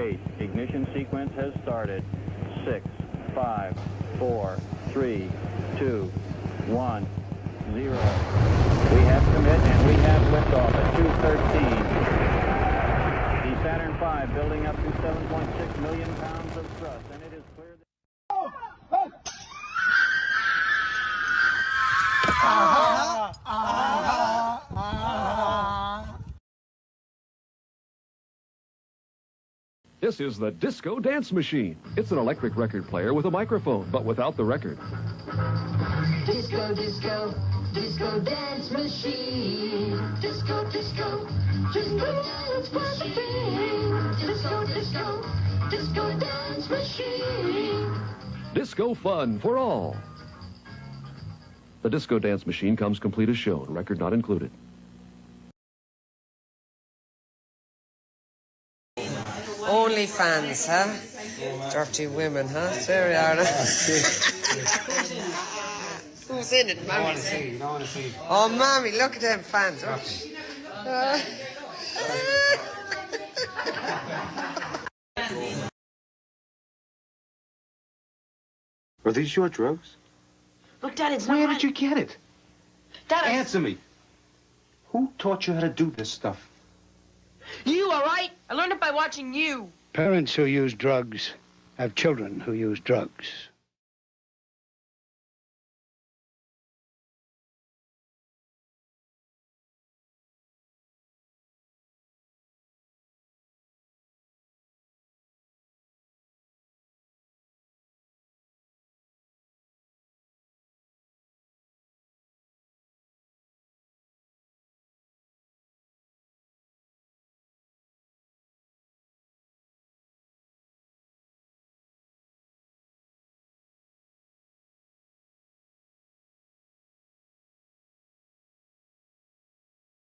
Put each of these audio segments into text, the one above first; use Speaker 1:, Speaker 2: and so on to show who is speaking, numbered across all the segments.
Speaker 1: 8. Ignition sequence has started. 6, 5, 4, 3, 2, 1, 0. We have commit and we have liftoff at 2:13. The Saturn V building up to 7.6 million pounds of thrust, and it is clear that...
Speaker 2: This is the Disco Dance Machine. It's an electric record player with a microphone, but without the record.
Speaker 3: Disco, disco, disco dance machine. Disco, disco, disco dance machine. Disco, disco, disco dance machine.
Speaker 2: Disco fun for all. The Disco Dance Machine comes complete as shown, record not included.
Speaker 4: Only fans, huh? Dirty women, huh? There we are. Who's in it, Mommy?
Speaker 5: I want to see.
Speaker 4: Oh, Mommy, look at them fans.
Speaker 5: Are these your drugs?
Speaker 6: Look, Dad, it's not
Speaker 5: Where
Speaker 6: right.
Speaker 5: did you get it?
Speaker 6: Dad,
Speaker 5: Answer me. Who taught you how to do this stuff?
Speaker 6: You, all right? I learned it by watching you.
Speaker 7: Parents who use drugs have children who use drugs.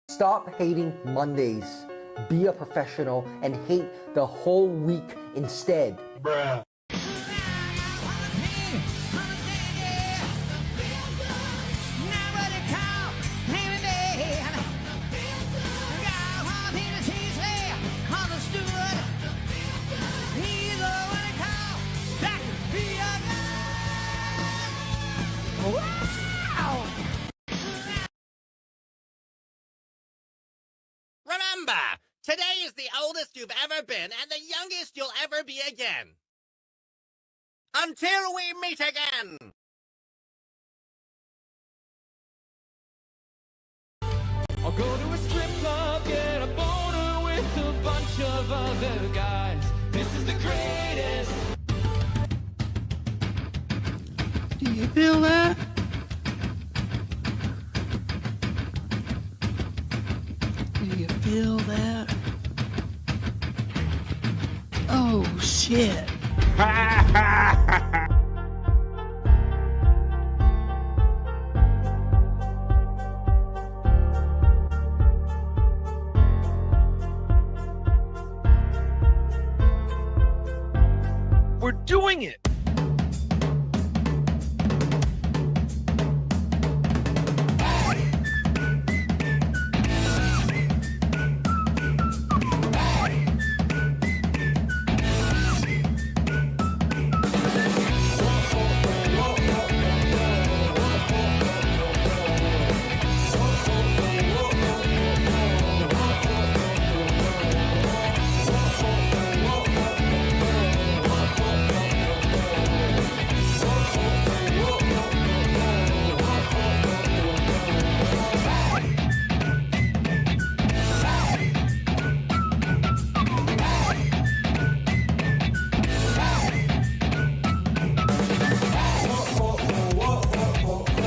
Speaker 8: Stop hating Mondays. Be a professional and hate the whole week instead.
Speaker 5: Bruh.
Speaker 9: Remember, today is the oldest you've ever been and the youngest you'll ever be again. Until we meet again!
Speaker 10: I'll go to a strip club, get a boner with a bunch of other guys. This is the greatest.
Speaker 7: Do you feel that? Do you feel that? Oh, shit.
Speaker 10: We're doing it!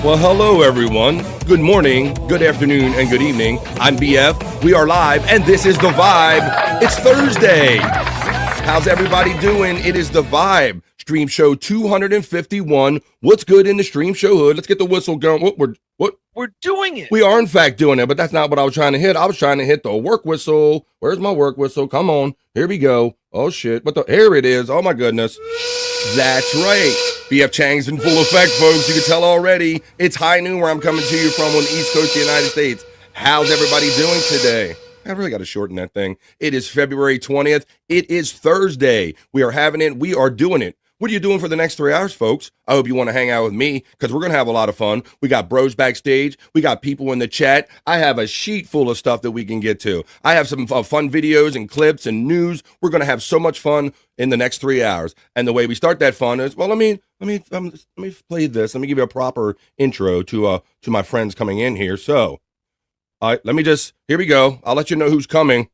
Speaker 11: Well, hello, everyone. Good morning, good afternoon, and good evening. I'm BF. We are live, and this is The Vibe. It's Thursday. How's everybody doing? It is The Vibe. Stream Show 251. What's good in the Stream Show hood? Let's get the whistle going. What?
Speaker 10: We're doing it!
Speaker 11: We are, in fact, doing it, but that's not what I was trying to hit. I was trying to hit the work whistle. Where's my work whistle? Come on. Here we go. Oh, shit. Here it is. Oh, my goodness. That's right. BF Chang's in full effect, folks. You can tell already. It's high noon where I'm coming to you from on the East Coast of the United States. How's everybody doing today? I really got to shorten that thing. It is February 20th. It is Thursday. We are having it. We are doing it. What are you doing for the next 3 hours, folks? I hope you want to hang out with me because we're going to have a lot of fun. We got bros backstage. We got people in the chat. I have a sheet full of stuff that we can get to. I have some fun videos and clips and news. We're going to have so much fun in the next 3 hours. And the way we start that fun is, well, let me play this. Let me give you a proper intro to my friends coming in here. So, all right, here we go. I'll let you know who's coming.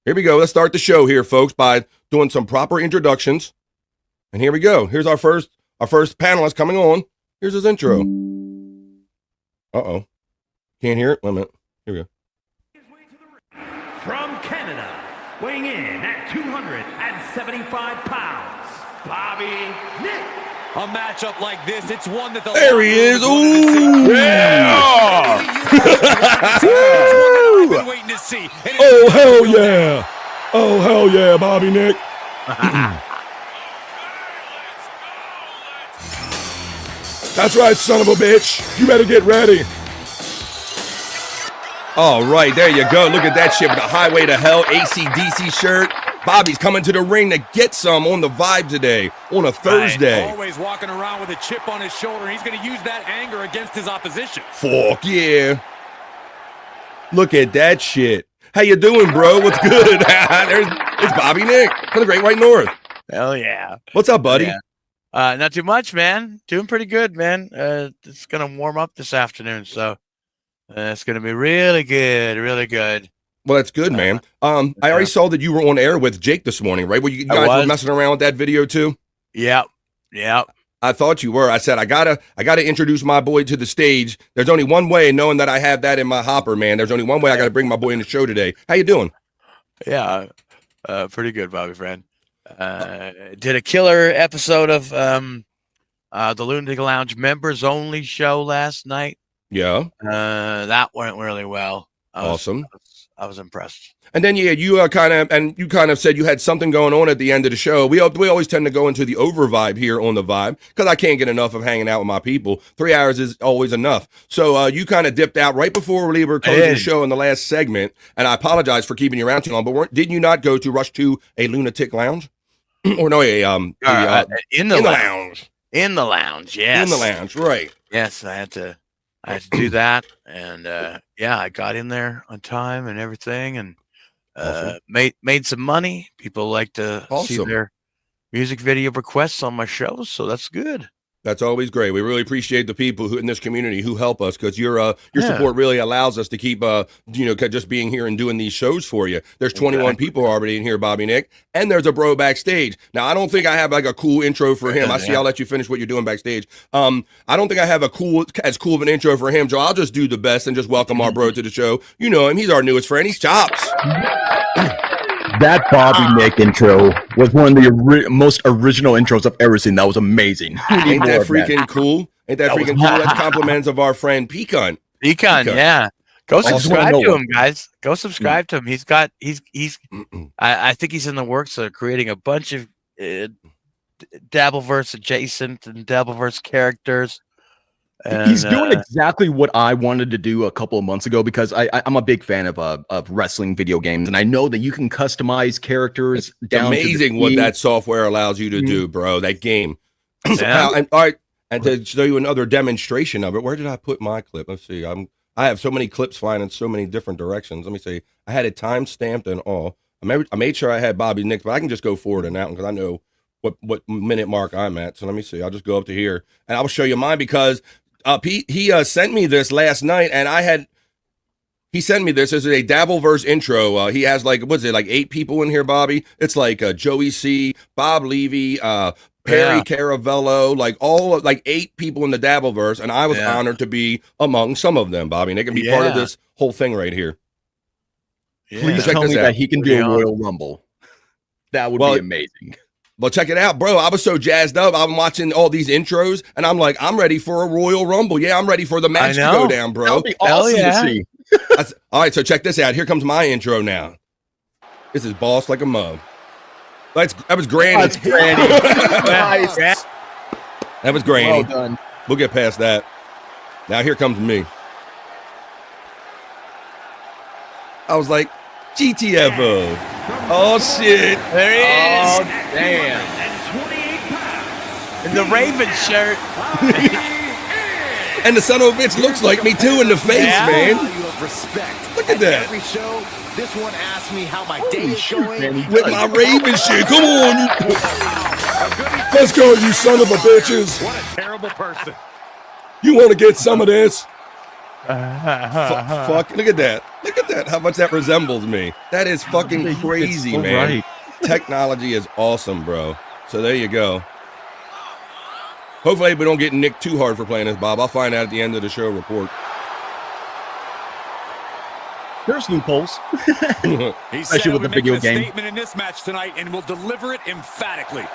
Speaker 11: Here we go. Let's start the show here, folks, by doing some proper introductions. And here we go. Here's our first panelist coming on. Here's his intro. Uh-oh. Can't hear it? Wait a minute. Here we go.
Speaker 12: From Canada, weighing in at 275 pounds, Bobby Nick.
Speaker 10: A matchup like this, it's one that the
Speaker 11: there he is. Ooh, yeah!
Speaker 10: I've been waiting to see.
Speaker 11: Oh hell yeah! Oh hell yeah, Bobby Nick. That's right, son of a bitch. You better get ready. All right, there you go. Look at that shit with the Highway to Hell AC/DC shirt. Bobby's coming to the ring to get some on the Vibe today, on a Thursday.
Speaker 10: Always walking around with a chip on his shoulder. He's going to use that anger against his opposition.
Speaker 11: Fuck yeah. Look at that shit. How you doing, bro? What's good? It's Bobby Nick from the Great White North.
Speaker 13: Hell yeah.
Speaker 11: What's up, buddy?
Speaker 13: Yeah. Not too much, man. Doing pretty good, man. It's going to warm up this afternoon, so it's going to be really good, really good.
Speaker 11: Well, that's good, man. I already saw that you were on air with Jake this morning, right? Well, you guys were messing around with that video too?
Speaker 13: Yep.
Speaker 11: I thought you were. I said, I gotta introduce my boy to the stage. There's only one way, knowing that I have that in my hopper, man. There's only one way I got to bring my boy in the show today. How you doing?
Speaker 13: Yeah, pretty good, Bobby friend. Did a killer episode of the Lunatic Lounge members only show last night.
Speaker 11: Yeah.
Speaker 13: That went really well.
Speaker 11: Awesome.
Speaker 13: I was impressed.
Speaker 11: And then you kind of said you had something going on at the end of the show. We always tend to go into the over vibe here on the Vibe because I can't get enough of hanging out with my people. 3 hours is always enough. So you kind of dipped out right before we were closing the show in the last segment, and I apologize for keeping you around too long. But didn't you not go to rush to a lunatic lounge, or no, in the lounge?
Speaker 13: In the lounge, yes.
Speaker 11: In the lounge, right?
Speaker 13: Yes, I had to do that, and I got in there on time and everything, and
Speaker 11: awesome.
Speaker 13: made some money. People like to see their music video requests on my shows, so that's good.
Speaker 11: That's always great. We really appreciate the people who in this community who help us because your support really allows us to keep just being here and doing these shows for you. There's 21 people already in here, Bobby Nick, and there's a bro backstage. Now I don't think I have like a cool intro for him. I see. I'll let you finish what you're doing backstage. I don't think I have as cool of an intro for him, Joe. I'll just do the best and just welcome our bro to the show. You know him. He's our newest friend. He's Chops.
Speaker 14: That Bobby Nick intro was one of the most original intros I've ever seen. That was amazing.
Speaker 11: Ain't that freaking cool? Ain't that freaking cool? That's compliments of our friend Pecan.
Speaker 13: Pecan, yeah. Go subscribe to him, guys. Go subscribe to him. He's I think he's in the works of creating a bunch of Dabbleverse adjacent and Dabbleverse characters.
Speaker 14: And, he's doing exactly what I wanted to do a couple of months ago because I'm a big fan of wrestling video games, and I know that you can customize characters.
Speaker 11: It's amazing what that software allows you to do, bro. That game. All right, and to show you another demonstration of it, where did I put my clip? Let's see. I have so many clips flying in so many different directions. Let me see. I had it time stamped and all. I made sure I had Bobby Nick, but I can just go forward in that one because I know what minute mark I'm at. So let me see. I'll just go up to here, and I'll show you mine because. He sent me this last night, and he sent me this. This is a Dabbleverse intro. He has like 8 people in here, Bobby? It's like Joey C, Bob Levy, Perry Caravello, like 8 people in the Dabbleverse, and I was honored to be among some of them, Bobby. And they can be part of this whole thing right here.
Speaker 14: Please tell me that he can do a Royal Rumble. That would be amazing.
Speaker 11: Well, check it out, bro. I was so jazzed up. I'm watching all these intros, and I'm like, I'm ready for a Royal Rumble. Yeah, I'm ready for the match to go down, bro.
Speaker 14: That would be awesome to see.
Speaker 11: All right, so check this out. Here comes my intro now. This is boss like a mug. That was Granny.
Speaker 14: That's Granny. Nice.
Speaker 11: That was Granny.
Speaker 14: Well done.
Speaker 11: We'll get past that. Now here comes me. I was like, GTFO. Oh, shit.
Speaker 13: There he is.
Speaker 14: Oh, damn.
Speaker 13: In the Raven shirt.
Speaker 11: And the son of a bitch looks like me, too, in the face, man. Look at that.
Speaker 9: Every show, this one asks me how my day is going.
Speaker 11: With my Raven shit. Come on. Let's go, you son of a bitches.
Speaker 12: What a terrible person.
Speaker 11: You want to get some of this? Fuck. Look at that. Look at that. How much that resembles me. That is fucking crazy,
Speaker 14: so
Speaker 11: man.
Speaker 14: right.
Speaker 11: Technology is awesome, bro. So there you go. Hopefully we don't get nicked too hard for playing this, Bob. I'll find out at the end of the show report.
Speaker 14: There's loopholes.
Speaker 12: He
Speaker 14: Especially
Speaker 12: said
Speaker 14: with the video game.
Speaker 12: statement in this match tonight and will deliver it emphatically.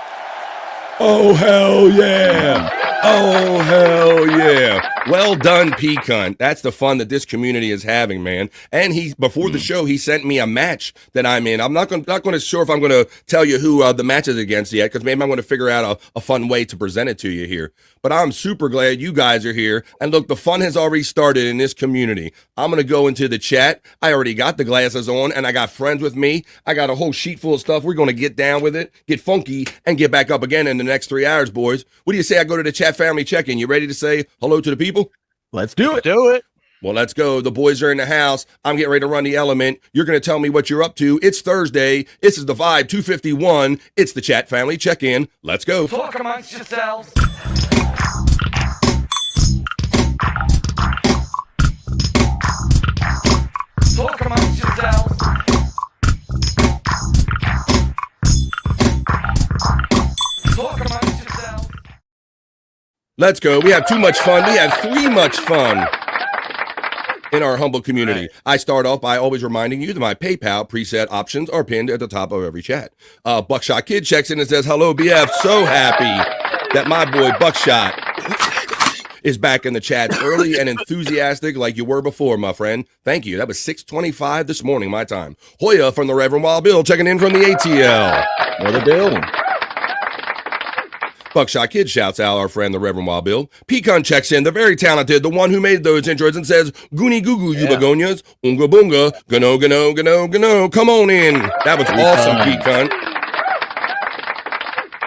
Speaker 11: Oh, hell yeah. Oh, hell yeah. Well done, P-Cunt. That's the fun that this community is having, man. And before the show, he sent me a match that I'm in. I'm not going to sure if I'm going to tell you who the match is against yet, because maybe I'm going to figure out a fun way to present it to you here. But I'm super glad you guys are here. And look, the fun has already started in this community. I'm going to go into the chat. I already got the glasses on, and I got friends with me. I got a whole sheet full of stuff. We're going to get down with it, get funky, and get back up again in the next 3 hours, boys. What do you say I go to the chat family check-in? You ready to say hello to the people?
Speaker 14: Let's do it.
Speaker 13: Do it.
Speaker 11: Well, let's go. The boys are in the house. I'm getting ready to run the element. You're going to tell me what you're up to. It's Thursday. This is the Vibe 251. It's the chat family check-in. Let's go.
Speaker 10: Talk amongst yourselves. Talk amongst yourselves. Talk amongst yourselves.
Speaker 11: Let's go. We have too much fun. We have too much fun in our humble community. I start off by always reminding you that my PayPal preset options are pinned at the top of every chat. Buckshot Kid checks in and says, hello, BF. So happy that my boy Buckshot is back in the chat early and enthusiastic like you were before, my friend. Thank you. That was 6:25 this morning, my time. Hoya from the Reverend Wild Bill checking in from the ATL.
Speaker 14: Another bill.
Speaker 11: Buckshot Kid shouts out our friend, the Reverend Wild Bill. Pecan checks in, the very talented, the one who made those intros, and says, Goonie Goo Goo, you begonias, unga bunga, gano, gano, gano, gano. Come on in. That was awesome, Pecan.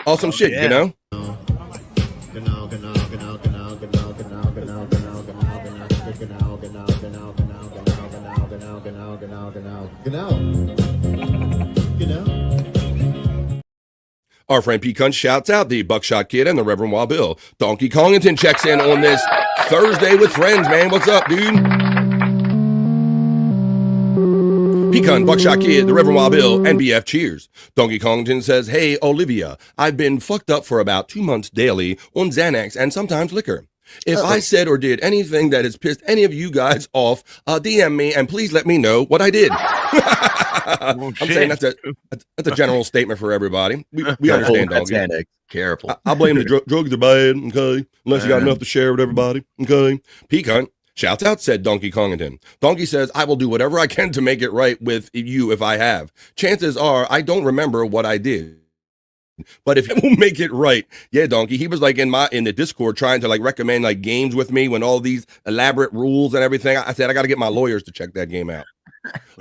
Speaker 11: Awesome shit, you know? Our friend Pecan shouts out the Buckshot Kid and the Reverend Wild Bill. Donkey Kongington checks in on this Thursday with friends, man. What's up, dude? Pecan, Buckshot Kid, the Reverend Wild Bill, and BF cheers. Donkey Kongington says, hey, Olivia, I've been fucked up for about 2 months daily on Xanax and sometimes liquor. If I said or did anything that has pissed any of you guys off, DM me and please let me know what I did. I'm saying that's a general statement for everybody. We understand, Donkey.
Speaker 14: Careful.
Speaker 11: I blame the drugs are bad, okay? Unless you got enough to share with everybody, okay? Pecan shouts out, said Donkey Kongington. Donkey says, I will do whatever I can to make it right with you if I have. Chances are I don't remember what I did. But if it will make it right, yeah, Donkey. He was like in the Discord trying to like recommend like games with me when all these elaborate rules and everything. I said I got to get my lawyers to check that game out.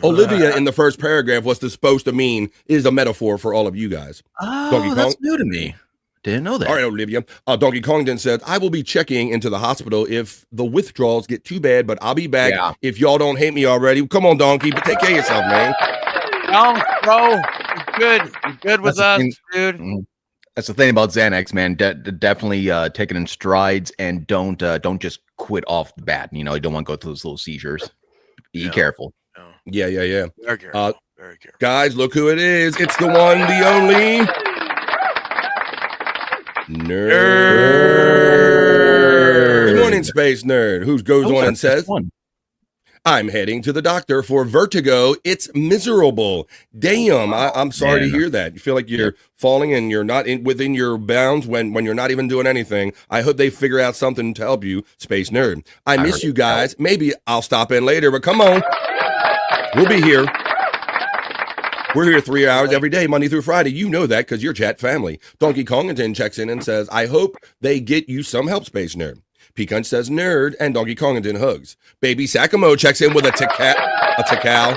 Speaker 11: Olivia in the first paragraph was supposed to mean is a metaphor for all of you guys.
Speaker 14: Oh,
Speaker 11: Donkey
Speaker 14: that's new to me. Didn't know that.
Speaker 11: All right, Olivia. Donkey Kongington says, I will be checking into the hospital if the withdrawals get too bad, but I'll be back if y'all don't hate me already. Come on, Donkey, but take care of yourself, man.
Speaker 13: No, bro. You're good. You're good with us, dude.
Speaker 14: That's the thing about Xanax, man. Definitely take it in strides and don't just quit off the bat. You know, you don't want to go through those little seizures. Be careful.
Speaker 11: No. Yeah.
Speaker 13: Very careful. Very careful.
Speaker 11: Guys, look who it is. It's the one, the only Nerd. Good morning, Space Nerd. Who goes on and says, I'm heading to the doctor for vertigo. It's miserable. Damn, I'm sorry to hear that. You feel like you're falling and you're not within your bounds when you're not even doing anything. I hope they figure out something to help you, Space Nerd. I miss you guys. Maybe I'll stop in later, but come on. We'll be here. We're here 3 hours every day, Monday through Friday. You know that because you're chat family. Donkey Kongington checks in and says, I hope they get you some help, Space Nerd. Pecan says nerd, and Donkey Kongington hugs. Baby Sakamo checks in with a tical.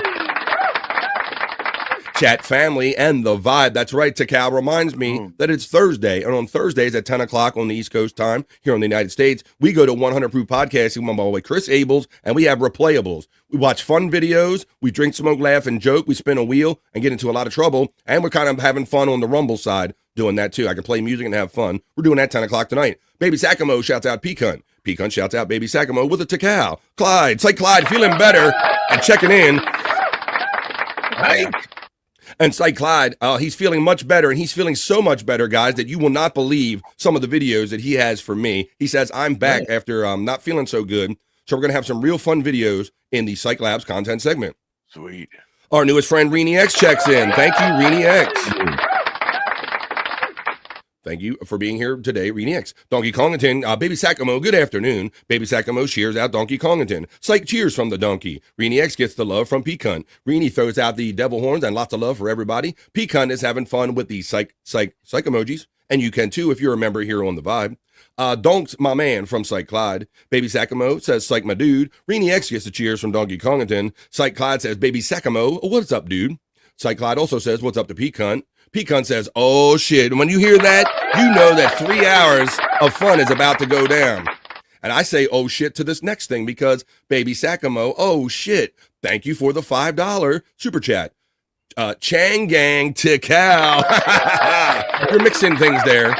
Speaker 11: Chat family, and the vibe. That's right. Takal reminds me that it's Thursday. And on Thursdays at 10 o'clock on the East Coast time here in the United States, we go to 100 Proof Podcasting with my boy Chris Abels, and we have replayables. We watch fun videos. We drink, smoke, laugh, and joke. We spin a wheel and get into a lot of trouble. And we're kind of having fun on the Rumble side doing that too. I can play music and have fun. We're doing that 10 o'clock tonight. Baby Sacamo shouts out Pecan. Pecan shouts out Baby Sacamo with a Takal. Clyde. It's like Clyde feeling better and checking in. And Psych Clyde, he's feeling much better, and he's feeling so much better, guys, that you will not believe some of the videos that he has for me. He says, I'm back after not feeling so good. So we're going to have some real fun videos in the Psych Labs content segment.
Speaker 13: Sweet. Our
Speaker 11: newest friend, Reenie X, checks in. Thank you, Reenie X. Thank you for being here today, Reenie X. Donkey Kongington, Baby Sacamo, good afternoon. Baby Sacamo cheers out Donkey Kongington. Psych cheers from the donkey. Reenie X gets the love from Pecan. Reenie throws out the devil horns and lots of love for everybody. Pecan is having fun with the psych emojis. And you can too if you're a member here on the Vibe. Donk's my man from Psych Clyde. Baby Sacamo says, Psych my dude. Reenie X gets the cheers from Donkey Kongington. Psych Clyde says, Baby Sacamo, what's up, dude? Psych Clyde also says, what's up to Pecan? Pecan says, oh shit. And when you hear that, you know that 3 hours of fun is about to go down. And I say, oh shit, to this next thing because Baby Sacamo, oh shit. Thank you for the $5 super chat. Chang Gang Tikal. You're mixing things there.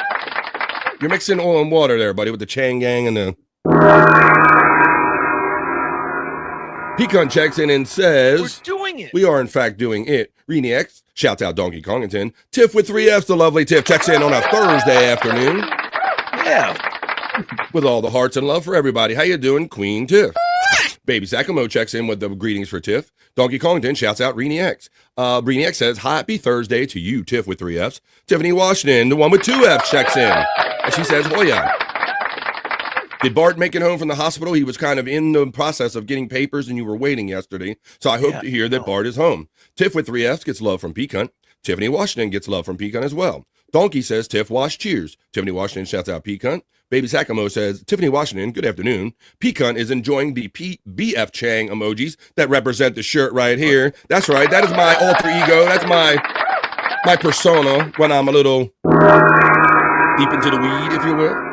Speaker 11: You're mixing oil and water there, buddy, with the Chang Gang and the... Pecan checks in and says,
Speaker 13: we're doing it.
Speaker 11: We are, in fact, doing it. Reenie X, shouts out Donkey Kongington. Tiff with 3 Fs, the lovely Tiff, checks in on a Thursday afternoon.
Speaker 13: Yeah.
Speaker 11: With all the hearts and love for everybody. How you doing, Queen Tiff? Baby Sacamo checks in with the greetings for Tiff. Donkey Kongington shouts out Reenie X. Reenie X says, happy Thursday to you, Tiff with 3 Fs. Tiffany Washington, the one with 2 Fs, checks in. And she says, Hoya. Did Bart make it home from the hospital? He was kind of in the process of getting papers and you were waiting yesterday. So I hope to hear that Bart is home. Tiff with 3 Fs gets love from Pecan. Tiffany Washington gets love from Pecan as well. Donkey says, Tiff Wash cheers. Tiffany Washington shouts out Pecan. Baby Sacamo says, Tiffany Washington, good afternoon. Pecan is enjoying the BF Chang emojis that represent the shirt right here. That's right. That is my alter ego. That's my persona when I'm a little deep into the weed, if you will.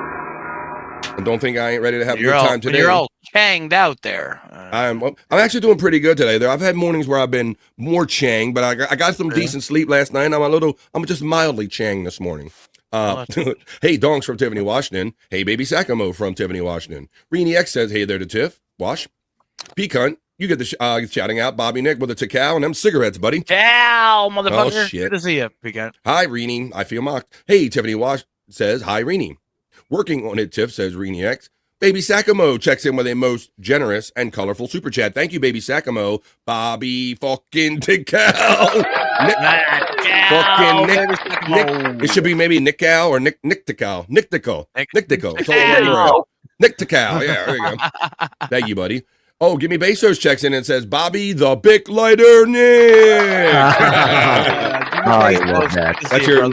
Speaker 11: And don't think I ain't ready to have a good time today.
Speaker 13: You're all changed out there.
Speaker 11: I'm actually doing pretty good today. I've had mornings where I've been more chang, but I got some decent sleep last night. I'm just mildly chang this morning. Hey, Donks from Tiffany Washington. Hey, Baby Sacamo from Tiffany Washington. Reenie X says, hey there to Tiff. Wash. Pecan, you get the shouting out Bobby Nick with a Takal and them cigarettes, buddy.
Speaker 13: Ciao, motherfucker.
Speaker 11: Oh, shit.
Speaker 13: Good to see you, Pecan.
Speaker 11: Hi, Reenie. I feel mocked. Hey, Tiffany Wash says, hi, Reenie. Working on it, Tiff, says Reenie X. Baby Sacamo checks in with a most generous and colorful super chat. Thank you, Baby Sacamo. Bobby fucking Tikal. Fucking Nick. It should be maybe Nickal or Nick Tikal. Nick Tikal. Nick Tikal. Nick Tikal. Yeah, there you go. Thank you, buddy. Oh, Gimme Bezos checks in and says, Bobby the Big Lighter Nick.
Speaker 14: I love that.
Speaker 11: That's your...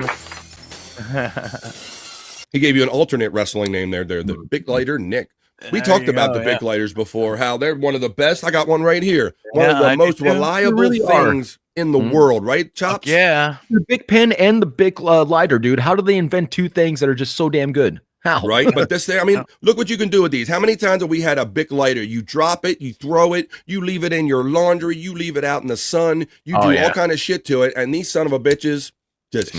Speaker 11: He gave you an alternate wrestling name there, the Big Lighter Nick. We talked about the Big Lighters before, how they're one of the best. I got one right here. One of the most reliable things in the world, right, Chops?
Speaker 13: Yeah.
Speaker 14: The Big Pen and the Big Lighter, dude. How do they invent two things that are just so damn good? How?
Speaker 11: Right? But this thing, I mean, look what you can do with these. How many times have we had a Big Lighter? You drop it, you throw it, you leave it in your laundry, you leave it out in the sun, you do all kind of shit to it, and these son of a bitches just...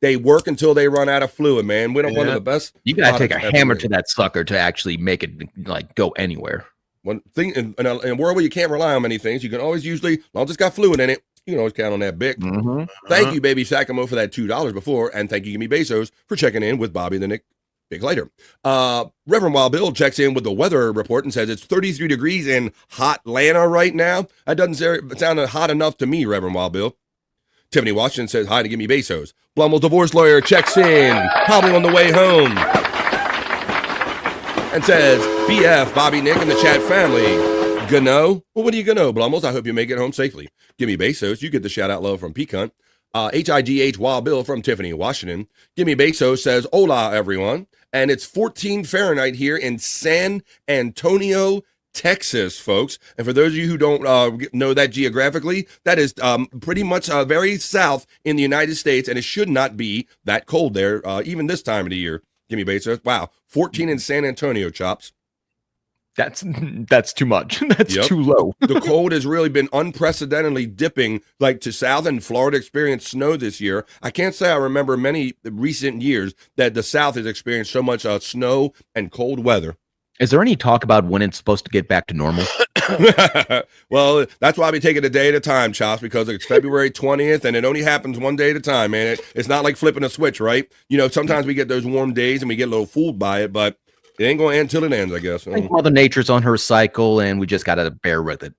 Speaker 11: They work until they run out of fluid, man. We don't one of the best.
Speaker 14: You gotta take a hammer to that sucker to actually make it like go anywhere.
Speaker 11: One thing in a world where you can't rely on many things, you can always usually, as long as it's got fluid in it, you can always count on that Bic. Thank you, Baby Sacamo, for that $2 before, and thank you, Gimme Bezos, for checking in with Bobby the Nick Big Lighter. Reverend Wild Bill checks in with the weather report and says it's 33 degrees in hot Atlanta right now. That doesn't sound hot enough to me, Reverend Wild Bill. Tiffany Washington says hi to Gimme Bezos. Blummel's divorce lawyer checks in, probably on the way home, and says, BF, Bobby, Nick, and the chat family. Gano? Well, what are you gonna, Blummel's? I hope you make it home safely. Gimme Bezos, you get the shout-out love from Pecan. HIGH Wild Bill from Tiffany Washington. Gimme Bezos says, hola, everyone. And it's 14 Fahrenheit here in San Antonio, Texas, folks. And for those of you who don't know that geographically, that is pretty much very south in the United States, and it should not be that cold there, even this time of the year. Give me base. Wow, 14 in San Antonio, Chops.
Speaker 14: That's too much. That's too low.
Speaker 11: The cold has really been unprecedentedly dipping, like to south, and Florida experienced snow this year. I can't say I remember many recent years that the South has experienced so much snow and cold weather.
Speaker 14: Is there any talk about when it's supposed to get back to normal?
Speaker 11: Well, that's why we take it a day at a time, Chops, because it's February 20th, and it only happens one day at a time, man. It's not like flipping a switch, right? You know, sometimes we get those warm days and we get a little fooled by it, but it ain't going to end till it ends, I guess.
Speaker 14: I think Mother Nature's on her cycle, and we just got to bear with it.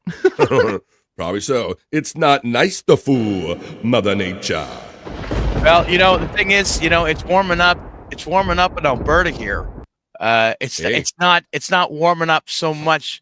Speaker 11: Probably so. It's not nice to fool Mother Nature.
Speaker 13: Well, you know, the thing is, you know, it's warming up. It's warming up in Alberta here. It's not warming up so much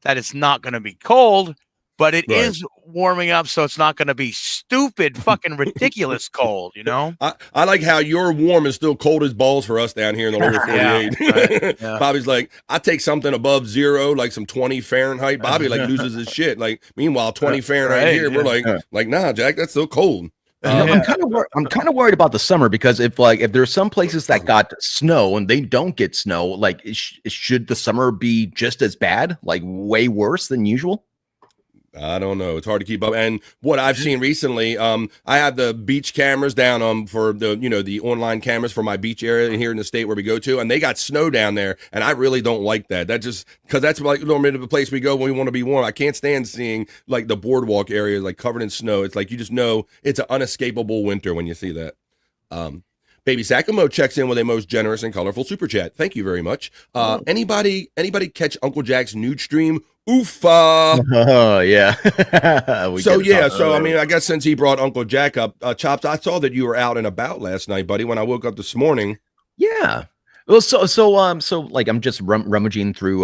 Speaker 13: that it's not going to be cold, but it is warming up, so it's not going to be stupid, fucking ridiculous cold. You know.
Speaker 11: I like how your warm is still cold as balls for us down here in the lower 48.
Speaker 13: Yeah.
Speaker 11: Bobby's like, I take something above zero, like some 20 Fahrenheit. Bobby like loses his shit. Like, meanwhile, 20 Fahrenheit here, we're like, nah, Jack, that's still cold.
Speaker 14: I'm kind of worried about the summer, because if there's some places that got snow and they don't get snow, like should the summer be just as bad, like way worse than usual?
Speaker 11: I don't know. It's hard to keep up. And what I've seen recently, I have the beach cameras down for the online cameras for my beach area here in the state where we go to, and they got snow down there, and I really don't like that. That just because that's like normally the place we go when we want to be warm. I can't stand seeing like the boardwalk areas like covered in snow. It's like you just know it's an unescapable winter when you see that. Baby Sacamo checks in with a most generous and colorful super chat. Thank you very much. Anybody catch Uncle Jack's nude stream? Oofa.
Speaker 14: Oh yeah.
Speaker 11: So I mean, I guess since he brought Uncle Jack up, Chops, I saw that you were out and about last night, buddy. When I woke up this morning.
Speaker 14: Yeah. Well, so like I'm just rummaging through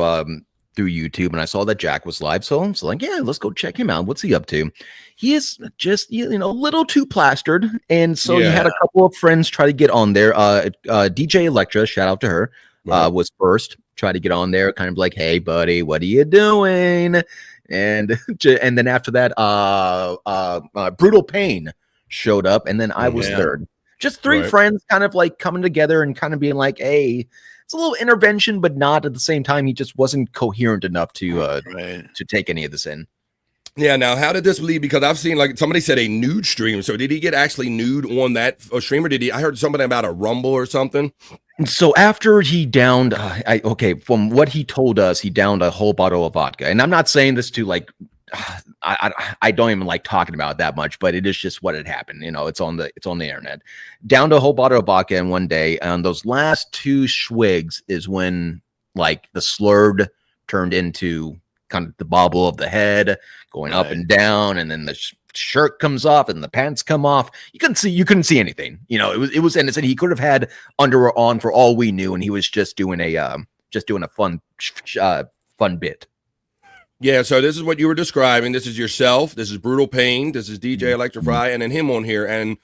Speaker 14: YouTube, and I saw that Jack was live, so I was like, yeah, let's go check him out. What's he up to? He is just a little too plastered, and so he had a couple of friends try to get on there. DJ Electra, shout out to her, was first. Try to get on there, kind of like, hey, buddy, what are you doing? And then after that, Brutal Pain showed up, and then I was third. Just three friends kind of like coming together and kind of being like, hey, it's a little intervention, but not at the same time. He just wasn't coherent enough to take any of this in.
Speaker 11: Yeah, now how did this lead? Because I've seen like somebody said a nude stream. So did he get actually nude on that stream, or I heard something about a Rumble or something?
Speaker 14: So after he downed, from what he told us, he downed a whole bottle of vodka. And I'm not saying this to like, I don't even like talking about it that much, but it is just what had happened. It's on the internet. Downed a whole bottle of vodka in one day, and those last two swigs is when like the slurred turned into kind of the bobble of the head going up and down, and then the shirt comes off and the pants come off. You couldn't see anything. It was, and it said he could have had underwear on for all we knew, and he was just doing a fun bit.
Speaker 11: Yeah, so this is what you were describing. This is yourself. This is Brutal Pain. This is DJ Electrify, and then him on here. And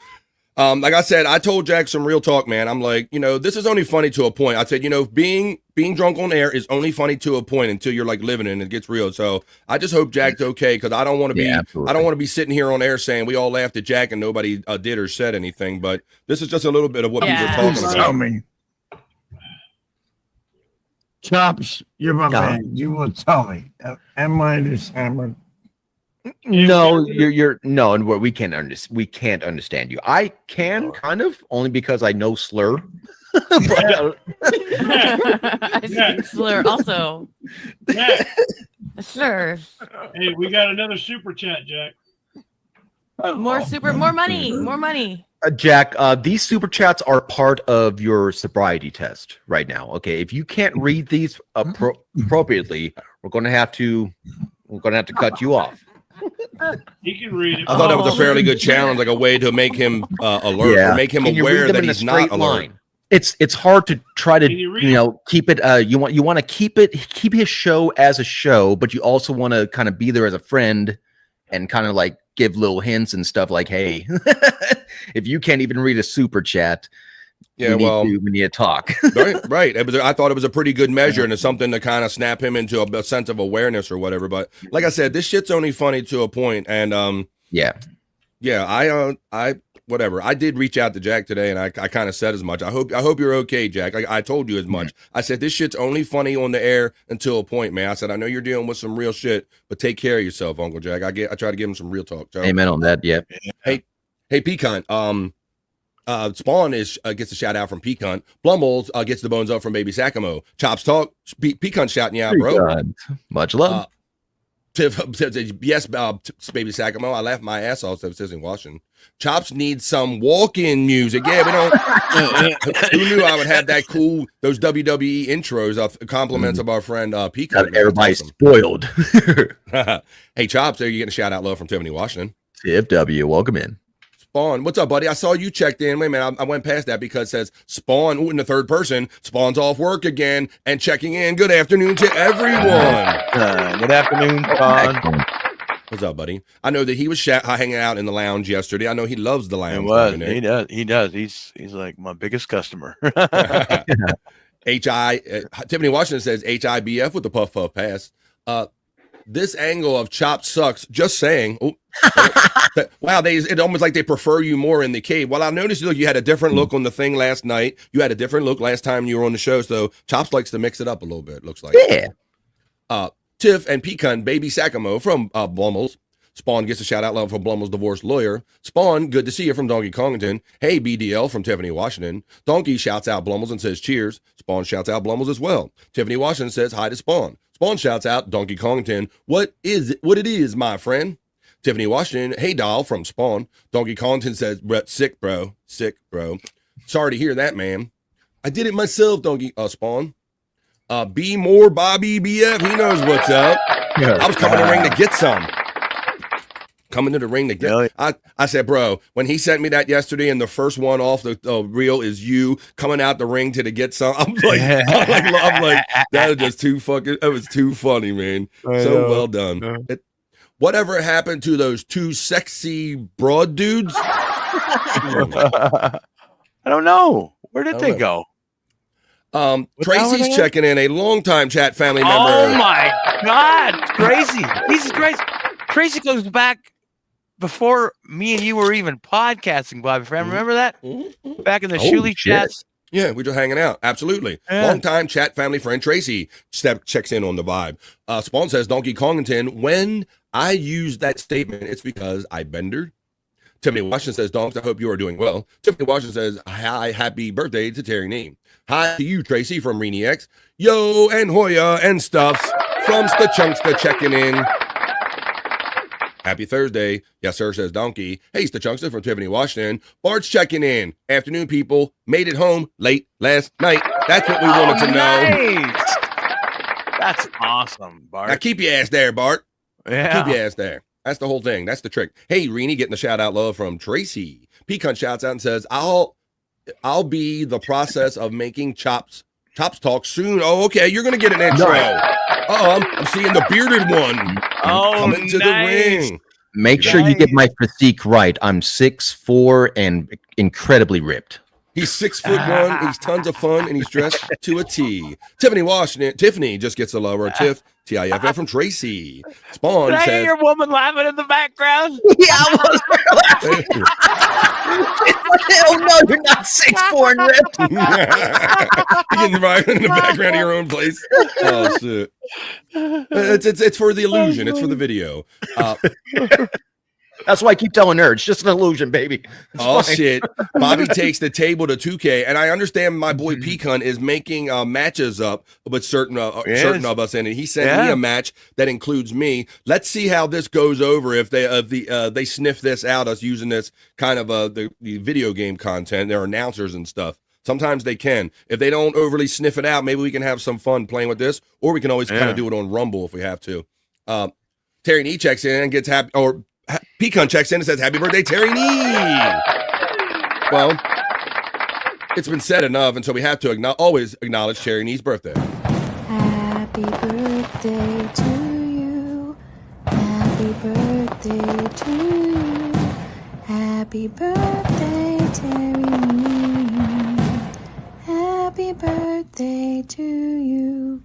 Speaker 11: like I said, I told Jack some real talk, man. I'm like, this is only funny to a point. I said, being drunk on air is only funny to a point until you're like living it and it gets real. So I just hope Jack's okay, because I don't want to be I don't want to be sitting here on air saying we all laughed at Jack and nobody did or said anything. But this is just a little bit of what people are talking about.
Speaker 15: Tell me. Chops, you're my man. You will tell me. Am I this hammered?
Speaker 14: No, you're no, and we can't understand you. I can kind of only because I know slur.
Speaker 16: I speak slur also.
Speaker 17: Jack.
Speaker 16: Slur.
Speaker 17: Hey, we got another super chat, Jack.
Speaker 16: More money.
Speaker 14: Jack, these super chats are part of your sobriety test right now. Okay, if you can't read these appropriately, we're going to have to cut you off.
Speaker 17: He can read it.
Speaker 11: I thought that was a fairly good challenge, like a way to make him alert, or make him aware that he's not alert.
Speaker 14: It's hard to try to keep it. You want to keep his show as a show, but you also want to kind of be there as a friend and kind of like give little hints and stuff like, hey, if you can't even read a super chat,
Speaker 11: Yeah,
Speaker 14: we need to talk.
Speaker 11: right. I thought it was a pretty good measure, and it's something to kind of snap him into a sense of awareness or whatever. But like I said, this shit's only funny to a point, and
Speaker 14: yeah,
Speaker 11: I whatever. I did reach out to Jack today, and I kind of said as much. I hope you're okay, Jack. I told you as much. I said this shit's only funny on the air until a point, man. I said I know you're dealing with some real shit, but take care of yourself, Uncle Jack. I try to give him some real talk. So,
Speaker 14: amen on that. Yeah.
Speaker 11: Hey, Pecan. Spawn gets a shout out from Pecan. Blumbles gets the bones up from Baby Sacamo. Chops talk. Pecan shouting you out, bro.
Speaker 14: God. Much love.
Speaker 11: Tiff says, yes, Baby Sacamo. I laughed my ass off. Says in Washington. Chops needs some walk-in music. Yeah, we don't. Who knew I would have those WWE intros of compliments of our friend Pecan?
Speaker 14: Got everybody spoiled.
Speaker 11: Hey, Chops, there you getting a shout out love from Tiffany Washington.
Speaker 14: Tiff W, welcome in.
Speaker 11: Spawn, what's up, buddy? I saw you checked in. Wait a minute, I went past that because it says Spawn in the third person. Spawn's off work again and checking in. Good afternoon to everyone.
Speaker 13: Good afternoon, Spawn.
Speaker 11: What's up, buddy? I know that he was hanging out in the lounge yesterday. I know he loves the lounge.
Speaker 13: He does. He does. He's like my biggest customer.
Speaker 11: Tiffany Washington says HIBF with the puff pass. This angle of Chop sucks. Just saying. Oh, wow, it's almost like they prefer you more in the cave. Well, I noticed you had a different look on the thing last night. You had a different look last time you were on the show. So Chops likes to mix it up a little bit. Looks like.
Speaker 14: Yeah.
Speaker 11: Tiff and Pecan, Baby Sacamo from Blumels. Spawn gets a shout out love from Blumels' divorced lawyer. Spawn, good to see you from Donkey Kongington. Hey, BDL from Tiffany Washington. Donkey shouts out Blumels and says cheers. Spawn shouts out Blumels as well. Tiffany Washington says hi to Spawn. Spawn shouts out Donkey Kongington. What it is, my friend? Tiffany Washington, hey, doll from Spawn. Donkey Kongington says, Brett, sick, bro. Sick, bro. Sorry to hear that, man. I did it myself, Spawn. Be more Bobby BF. He knows what's up. I was coming to the ring to get some. Coming to the ring to get. Really? I said, bro, when he sent me that yesterday, and the first one off the reel is you coming out the ring to get some. I'm like, that is just too fucking. It was too funny, man. So well done. Whatever happened to those two sexy broad dudes?
Speaker 13: I don't know. Where did they go?
Speaker 11: Tracy's checking in, a longtime chat family member.
Speaker 13: Oh my God, Tracy! He's great. Tracy goes back before me and you were even podcasting, Bobby. Remember that? Back in the Shuley chats.
Speaker 11: Yeah, we're just hanging out. Absolutely. Yeah. Longtime chat family friend Tracy checks in on the vibe. Spawn says, Donkey Kongington, when I use that statement, it's because I bendered. Tiffany Washington says, Donks, I hope you are doing well. Tiffany Washington says, hi, happy birthday to Terry Neem. Hi to you, Tracy, from Reenie X. Yo, and Hoya, and Stuffs from Stachunksta checking in. Happy Thursday. Yes, sir, says Donkey. Hey, Stachunksta from Tiffany Washington. Bart's checking in. Afternoon, people. Made it home late last night. That's what we wanted to know.
Speaker 13: Nice. That's awesome, Bart.
Speaker 11: Now keep your ass there, Bart.
Speaker 13: Yeah.
Speaker 11: Keep your ass there. That's the whole thing. That's the trick. Hey, Reenie getting a shout out love from Tracy. Pecan shouts out and says, I'll be the process of making Chops talk soon. Oh, okay. You're going to get an intro. I'm seeing the bearded one coming to the ring.
Speaker 14: Make sure you get my physique right. I'm 6'4" and incredibly ripped.
Speaker 11: He's 6'1". He's tons of fun, and he's dressed to a T. Tiffany just gets a lover. Tiff, TIFF from Tracy. Spawn
Speaker 13: Did I
Speaker 11: says,
Speaker 13: hear your woman laughing in the background?
Speaker 14: Yeah, I was laughing. Hell no, you're not 6'4" and ripped.
Speaker 11: You getting right in the background of your own place. Oh shit! It's for the illusion. It's for the video.
Speaker 14: That's why I keep telling her it's just an illusion, baby. It's fine.
Speaker 11: Shit! Bobby takes the table to 2K, and I understand my boy Pecan is making matches up with certain of us in it. He sent me a match that includes me. Let's see how this goes over if they sniff this out, us using this kind of the video game content. They're announcers and stuff. Sometimes they can. If they don't overly sniff it out, maybe we can have some fun playing with this, or we can always kind of do it on Rumble if we have to. Terry Nee checks in and gets happy, or Pecan checks in and says, happy birthday, Terry Nee. Well, it's been said enough, and so we have to always acknowledge Terry Nee's birthday.
Speaker 3: Happy birthday to you. Happy birthday to you. Happy birthday, Terry Nee. birthday to you.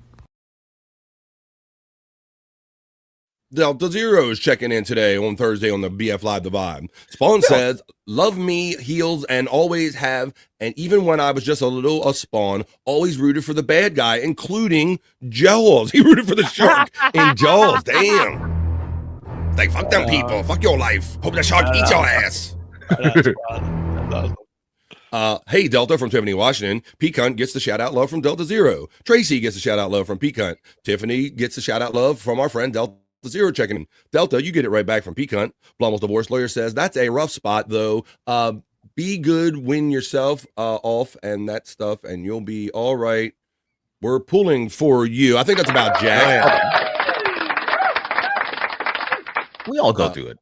Speaker 11: Delta Zero is checking in today on Thursday on the BF Live The Vibe. Spawn says, love me, heels, and always have, and even when I was just a Spawn, always rooted for the bad guy, including Jaws. He rooted for the shark in Jaws. Damn. It's like, fuck them people. Fuck your life. Hope the shark eats your ass. Hey, Delta from Tiffany, Washington. Peacunt gets the shout-out love from Delta Zero. Tracy gets the shout-out love from Peacunt. Tiffany gets the shout-out love from our friend Delta Zero checking in. Delta, you get it right back from Peacunt. Blummel's divorce lawyer says, that's a rough spot, though. Be good, win yourself off and that stuff, and you'll be all right. We're pulling for you. I think that's about Jack.
Speaker 14: We all go through it.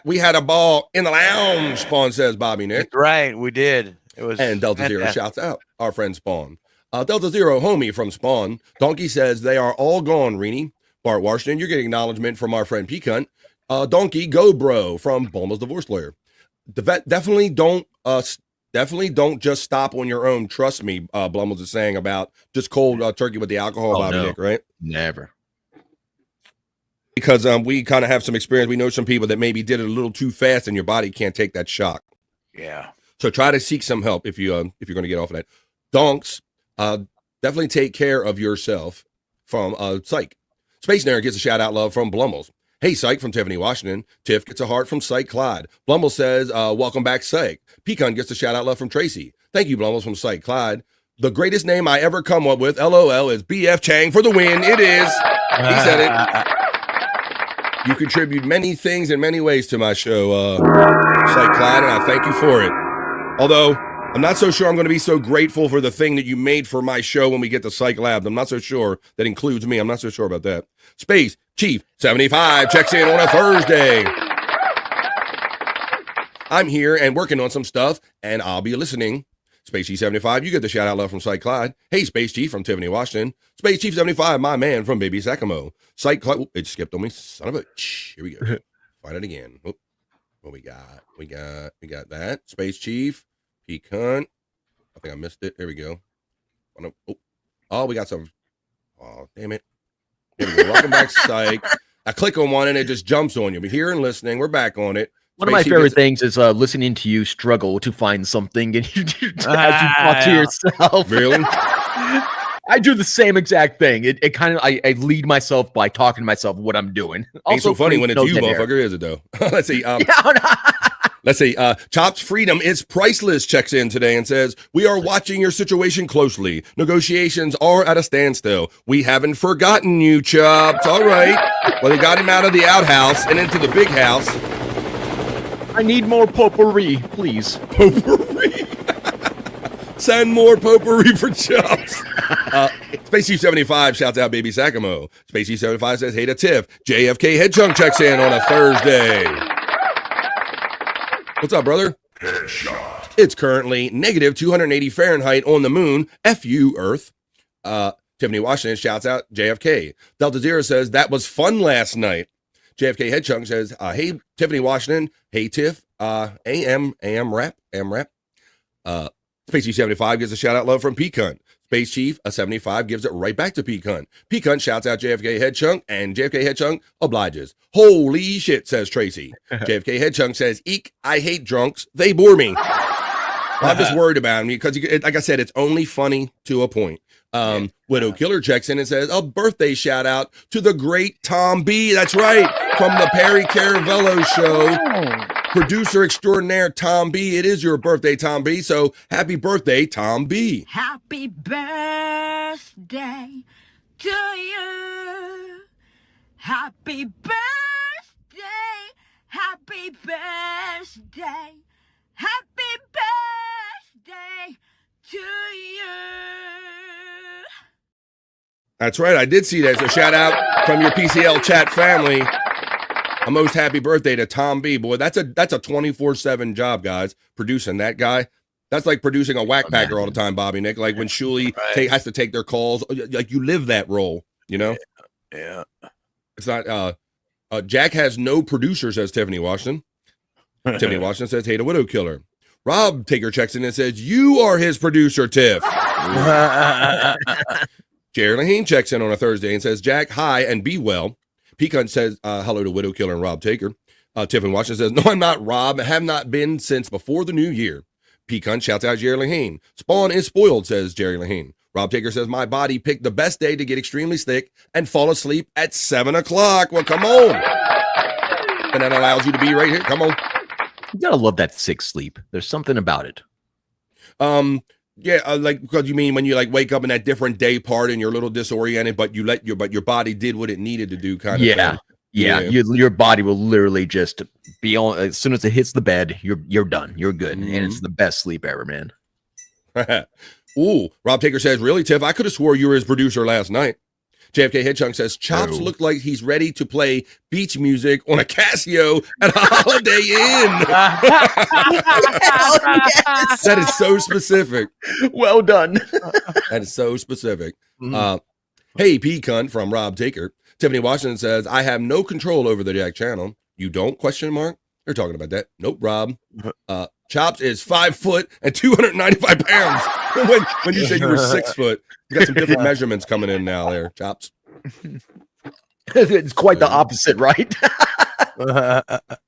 Speaker 11: We had a ball in the lounge, Spawn says, Bobby Nick.
Speaker 13: Right, we did. It was
Speaker 11: and Delta Zero shouts out our friend Spawn. Delta Zero, homie from Spawn. Donkey says, they are all gone, Reenie. Bart Washington, you're getting acknowledgement from our friend Peacunt. Donkey, go bro, from Bulma's divorce lawyer. Definitely don't just stop on your own. Trust me, Blumels is saying about just cold turkey with the alcohol, Bobby Nick, right?
Speaker 14: Never.
Speaker 11: Because we kind of have some experience. We know some people that maybe did it a little too fast and your body can't take that shock.
Speaker 13: Yeah.
Speaker 11: So try to seek some help if you're going to get off of that. Donks, definitely take care of yourself from Psych. Space Nerd gets a shout-out love from Blumels. Hey, Psych from Tiffany, Washington. Tiff gets a heart from Psych Clyde. Blumels says, welcome back, Psych. Pecan gets a shout-out love from Tracy. Thank you, Blumels from Psych Clyde. The greatest name I ever come up with, LOL, is BF Chang for the win. It is. He said it. You contribute many things in many ways to my show, Psych Clyde, and I thank you for it. Although, I'm not so sure I'm going to be so grateful for the thing that you made for my show when we get to Psych Lab. I'm not so sure that includes me. I'm not so sure about that. Space Chief 75 checks in on a Thursday. I'm here and working on some stuff, and I'll be listening. Space Chief 75, you get the shout-out love from Psych Clyde. Hey, Space Chief from Tiffany, Washington. Space Chief 75, my man from Baby Sacamo. Psych Clyde, it skipped on me, son of a Here we go. Find it again. What we got? We got that. Space Chief. Pecan. I think I missed it. Here we go. Oh, we got some. Oh, damn it. Here we go. Welcome back, Psych. I click on one and it just jumps on you. We're here and listening. We're back on it.
Speaker 14: One of my favorite things is listening to you struggle to find something and you as you talk to yourself.
Speaker 11: Really?
Speaker 14: I do the same exact thing. It kind of I lead myself by talking to myself what I'm doing.
Speaker 11: Ain't so funny when it's you, motherfucker, is it though? Let's see. Let's see. Chops Freedom is priceless checks in today and says, we are watching your situation closely. Negotiations are at a standstill. We haven't forgotten you, Chops. All right. Well, they got him out of the outhouse and into the big house.
Speaker 14: I need more potpourri, please.
Speaker 11: Potpourri. Send more potpourri for Chops. Space Chief 75 shouts out Baby Sacamo. Space Chief 75 says, hey to Tiff. JFK Headchunk checks in on a Thursday. What's up, brother? Headshot. It's currently negative 280 Fahrenheit on the moon. F you, Earth. Tiffany Washington shouts out JFK. Delta Zero says, that was fun last night. JFK Headchunk says, hey, Tiffany Washington. Hey, Tiff. AM rap. Space Chief 75 gives a shout-out love from Peacunt. Space Chief 75 gives it right back to Peacunt. Peacunt shouts out JFK Headchunk, and JFK Headchunk obliges. Holy shit, says Tracy. JFK Headchunk says, eek, I hate drunks. They bore me. I'm just worried about him because, like I said, it's only funny to a point. Widow Killer checks in and says, a birthday shout out to the great Tom B. That's right, from the Perry Caravello show. Producer extraordinaire Tom B. It is your birthday, Tom B. So happy birthday, Tom B.
Speaker 18: Happy birthday to you. Happy birthday. Happy birthday. Happy birthday to you.
Speaker 11: That's right. I did see that. So shout out from your PCL chat family. A most happy birthday to Tom B. Boy, that's a 24/7 job, guys. Producing that guy. That's like producing a whack packer all the time, Bobby Nick. Like when Shuley has to take their calls. Like you live that role, you know?
Speaker 13: Yeah.
Speaker 11: It's not Jack has no producer, says Tiffany Washington. Tiffany Washington says, hey to Widow Killer. Rob Taker checks in and says, you are his producer, Tiff. Jerry Lahane checks in on a Thursday and says, Jack, hi, and be well. Pecan says, hello to Widow Killer and Rob Taker. Tiffany Washington says, no, I'm not Rob. I have not been since before the new year. Pecan shouts out Jerry Lahane. Spawn is spoiled, says Jerry Lahane. Rob Taker says, my body picked the best day to get extremely sick and fall asleep at 7 o'clock. Well, come on. And that allows you to be right here. Come on.
Speaker 14: You gotta love that sick sleep. There's something about it.
Speaker 11: Yeah, like, because you mean when you like wake up in that different day part and you're a little disoriented, but you let your body did what it needed to do, kind of thing.
Speaker 14: Yeah. Your body will literally just be on as soon as it hits the bed. You're done. You're good, and it's the best sleep ever, man.
Speaker 11: Ooh, Rob Taker says, really, Tiff? I could have swore you were his producer last night. JFK Headchunk says, Chops look like he's ready to play beach music on a Casio at a Holiday Inn. That is so specific.
Speaker 14: Well done.
Speaker 11: That is so specific. Hey, P-Cunt from Rob Taker. Tiffany Washington says, I have no control over the Jack channel. You don't? Question mark. They're talking about that. Nope, Rob. Chops is 5 foot and 295 pounds. When you said you were 6 foot, you got some different measurements coming in now there, Chops.
Speaker 14: It's quite the opposite, right?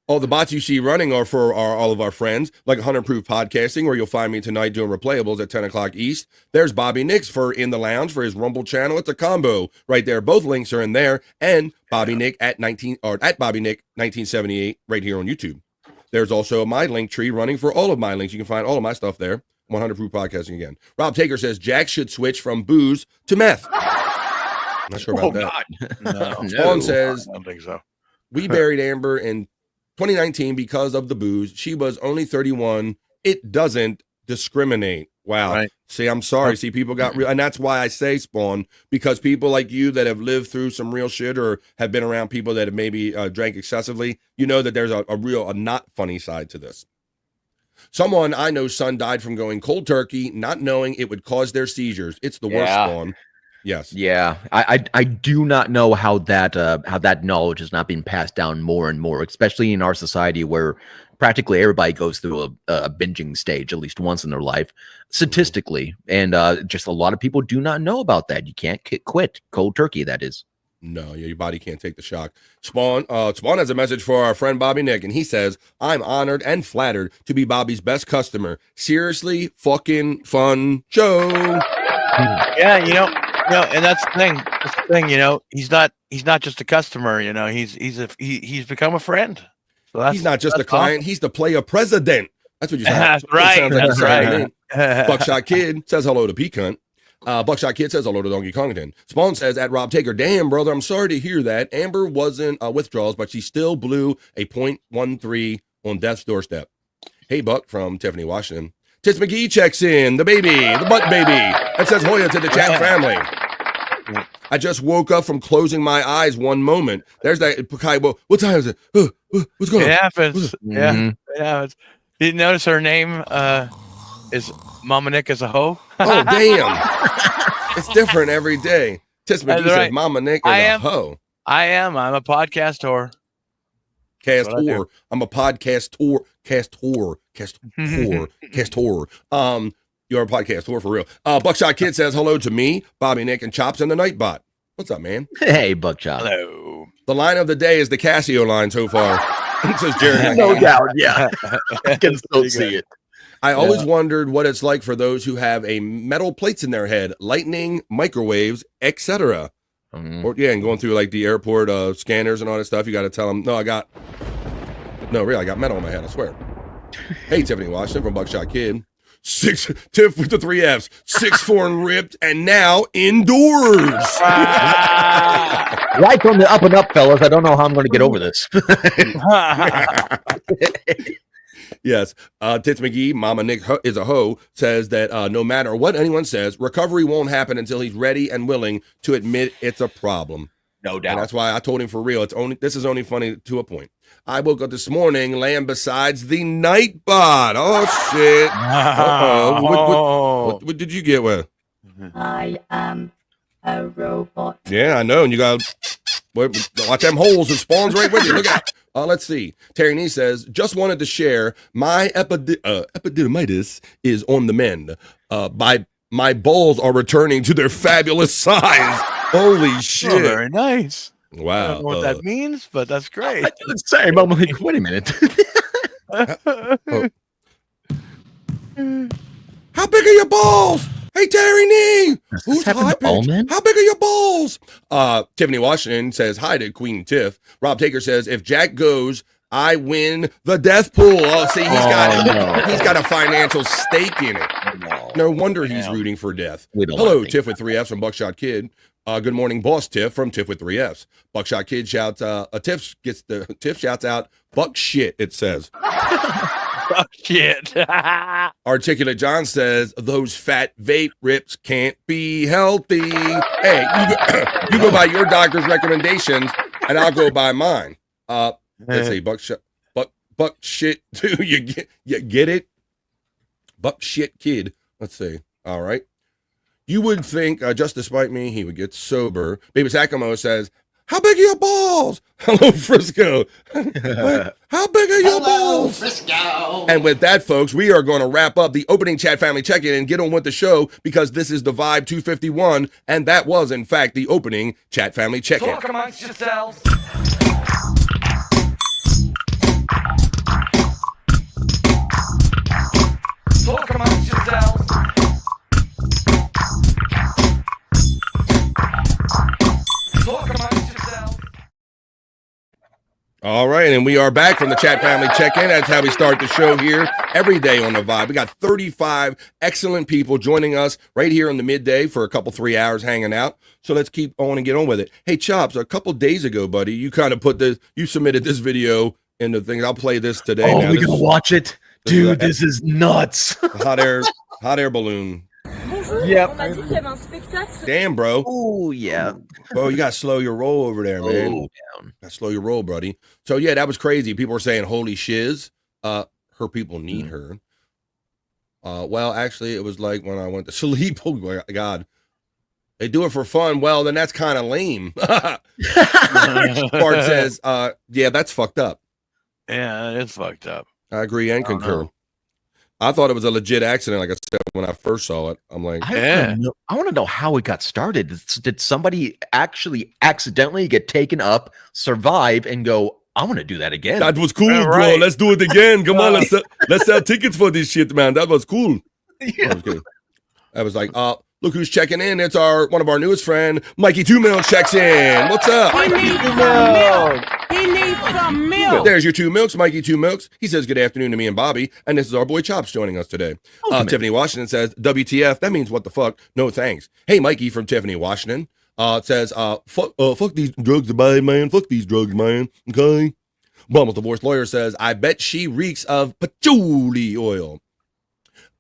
Speaker 11: All the bots you see running are for all of our friends, like 100 Proof Podcasting, where you'll find me tonight doing replayables at 10 o'clock East. There's Bobby Nix for In the Lounge for his Rumble channel. It's a combo right there. Both links are in there. And Bobby Nick at Bobby Nick 1978 right here on YouTube. There's also my link tree running for all of my links. You can find all of my stuff there. 100 Proof Podcasting again. Rob Taker says Jack should switch from booze to meth. Not sure about that.
Speaker 13: No.
Speaker 11: Spawn says,
Speaker 13: I don't think so.
Speaker 11: We buried Amber in 2019 because of the booze. She was only 31. It doesn't discriminate. Wow.
Speaker 13: Right.
Speaker 11: See, I'm sorry. See, people got real. And that's why I say, Spawn, because people like you that have lived through some real shit or have been around people that have maybe drank excessively, you know that there's a not funny side to this. Someone I know's son died from going cold turkey, not knowing it would cause their seizures. It's the worst, Spawn. Yes.
Speaker 14: Yeah. I do not know how that knowledge is not being passed down more and more, especially in our society where practically everybody goes through a binging stage at least once in their life, statistically. And just a lot of people do not know about that. You can't quit cold turkey, that is.
Speaker 11: No, your body can't take the shock. Spawn has a message for our friend Bobby Nick, and he says, I'm honored and flattered to be Bobby's best customer. Seriously, fucking fun show.
Speaker 13: Yeah, and that's the thing. That's the thing, he's not just a customer, he's become a friend. So
Speaker 11: he's not just a client, he's the player president. That's what you said.
Speaker 13: That's right.
Speaker 11: That's right. Buckshot Kid says hello to P-Cunt. Buckshot Kid says hello to Donkey Kongton. Spawn says at Rob Taker, damn, brother, I'm sorry to hear that. Amber wasn't withdrawals, but she still blew a .13 on death's doorstep. Hey, Buck from Tiffany Washington. Tits McGee checks in, the butt baby, and says Hoya to the chat family. I just woke up from closing my eyes one moment. There's that. Well, what time is it? What's going on?
Speaker 13: It happens. Yeah, it happens. Did you notice her name is Mama Nick is a hoe?
Speaker 11: Oh, damn. It's different every day. Tits McGee says Mama Nick is a hoe.
Speaker 13: I am. I'm a podcast whore.
Speaker 11: Castor. I'm a podcast whore. Castor. You're a podcast whore for real. Buckshot Kid says hello to me, Bobby Nick, and Chops and the Nightbot. What's up, man?
Speaker 14: Hey, Buckshot.
Speaker 13: Hello.
Speaker 11: The line of the day is the Casio line so far. Says Jerry.
Speaker 14: No doubt, yeah. I can still see it.
Speaker 11: I always wondered what it's like for those who have a metal plates in their head, lightning, microwaves, etc. And going through like the airport scanners and all that stuff. You got to tell them, I got metal in my head, I swear. Hey, Tiffany Washington from Buckshot Kid. Tiff with the 3 Fs, 6'4" and ripped, and now indoors.
Speaker 14: Right on the up and up, fellas. I don't know how I'm going to get over this.
Speaker 11: Yes. Tits McGee, Mama Nick is a hoe, says that no matter what anyone says, recovery won't happen until he's ready and willing to admit it's a problem.
Speaker 14: No doubt.
Speaker 11: And that's why I told him for real. This is only funny to a point. I woke up this morning laying besides the Nightbot. Oh, shit. Uh-oh. What did you get with?
Speaker 3: I am a robot.
Speaker 11: Yeah, I know. And you got watch them holes and Spawn's right with you. Look out. Let's see. Terry Nee says, just wanted to share my epididymitis is on the mend. My balls are returning to their fabulous size. Holy shit.
Speaker 13: Oh, very nice.
Speaker 11: Wow.
Speaker 13: I don't know what that means, but that's great.
Speaker 14: Same. I'm like, wait a minute.
Speaker 11: How big are your balls? Hey, Terry Nee.
Speaker 14: Who's high pitch?
Speaker 11: How big are your balls? Tiffany Washington says hi to Queen Tiff. Rob Taker says, if Jack goes, I win the death pool. Oh, see, he's got a financial stake in it. No wonder he's rooting for death. Hello, Tiff with 3 Fs from Buckshot Kid. Good morning, boss Tiff from Tiff with 3 Fs. Buckshot Kid shouts, Tiff shouts out, buck shit, it says.
Speaker 13: Buck shit.
Speaker 11: Articulate John says, those fat vape rips can't be healthy. Hey, you go by your doctor's recommendations, and I'll go by mine. Let's see, buck shit. Do you get it? Buck shit kid. Let's see. All right. You would think, just despite me, he would get sober. Baby Sakamo says, how big are your balls? Hello, Frisco. How big are your balls? Frisco. And with that, folks, we are going to wrap up the opening chat family check-in and get on with the show because this is the Vibe 251, and that was, in fact, the opening chat family check-in.
Speaker 10: Talk amongst yourselves. Talk amongst yourselves. Talk amongst yourselves.
Speaker 11: All right, and we are back from the chat family check-in. That's how we start the show here every day on the Vibe. We got 35 excellent people joining us right here in the midday for a couple 3 hours hanging out. So let's keep on and get on with it. Hey, Chops, a couple days ago, buddy, you kind of you submitted this video in the thing. I'll play this today.
Speaker 14: Oh, we're gonna watch it, dude. This is nuts.
Speaker 11: hot air balloon.
Speaker 14: Yep.
Speaker 11: Damn, bro.
Speaker 14: Oh, yeah.
Speaker 11: Bro, you got to slow your roll over there, man.
Speaker 14: Oh, down.
Speaker 11: Got to slow your roll, buddy. So, yeah, that was crazy. People were saying, holy shiz. Her people need her. Well, actually, it was like when I went to sleep. Oh, my God. They do it for fun. Well, then that's kind of lame. Bart says, yeah, that's fucked up.
Speaker 13: Yeah, it's fucked up.
Speaker 11: I agree and concur. I thought it was a legit accident, like I said, when I first saw it. I'm like,
Speaker 14: I want to know how it got started. Did somebody actually accidentally get taken up, survive, and go, I want to do that again?
Speaker 11: That was cool, bro. Let's do it again. Come on, let's sell tickets for this shit, man. That was cool. Yeah. I was like, look who's checking in. It's one of our newest friend, Mikey 2 Milk checks in. What's up?
Speaker 18: He needs some milk. He needs some milk.
Speaker 11: There's your 2 Milks, Mikey 2 Milks. He says good afternoon to me and Bobby, and this is our boy Chops joining us today. Tiffany Washington says, WTF, that means what the fuck? No thanks. Hey, Mikey from Tiffany Washington says, fuck these drugs to buy, man. Fuck these drugs, man. Okay. Bumbles divorce lawyer says, I bet she reeks of patchouli oil.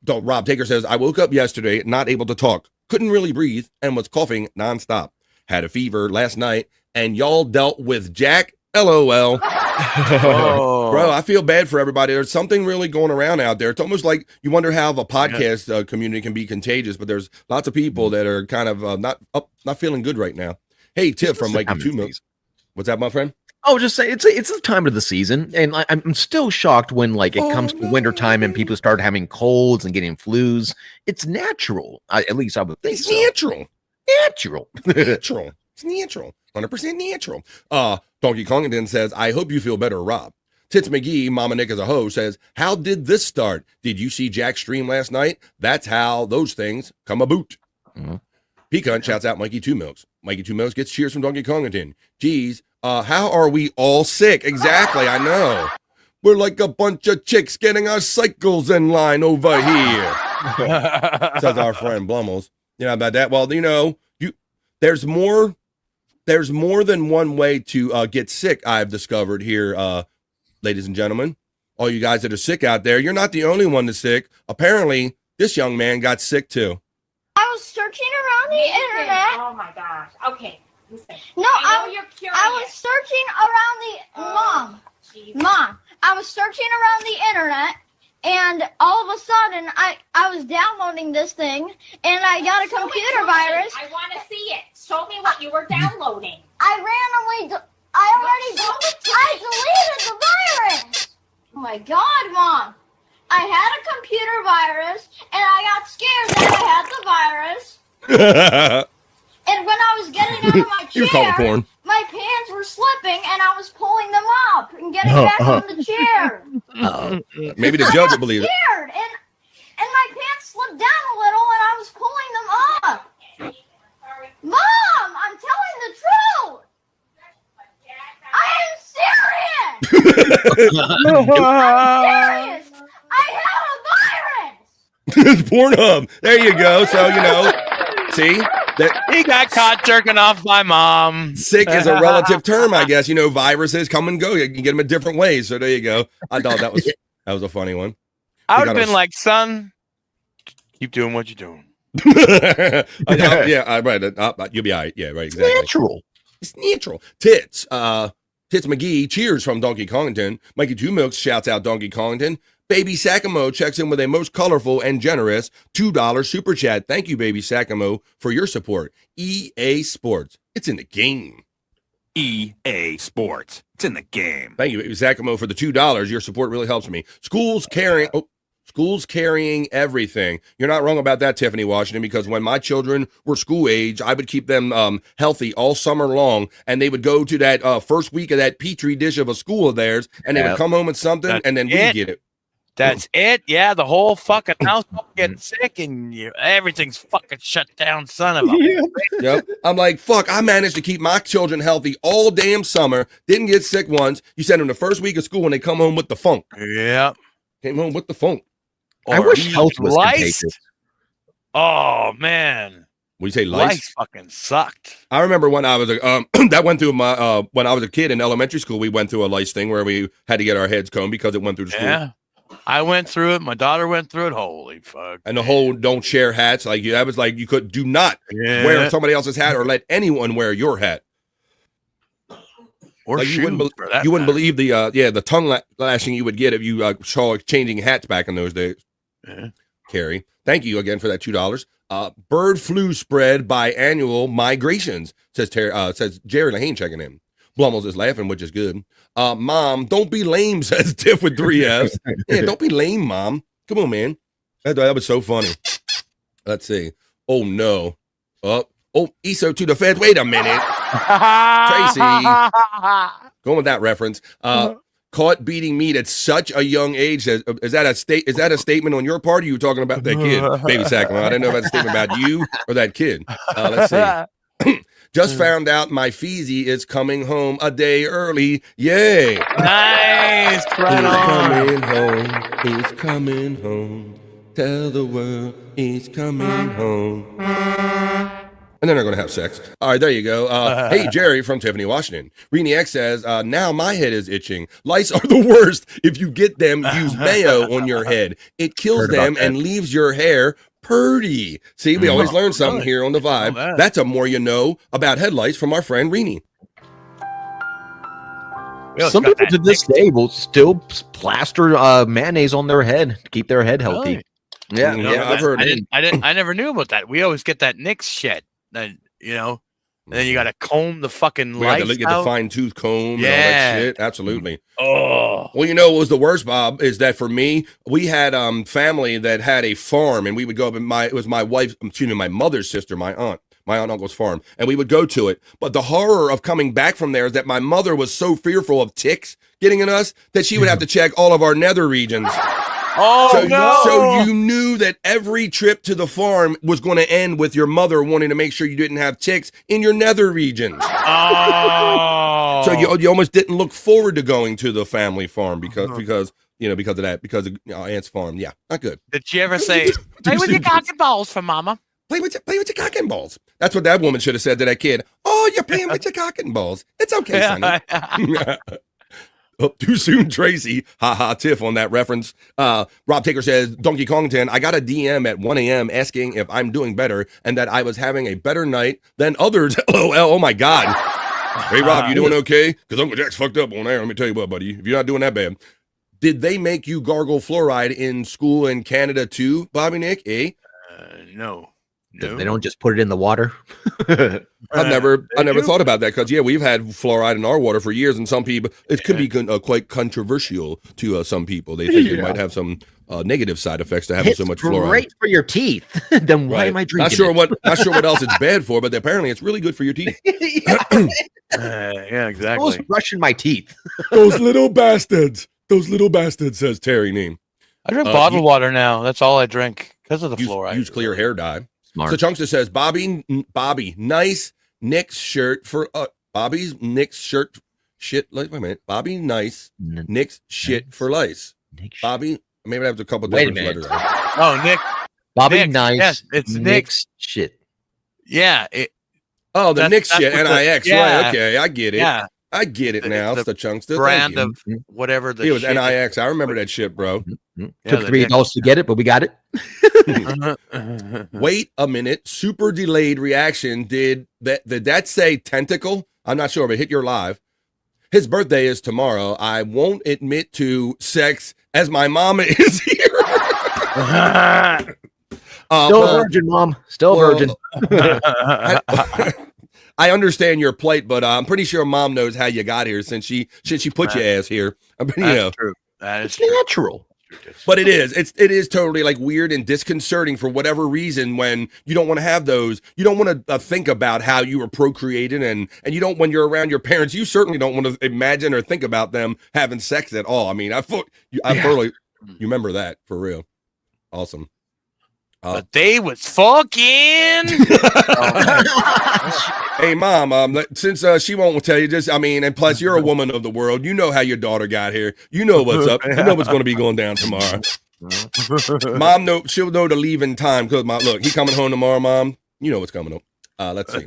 Speaker 11: Rob Taker says, I woke up yesterday, not able to talk, couldn't really breathe, and was coughing nonstop. Had a fever last night, and y'all dealt with Jack. LOL. Bro, I feel bad for everybody. There's something really going around out there. It's almost like you wonder how the podcast community can be contagious, but there's lots of people that are kind of not feeling good right now. Hey, Tiff from Mikey 2 Milks. What's that, my friend?
Speaker 14: Oh, just say it's the time of the season, and I'm still shocked when it comes to wintertime and people start having colds and getting flus. It's natural. At least I would think
Speaker 11: it's
Speaker 14: so.
Speaker 11: Natural.
Speaker 14: Natural.
Speaker 11: It's natural. 100% natural. Donkey Kongington says, I hope you feel better, Rob. Tits McGee, Mama Nick as a hoe, says, how did this start? Did you see Jack's stream last night? That's how those things come about. Mm-hmm. Pecan shouts out Mikey 2 Milks. Mikey 2 Milks gets cheers from Donkey Kongington. Geez, how are we all sick? Exactly, I know. We're like a bunch of chicks getting our cycles in line over here. Says our friend Blummels. You know about that? Well, there's more than one way to get sick, I've discovered here, ladies and gentlemen. All you guys that are sick out there, you're not the only one that's sick. Apparently, this young man got sick too.
Speaker 18: I was searching around the internet.
Speaker 6: Oh my gosh. Okay. Listen.
Speaker 18: No, I was searching around the Mom. I was searching around the internet, and all of a sudden, I was downloading this thing, and I got a computer virus.
Speaker 6: I want to see it. Show me what you were downloading.
Speaker 18: I deleted the virus. Oh my God, Mom. I had a computer virus, and I got scared that I had the virus. And when I was getting out of my
Speaker 11: He was calling porn.
Speaker 18: chair, my pants were slipping, and I was pulling them up and getting back on the chair.
Speaker 11: Maybe the judge will believe it.
Speaker 18: Scared, and my pants slipped down a little, and I was pulling them up. Mom, I'm telling the truth. I am serious. I'm serious. I had a virus.
Speaker 11: Pornhub. There you go. So, see? That
Speaker 13: he got caught jerking off by mom.
Speaker 11: Sick is a relative term, I guess. Viruses come and go. You can get them in different ways. So there you go. I thought that was a funny one.
Speaker 13: I would have been like, son, keep doing what you're doing.
Speaker 11: Yeah, right. You'll be all right. Yeah, right. Exactly.
Speaker 14: Natural.
Speaker 11: It's natural. Tits. Tits McGee cheers from Donkey Kongington. Mikey Two Milks shouts out Donkey Kongington. Baby Sakamo checks in with a most colorful and generous $2 super chat. Thank you, Baby Sakamo, for your support. EA Sports. It's in the game.
Speaker 12: EA Sports. It's in the game.
Speaker 11: Thank you, Baby Sakamo, for the $2. Your support really helps me. Schools carrying everything. You're not wrong about that, Tiffany Washington, because when my children were school age, I would keep them healthy all summer long, and they would go to that first week of that petri dish of a school of theirs, and they would come home with something, and then we get it.
Speaker 13: That's it. Yeah, the whole fucking house getting sick, and everything's fucking shut down, son of a.
Speaker 11: Yep. I'm like, fuck, I managed to keep my children healthy all damn summer, didn't get sick once. You send them the first week of school, and they come home with the funk.
Speaker 13: Yeah.
Speaker 11: Came home with the funk.
Speaker 14: I wish health was contagious.
Speaker 13: Oh, man.
Speaker 11: What do you say, lice?
Speaker 13: Lice fucking sucked.
Speaker 11: I remember when I was that went through my when I was a kid in elementary school, we went through a lice thing where we had to get our heads combed because it went through the school.
Speaker 13: Yeah. I went through it. My daughter went through it. Holy fuck.
Speaker 11: And the whole don't share hats. That was like you could do not wear somebody else's hat or let anyone wear your hat.
Speaker 13: Or
Speaker 11: like
Speaker 13: shoes,
Speaker 11: you wouldn't believe the tongue lashing you would get if you saw changing hats back in those days.
Speaker 13: Yeah.
Speaker 11: Carrie, thank you again for that $2. Bird flu spread biannual migrations, says Jerry Lahane checking in. Blumels is laughing, which is good. Mom, don't be lame, says Tiff with 3 Fs. Yeah, don't be lame, Mom. Come on, man. That was so funny. Let's see. Oh, no. ESO to the feds. Wait a minute. Tracy. Going with that reference. Caught beating meat at such a young age. Is that a statement on your part? Or are you talking about that kid, Baby Sacramento? I didn't know if that's a statement about you or that kid. Let's see. Just found out my Feezy is coming home a day early. Yay.
Speaker 13: Nice. Right
Speaker 11: on. Coming home. He's coming home. Tell the world he's coming home. And then they're going to have sex. All right, there you go. Hey, Jerry from Tiffany, Washington. Rini X says, now my head is itching. Lice are the worst. If you get them, use mayo on your head. It kills them and leaves your hair purdy. See, we always learn something here on The Vibe. That's a more you know about head lice from our friend Rini.
Speaker 14: Some people to this day will still plaster mayonnaise on their head to keep their head healthy.
Speaker 11: Really? Yeah, I've heard.
Speaker 13: I never knew about that. We always get that Nick's shit. And then you got to comb the fucking lice out.
Speaker 11: Get the fine tooth comb and all that shit. Absolutely.
Speaker 13: Oh.
Speaker 11: Well, what was the worst, Bob, is that for me, we had family that had a farm, and we would go up, it was my mother's sister, my aunt and uncle's farm, and we would go to it. But the horror of coming back from there is that my mother was so fearful of ticks getting in us that she would have to check all of our nether regions.
Speaker 13: Oh, no.
Speaker 11: So you knew that every trip to the farm was going to end with your mother wanting to make sure you didn't have ticks in your nether regions.
Speaker 13: Oh.
Speaker 11: So you almost didn't look forward to going to the family farm because of that, because of Aunt's farm. Yeah, not good.
Speaker 13: Did she ever say, play with your cock and balls for mama?
Speaker 11: Play with your cock and balls. That's what that woman should have said to that kid. Oh, you're playing with your cock and balls. It's okay, sonny. Oh, too soon, Tracy. Ha ha, Tiff on that reference. Rob Taker says, Donkey Kongton, I got a DM at 1 a.m. asking if I'm doing better and that I was having a better night than others. LOL. Oh my God. Hey, Rob, you doing okay? Because Uncle Jack's fucked up on there. Let me tell you what, buddy. If you're not doing that bad. Did they make you gargle fluoride in school in Canada too, Bobby Nick?
Speaker 13: No.
Speaker 14: They don't just put it in the water.
Speaker 11: I never thought about that because we've had fluoride in our water for years, and some people it could be quite controversial to some people. They think it might have some negative side effects to having
Speaker 14: It's
Speaker 11: so much fluoride.
Speaker 14: great for your teeth. Then why
Speaker 11: Right.
Speaker 14: am I drinking?
Speaker 11: Not sure what else it's bad for, but apparently it's really good for your teeth.
Speaker 13: Yeah, exactly.
Speaker 14: I was brushing my teeth.
Speaker 11: Those little bastards. Those little bastards, says Terry Neem.
Speaker 13: I drink bottled water now. That's all I drink because of the fluoride.
Speaker 11: Use clear hair dye.
Speaker 14: Smart.
Speaker 11: So Chunkster says, Bobby, nice Nick's shirt for Bobby's Nick's shirt shit. Wait a minute. Bobby, nice Nick's shit for lice. Bobby, maybe I have a couple different letters.
Speaker 13: Oh, Nick.
Speaker 14: Bobby,
Speaker 13: Nick,
Speaker 14: nice.
Speaker 13: Yes, it's
Speaker 14: Nick's shit.
Speaker 13: Yeah.
Speaker 11: The Nick shit,
Speaker 13: what
Speaker 11: NIX.
Speaker 13: yeah.
Speaker 11: Right. Okay, I get it.
Speaker 13: Yeah.
Speaker 11: I get it now. It's the Chunkster.
Speaker 13: Brand of whatever
Speaker 11: it was
Speaker 13: shit
Speaker 11: NIX. I remember that shit, bro.
Speaker 14: Took $3 to get it, but we got it.
Speaker 11: Wait a minute. Super delayed reaction. Did that say tentacle? I'm not sure, but hit your live. His birthday is tomorrow. I won't admit to sex as my mama is here.
Speaker 14: Still a virgin, Mom. Still a virgin.
Speaker 11: I understand your plight, but I'm pretty sure Mom knows how you got here since she put your ass here. I mean,
Speaker 13: That's true. That is
Speaker 14: natural.
Speaker 11: But it is totally like weird and disconcerting for whatever reason when you don't want to have those. You don't want to think about how you were procreated, and you don't, when you're around your parents, you certainly don't want to imagine or think about them having sex at all. I mean, I totally, you remember that for real. Awesome.
Speaker 13: But they was fucking.
Speaker 11: Hey, Mom, since she won't tell you, and plus you're a woman of the world. You know how your daughter got here. You know what's up. You know what's going to be going down tomorrow. Mom, she'll know to leave in time because look, he coming home tomorrow, Mom. You know what's coming up. Let's see.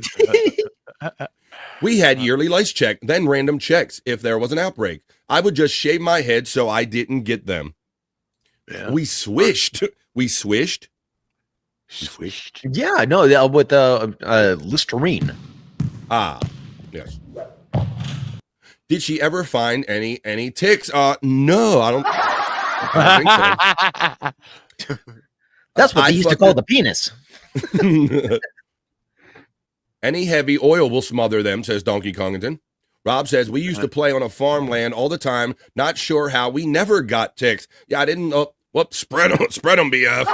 Speaker 11: We had yearly lice check, then random checks if there was an outbreak. I would just shave my head so I didn't get them. Yeah. We swished.
Speaker 14: Yeah, no, with Listerine.
Speaker 11: Ah, yes. Did she ever find any ticks? No, I don't think so.
Speaker 14: That's what they used to call the penis.
Speaker 11: Any heavy oil will smother them, says Donkey Kongington. Rob says, we used to play on a farmland all the time. Not sure how we never got ticks. Yeah, I didn't. Spread them, BF.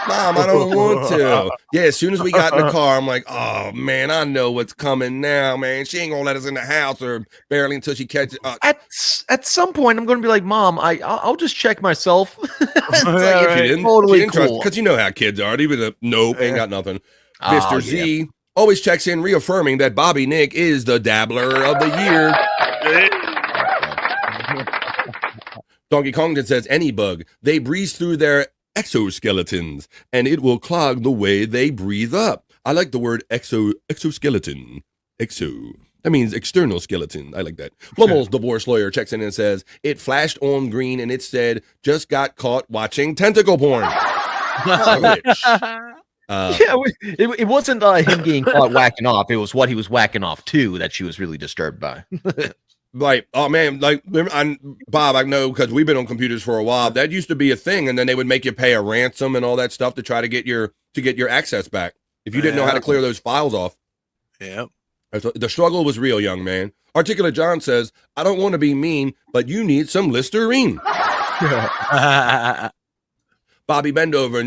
Speaker 11: Mom, I don't want to. Yeah, as soon as we got in the car, I'm like, oh, man, I know what's coming now, man. She ain't going to let us in the house or barely until she catches
Speaker 14: At some point, I'm going to be like, Mom, I'll just check myself.
Speaker 11: Totally cool. Because you know how kids are. Even nope, ain't got nothing. Mr. Z always checks in, reaffirming that Bobby Nick is the dabbler of the year. Donkey Kongton says, any bug, they breathe through their exoskeletons, and it will clog the way they breathe up. I like the word exoskeleton. That means external skeleton. I like that. Blummel's divorce lawyer checks in and says, it flashed on green and it said, just got caught watching tentacle porn.
Speaker 14: It wasn't him getting caught whacking off. It was what he was whacking off to that she was really disturbed by.
Speaker 11: Like, oh man, like Bob, I know because we've been on computers for a while. That used to be a thing, and then they would make you pay a ransom and all that stuff to try to get your access back if you didn't know how to clear those files off.
Speaker 13: Yeah,
Speaker 11: the struggle was real, young man. Articulate John says, "I don't want to be mean, but you need some Listerine." Bobby, bend over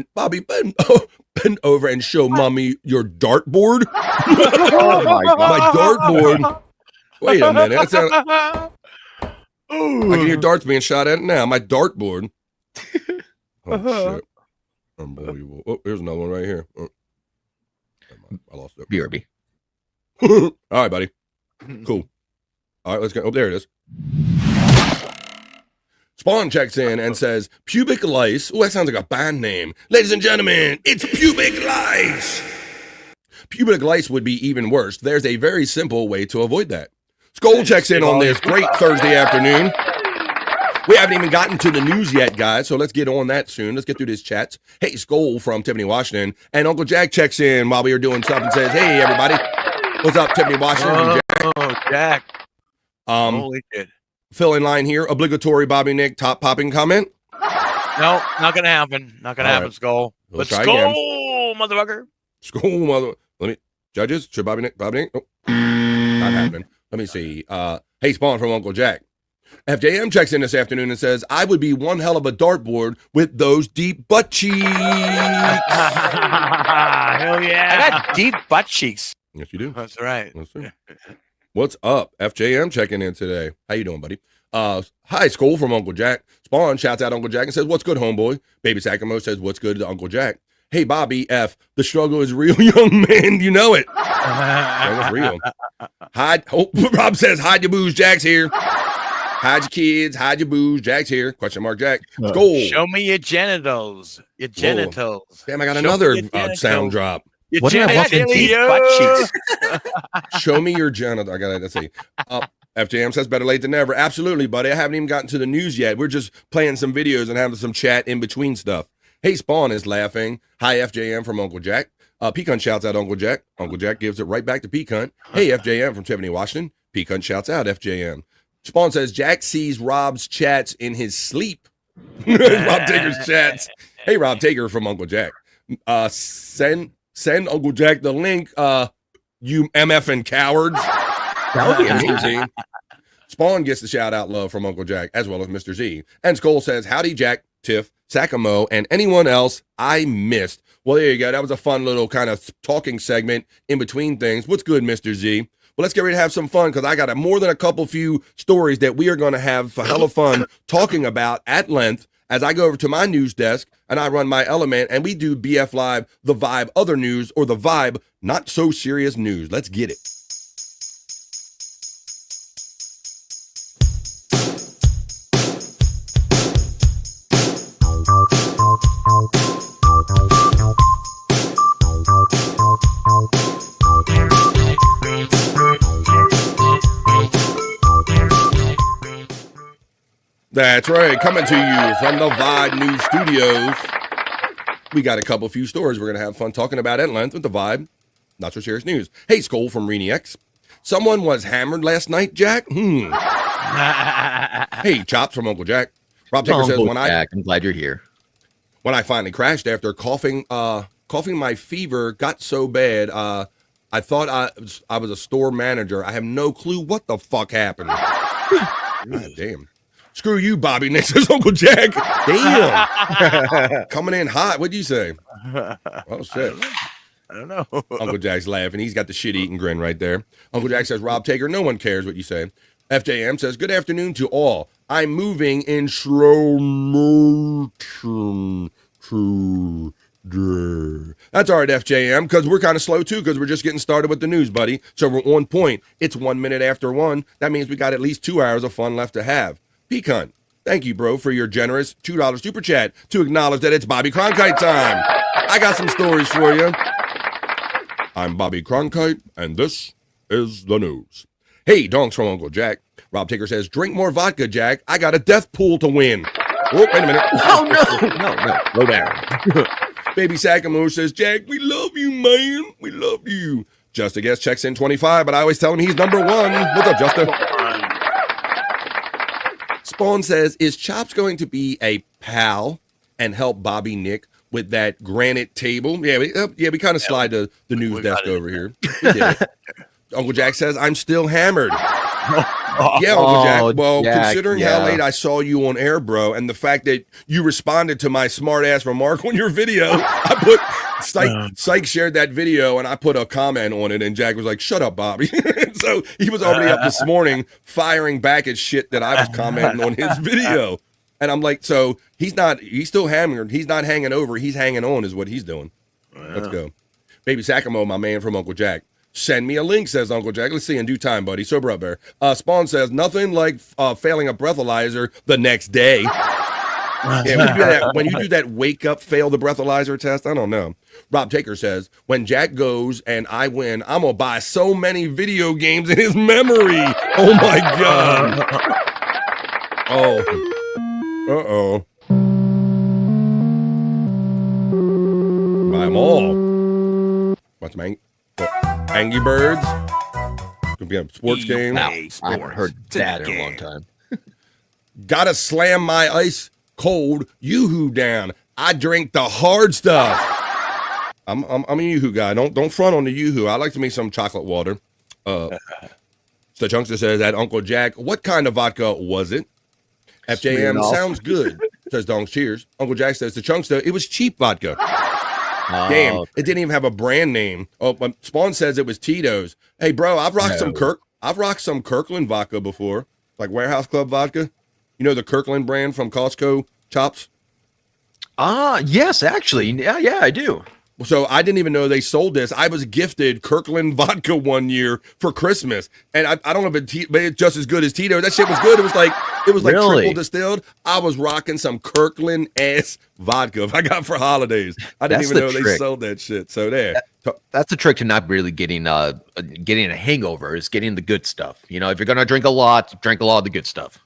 Speaker 11: and show mommy your dartboard. Oh my God. My dartboard. Wait a minute. I can hear darts being shot at now. My dartboard. Oh, shit. Unbelievable. Oh, here's another one right here. Oh. I lost it.
Speaker 14: BRB.
Speaker 11: All right, buddy. Cool. All right, let's go. Oh, there it is. Spawn checks in and says, pubic lice. Oh, that sounds like a band name. Ladies and gentlemen, it's pubic lice. Pubic lice would be even worse. There's a very simple way to avoid that. Skull checks in on this great Thursday afternoon. We haven't even gotten to the news yet, guys, so let's get on that soon. Let's get through this chats. Hey, Skull from Tiffany, Washington. And Uncle Jack checks in while we were doing stuff and says, hey, everybody. What's up, Tiffany, Washington?
Speaker 13: Oh, Jack.
Speaker 11: Holy shit. Fill in line here. Obligatory Bobby Nick top popping comment.
Speaker 13: No, not going to happen. Not going to happen, right. Skull.
Speaker 11: Let's
Speaker 13: but Skull, motherfucker.
Speaker 11: Skull, mother. Let me. Judges, should Bobby Nick? Oh. Not happening. Let me see. Hey, Spawn from Uncle Jack. FJM checks in this afternoon and says, I would be one hell of a dartboard with those deep butt cheeks.
Speaker 13: Hell yeah. I got deep butt cheeks.
Speaker 11: Yes, you do.
Speaker 13: That's right.
Speaker 11: Yes, sir. What's up? FJM checking in today. How you doing, buddy? Hi, Skull from Uncle Jack. Spawn shouts out Uncle Jack and says, what's good, homeboy? Baby Sacamo says, what's good to Uncle Jack? Hey, Bobby F. The struggle is real, young man. You know it. That was real. Rob says, hide your booze. Jack's here. Hide your kids. Hide your booze. Jack's here. Question mark, Jack. Skull.
Speaker 13: Show me your genitals. Your genitals.
Speaker 11: Whoa. Damn, I got another sound drop.
Speaker 13: Your genitals. Deep butt cheeks.
Speaker 11: Show me your genitals. Let's see. FJM says better late than never. Absolutely, buddy. I haven't even gotten to the news yet. We're just playing some videos and having some chat in between stuff. Hey, Spawn is laughing. Hi, FJM from Uncle Jack. Pecan shouts out Uncle Jack. Uncle Jack gives it right back to Pecan. Hey, FJM from Tiffany, Washington. Pecan shouts out FJM. Spawn says Jack sees Rob's chats in his sleep. Rob Taker's chats. Hey, Rob Taker from Uncle Jack. Send Uncle Jack the link. You MFing cowards.
Speaker 14: That would be amazing.
Speaker 11: Spawn gets the shout out love from Uncle Jack as well as Mr. Z. And Skull says, howdy, Jack, Tiff, Sacamo, and anyone else I missed. Well, there you go. That was a fun little kind of talking segment in between things. What's good, Mr. Z? Well, let's get ready to have some fun because I got more than a couple few stories that we are going to have a hell of fun talking about at length as I go over to my news desk and I run my element and we do BF Live, The Vibe, Other News, or The Vibe, Not So Serious News. Let's get it. That's right. Coming to you from the Vibe News Studios. We got a couple few stories we're going to have fun talking about at length with the Vibe. Not so serious news. Hey, Skull from Reenie X. Someone was hammered last night, Jack? Hey, Chops from Uncle Jack. Rob Taker says,
Speaker 14: I'm glad you're here.
Speaker 11: When I finally crashed after coughing my fever got so bad, I thought I was a store manager. I have no clue what the fuck happened. God damn. Screw you, Bobby. Next is Uncle Jack. Damn. Coming in hot. What'd you say? Oh, shit.
Speaker 13: I don't know.
Speaker 11: Uncle Jack's laughing. He's got the shit-eating grin right there. Uncle Jack says, Rob Taker, no one cares what you say. FJM says, good afternoon to all. I'm moving in slow motion. That's all right, FJM, because we're kind of slow, too, because we're just getting started with the news, buddy. So we're on point. It's 1 minute after 1. That means we got at least 2 hours of fun left to have. Pecan, thank you, bro, for your generous $2 super chat to acknowledge that it's Bobby Cronkite time. I got some stories for you. I'm Bobby Cronkite, and this is the news. Hey, donks from Uncle Jack. Rob Taker says, drink more vodka, Jack. I got a death pool to win. Oh, wait a minute.
Speaker 14: Oh, no.
Speaker 11: Slow down. Baby Sacamo says, Jack, we love you, man. We love you. Just a Guest checks in 25, but I always tell him he's number 1. What's up, Justin? Spawn says, is Chops going to be a pal and help Bobby Nick with that granite table? Yeah, we kind of slide the news desk over here. We did it. Uncle Jack says, I'm still hammered. Yeah, Uncle Jack. Well, considering how late I saw you on air, bro, and the fact that you responded to my smart-ass remark on your video, I put, Psych shared that video, and I put a comment on it, and Jack was like, shut up, Bobby. So he was already up this morning firing back at shit that I was commenting on his video. And I'm like, so he's still hammered. He's not hanging over. He's hanging on is what he's doing. Let's go. Baby Sacamo, my man from Uncle Jack. Send me a link, says Uncle Jack. Let's see in due time, buddy. Sober up there. Spawn says, nothing like failing a breathalyzer the next day. Yeah, when you do that wake up, fail the breathalyzer test, I don't know. Rob Taker says, when Jack goes and I win, I'm going to buy so many video games in his memory. Oh, my God. Oh. Uh-oh. Buy them all. What's my Angry Birds? Gonna be a sports game.
Speaker 14: I haven't heard that in a long time.
Speaker 11: Gotta slam my ice cold Yoo-hoo down. I drink the hard stuff. I'm a Yoo-hoo guy. Don't front on the Yoo-hoo. I like to make some chocolate water. So Chunkster says that Uncle Jack, what kind of vodka was it? FJM
Speaker 14: Smirnoff.
Speaker 11: sounds good, says Donks. Cheers. Uncle Jack says to Chunkster, it was cheap vodka. Damn, it didn't even have a brand name. Oh, but Spawn says it was Tito's. Hey, bro, I've rocked some Kirkland vodka before, like Warehouse Club vodka. You know the Kirkland brand from Costco chops?
Speaker 14: Yes, actually. Yeah, I do.
Speaker 11: So I didn't even know they sold this. I was gifted Kirkland vodka one year for Christmas, and I don't know if it's just as good as Tito. That shit was good. It was like
Speaker 14: Really?
Speaker 11: triple distilled. I was rocking some Kirkland ass vodka I got for holidays. I didn't
Speaker 14: That's
Speaker 11: even
Speaker 14: the
Speaker 11: know they
Speaker 14: trick.
Speaker 11: sold that shit. So there.
Speaker 14: That's the trick to not really getting a hangover, is getting the good stuff. You know, if you're gonna drink a lot of the good stuff.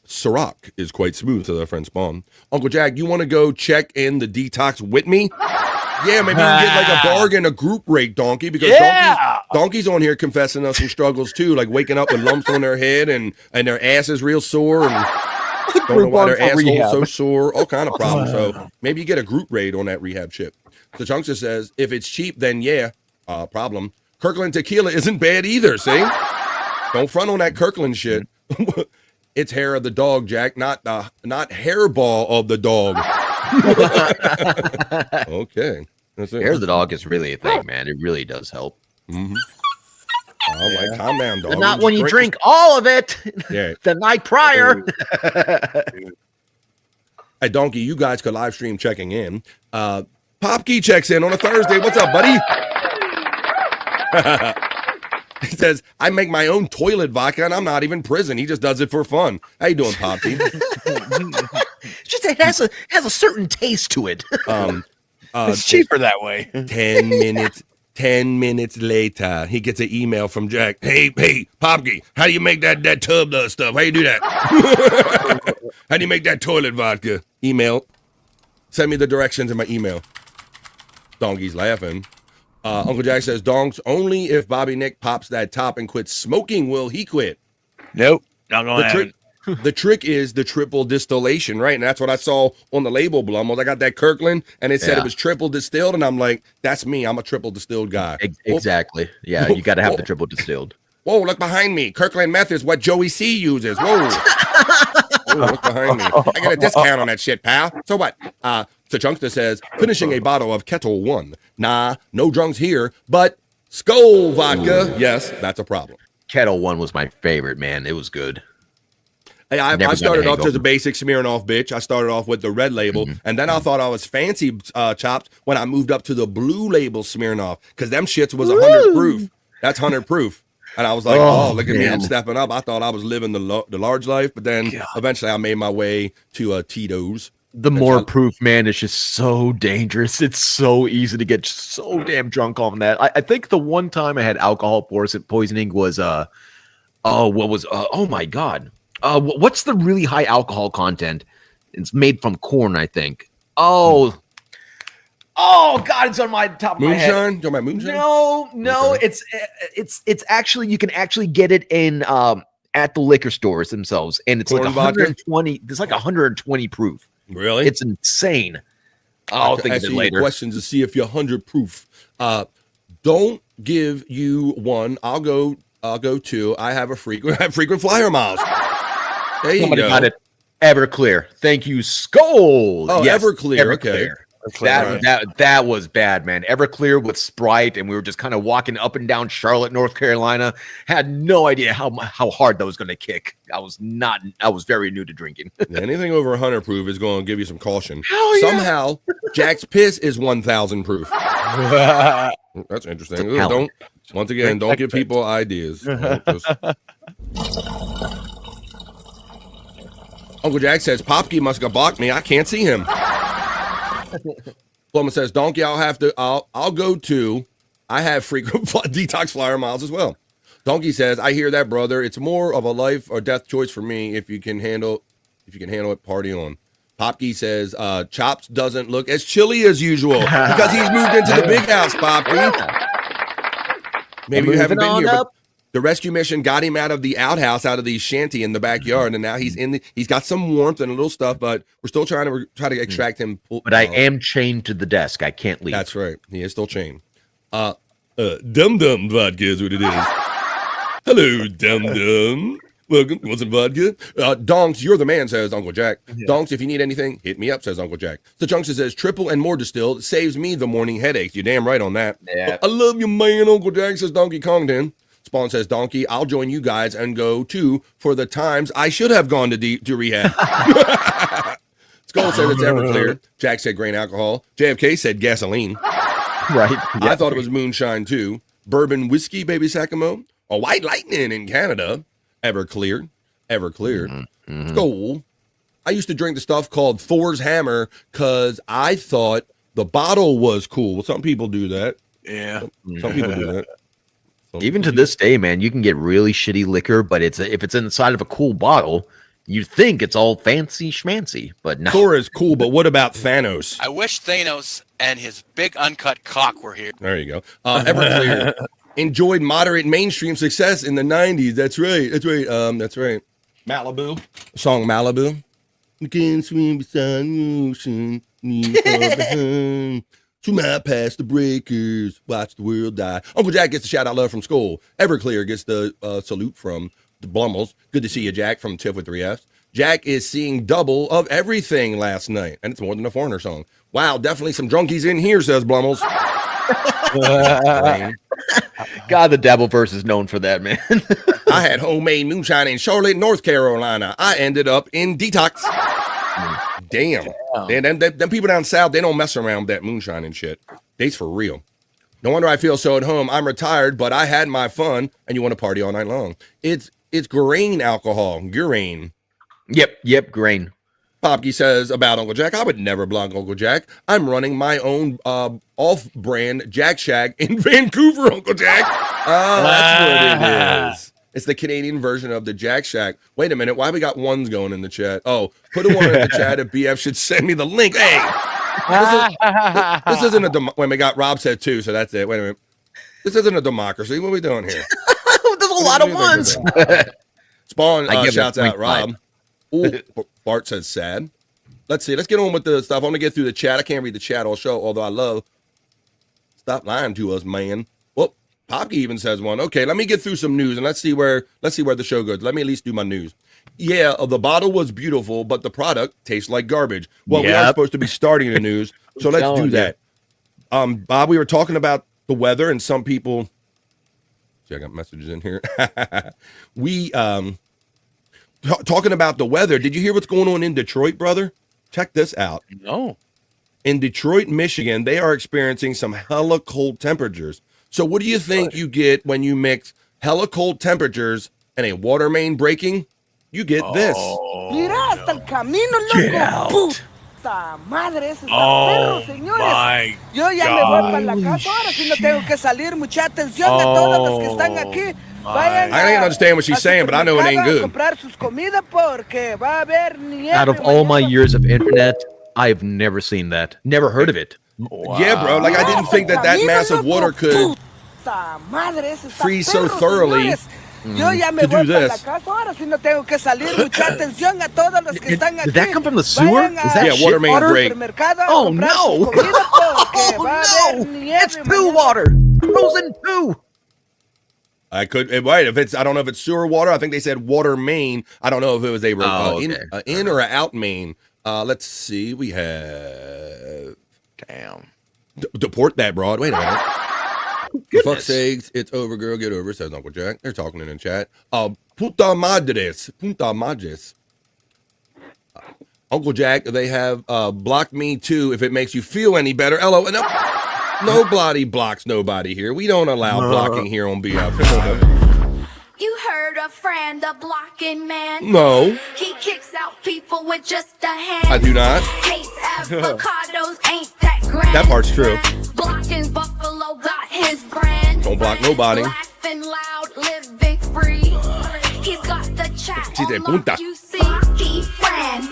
Speaker 11: Ciroc is quite smooth, says our friend Spawn. Uncle Jack, you want to go check in the detox with me? Yeah, maybe you can get like a bargain, a group rate, Donkey, because Donkey's on here confessing us some struggles too, like waking up with lumps on their head and their ass is real sore and don't know why their asshole's so sore, all kind of problems. So maybe you get a group rate on that rehab shit. So Chunkster says, if it's cheap, then yeah, problem. Kirkland tequila isn't bad either, see? Don't front on that Kirkland shit. It's hair of the dog, Jack, not hairball of the dog. Okay. That's it.
Speaker 14: Hair of the dog is really a thing, man. It really does help.
Speaker 11: Mm-hmm. All right, calm down, dog.
Speaker 14: But not when you drink all of it the night prior.
Speaker 11: Hey, Donkey, you guys could live stream checking in. Popkey checks in on a Thursday. What's up, buddy? He says, I make my own toilet vodka and I'm not even in prison. He just does it for fun. How you doing, Poppy?
Speaker 14: Just it has a certain taste to it.
Speaker 13: It's cheaper that way.
Speaker 11: 10 minutes later, he gets an email from Jack. Hey, Popkey, how do you make that tub stuff? How you do that? How do you make that toilet vodka? Email. Send me the directions in my email. Donkey's laughing. Uncle Jack says, Donks, only if Bobby Nick pops that top and quits smoking will he quit.
Speaker 13: Nope, not going to happen.
Speaker 11: The trick is the triple distillation, right? And that's what I saw on the label, Blum. I got that Kirkland, and it said it was triple distilled, and I'm like, that's me. I'm a triple distilled guy.
Speaker 14: Exactly. Yeah, you got to have the triple distilled.
Speaker 11: Whoa, look behind me. Kirkland meth is what Joey C uses. Whoa. Whoa, look behind me. I got a discount on that shit, pal. So what? So Chunkster says, finishing a bottle of Kettle One. Nah, no drunks here, but Skull vodka. Yes, that's a problem.
Speaker 14: Kettle One was my favorite, man. It was good.
Speaker 11: I started off just a basic Smirnoff bitch. I started off with the red label, and then I thought I was fancy chopped when I moved up to the blue label Smirnoff, because them shits was 100 proof. That's 100 proof. And I was like, oh look at me, I'm stepping up. I thought I was living the large life, but then eventually I made my way to Tito's.
Speaker 14: The more proof, man, is just so dangerous. It's so easy to get so damn drunk on that. I think the one time I had alcohol poisoning was oh my god. What's the really high alcohol content? It's made from corn, I think. Oh god, it's on my top of my head.
Speaker 11: Moonshine? You talking about moonshine?
Speaker 14: No, okay. It's actually, you can actually get it in at the liquor stores themselves, and it's corn like 120. Vodka? It's like 120 proof.
Speaker 11: Really?
Speaker 14: It's insane. I'll think of it later.
Speaker 11: Questions to see if you're 100 proof. Don't give you one. I'll go two. I have frequent flyer miles. There you
Speaker 14: Somebody
Speaker 11: go.
Speaker 14: got it. Everclear. Thank you, Skull.
Speaker 11: Oh,
Speaker 14: yes,
Speaker 11: Everclear. Okay.
Speaker 14: That was bad, man. Everclear with Sprite, and we were just kind of walking up and down Charlotte, North Carolina. Had no idea how hard that was going to kick. I was very new to drinking.
Speaker 11: Anything over 100 proof is going to give you some caution.
Speaker 14: Hell yeah.
Speaker 11: Somehow, Jack's piss is 1,000 proof. That's interesting. Ooh, don't give people ideas. Uncle Jack says, Popkey must have blocked me. I can't see him. Plumber says, Donkey, I'll go too. I have frequent detox flyer miles as well. Donkey says, I hear that, brother. It's more of a life or death choice for me if you can handle it, party on. Popkey says, Chops doesn't look as chilly as usual because he's moved into the big house, Popkey. Maybe you haven't been here, but the rescue mission got him out of the outhouse, out of the shanty in the backyard, and now he's he's got some warmth and a little stuff, but we're still trying to extract him.
Speaker 14: But I am chained to the desk. I can't leave.
Speaker 11: That's right. He is still chained. Dum vodka is what it is. Hello, dum-dum. Welcome. Want some vodka? Donks, you're the man, says Uncle Jack.
Speaker 13: Yeah.
Speaker 11: Donks, if you need anything, hit me up, says Uncle Jack. So Junction says, triple and more distilled saves me the morning headaches. You're damn right on that.
Speaker 14: Yeah.
Speaker 11: I love you, man, Uncle Jack, says Donkey Kong then. Spawn says, Donkey, I'll join you guys and go, too, for the times I should have gone to rehab. Skull said it's Everclear. Jack said grain alcohol. JFK said gasoline.
Speaker 14: Right.
Speaker 11: I thought it was moonshine, too. Bourbon whiskey, baby Sacamo. A white lightning in Canada. Everclear. Skull. I used to drink the stuff called Thor's Hammer because I thought the bottle was cool. Well, some people do that.
Speaker 13: Yeah.
Speaker 11: Some people do that.
Speaker 14: Even to this day, man, you can get really shitty liquor, but if it's inside of a cool bottle, you think it's all fancy schmancy, but no.
Speaker 11: Thor is cool, but what about Thanos?
Speaker 13: I wish Thanos and his big uncut cock were here.
Speaker 11: There you go. Everclear enjoyed moderate mainstream success in the 90s. That's right. That's right. Malibu. Song Malibu. We can swim beside the ocean. To my past the breakers. Watch the world die. Uncle Jack gets the shout out love from Skull. Everclear gets the salute from the Blummels. Good to see you, Jack, from Tiff with 3Fs. Jack is seeing double of everything last night. And it's more than a Foreigner song. Wow, definitely some drunkies in here, says Blummels.
Speaker 14: God, the Dabbleverse is known for that, man.
Speaker 11: I had homemade moonshine in Charlotte, North Carolina. I ended up in detox. Damn. Them people down south, they don't mess around with that moonshine and shit. They's for real. No wonder I feel so at home. I'm retired, but I had my fun, and you want to party all night long. It's grain alcohol. Grain.
Speaker 14: Yep, grain.
Speaker 11: Popke says about Uncle Jack, I would never block Uncle Jack. I'm running my own off-brand Jack Shack in Vancouver, Uncle Jack. Oh, that's what it is. It's the Canadian version of the Jack Shack. Wait a minute, why we got ones going in the chat? Oh, put a one in the chat if BF should send me the link. Hey, this isn't a wait, we got Rob said two, so that's it. Wait a minute. This isn't a democracy. What are we doing here?
Speaker 14: There's a lot of ones.
Speaker 11: Spawn shouts out Rob. Ooh, Bart says sad. Let's see. Let's get on with the stuff. I'm going to get through the chat. I can't read the chat all show, although I love. Stop lying to us, man. Well, Popke even says one. Okay, let me get through some news and let's see where the show goes. Let me at least do my news. Yeah, the bottle was beautiful, but the product tastes like garbage. Well, we are supposed to be starting the news, so let's do that. Bob, we were talking about the weather and some people. See, I got messages in here. We talking about the weather. Did you hear what's going on in Detroit, brother? Check this out.
Speaker 13: No.
Speaker 11: In Detroit, Michigan, they are experiencing some hella cold temperatures. So what do you think you get when you mix hella cold temperatures and a water main breaking? You get this.
Speaker 19: Mira hasta el camino, loco. Puta madre, ese está perro, señores. Yo ya me voy para la casa. Ahora sí no tengo que salir. Mucha atención a todos los que están aquí. Vayan
Speaker 11: I didn't understand what she's saying, but I know it ain't good.
Speaker 19: Comprar sus comidas porque va a haber nieve.
Speaker 14: Out of all my years of internet, I've never seen that. Never heard of it.
Speaker 11: Wow. Yeah, bro. Like I didn't think that massive water could freeze so thoroughly.
Speaker 19: Yo ya me voy para la casa. Ahora sí no tengo que salir. Mucha atención a todos los que están aquí.
Speaker 14: Did that come from the sewer? Is that
Speaker 11: water main break?
Speaker 14: Oh no! It's poo water. Frozen poo.
Speaker 11: I could right if it's I don't know if it's sewer water. I think they said water main. I don't know if it was a in or an out main. Let's see. We have deport that broad. Wait a minute. For fuck's sakes, it's over, girl. Get over, says Uncle Jack. They're talking in the chat. Puta madres. Uncle Jack, they have blocked me too if it makes you feel any better. Hello, nobody blocks nobody here. We don't allow blocking here on BF.
Speaker 20: You heard a friend, a blocking man?
Speaker 11: No.
Speaker 20: He kicks out people with just a hand.
Speaker 11: I do not.
Speaker 20: Case avocados ain't that grand.
Speaker 11: That part's true.
Speaker 20: Blocking Buffalo got his brand.
Speaker 11: Don't block nobody.
Speaker 20: Laughing loud, living free. He's got the chat on lock, you see. Blocky friend.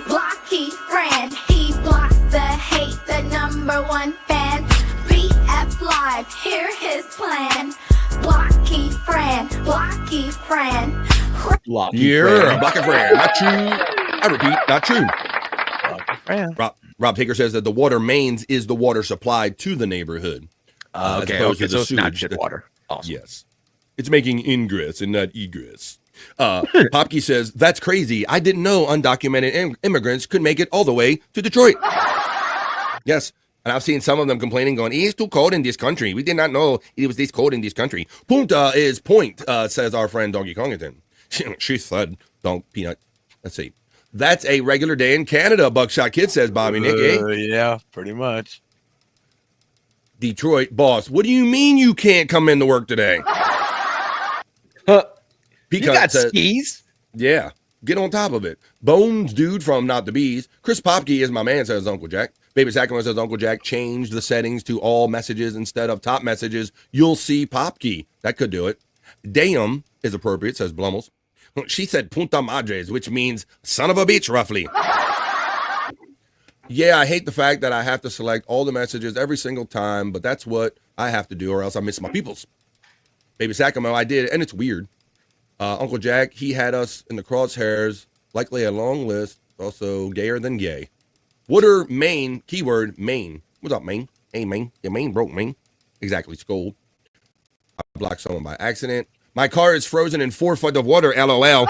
Speaker 20: He blocks the hate, the #1 fan. BF Live, hear his plan. Blocky friend.
Speaker 11: Blocky friend. Not true. I repeat, not true. Rob Hager says that the water mains is the water supplied to the neighborhood.
Speaker 14: Okay, so it's not just water. Awesome.
Speaker 11: Yes. It's making ingress and not egress. Popke says, that's crazy. I didn't know undocumented immigrants could make it all the way to Detroit. Yes. And I've seen some of them complaining, going, it's too cold in this country. We did not know it was this cold in this country. Punta is point, says our friend Donkey Kongington. She said, peanut. Let's see. That's a regular day in Canada, Buckshot Kid says Bobby Nick.
Speaker 13: Yeah, pretty much.
Speaker 11: Detroit boss, what do you mean you can't come into work today?
Speaker 14: You got skis?
Speaker 11: Yeah, get on top of it. Bones dude from Not the Bees. Chris Popke is my man, says Uncle Jack. Baby Sacramento says Uncle Jack changed the settings to all messages instead of top messages. You'll see Popke. That could do it. Damn is appropriate, says Blummels. She said Punta Madres, which means son of a bitch, roughly. Yeah, I hate the fact that I have to select all the messages every single time, but that's what I have to do or else I miss my peoples. Baby Sacramento, I did, and it's weird. Uncle Jack, he had us in the crosshairs, likely a long list, also gayer than gay. Wooder, Maine, keyword, Maine. What's up, Maine? Hey, Maine. Your Maine broke, Maine. Exactly, scold. I blocked someone by accident. My car is frozen in 4 foot of water, LOL.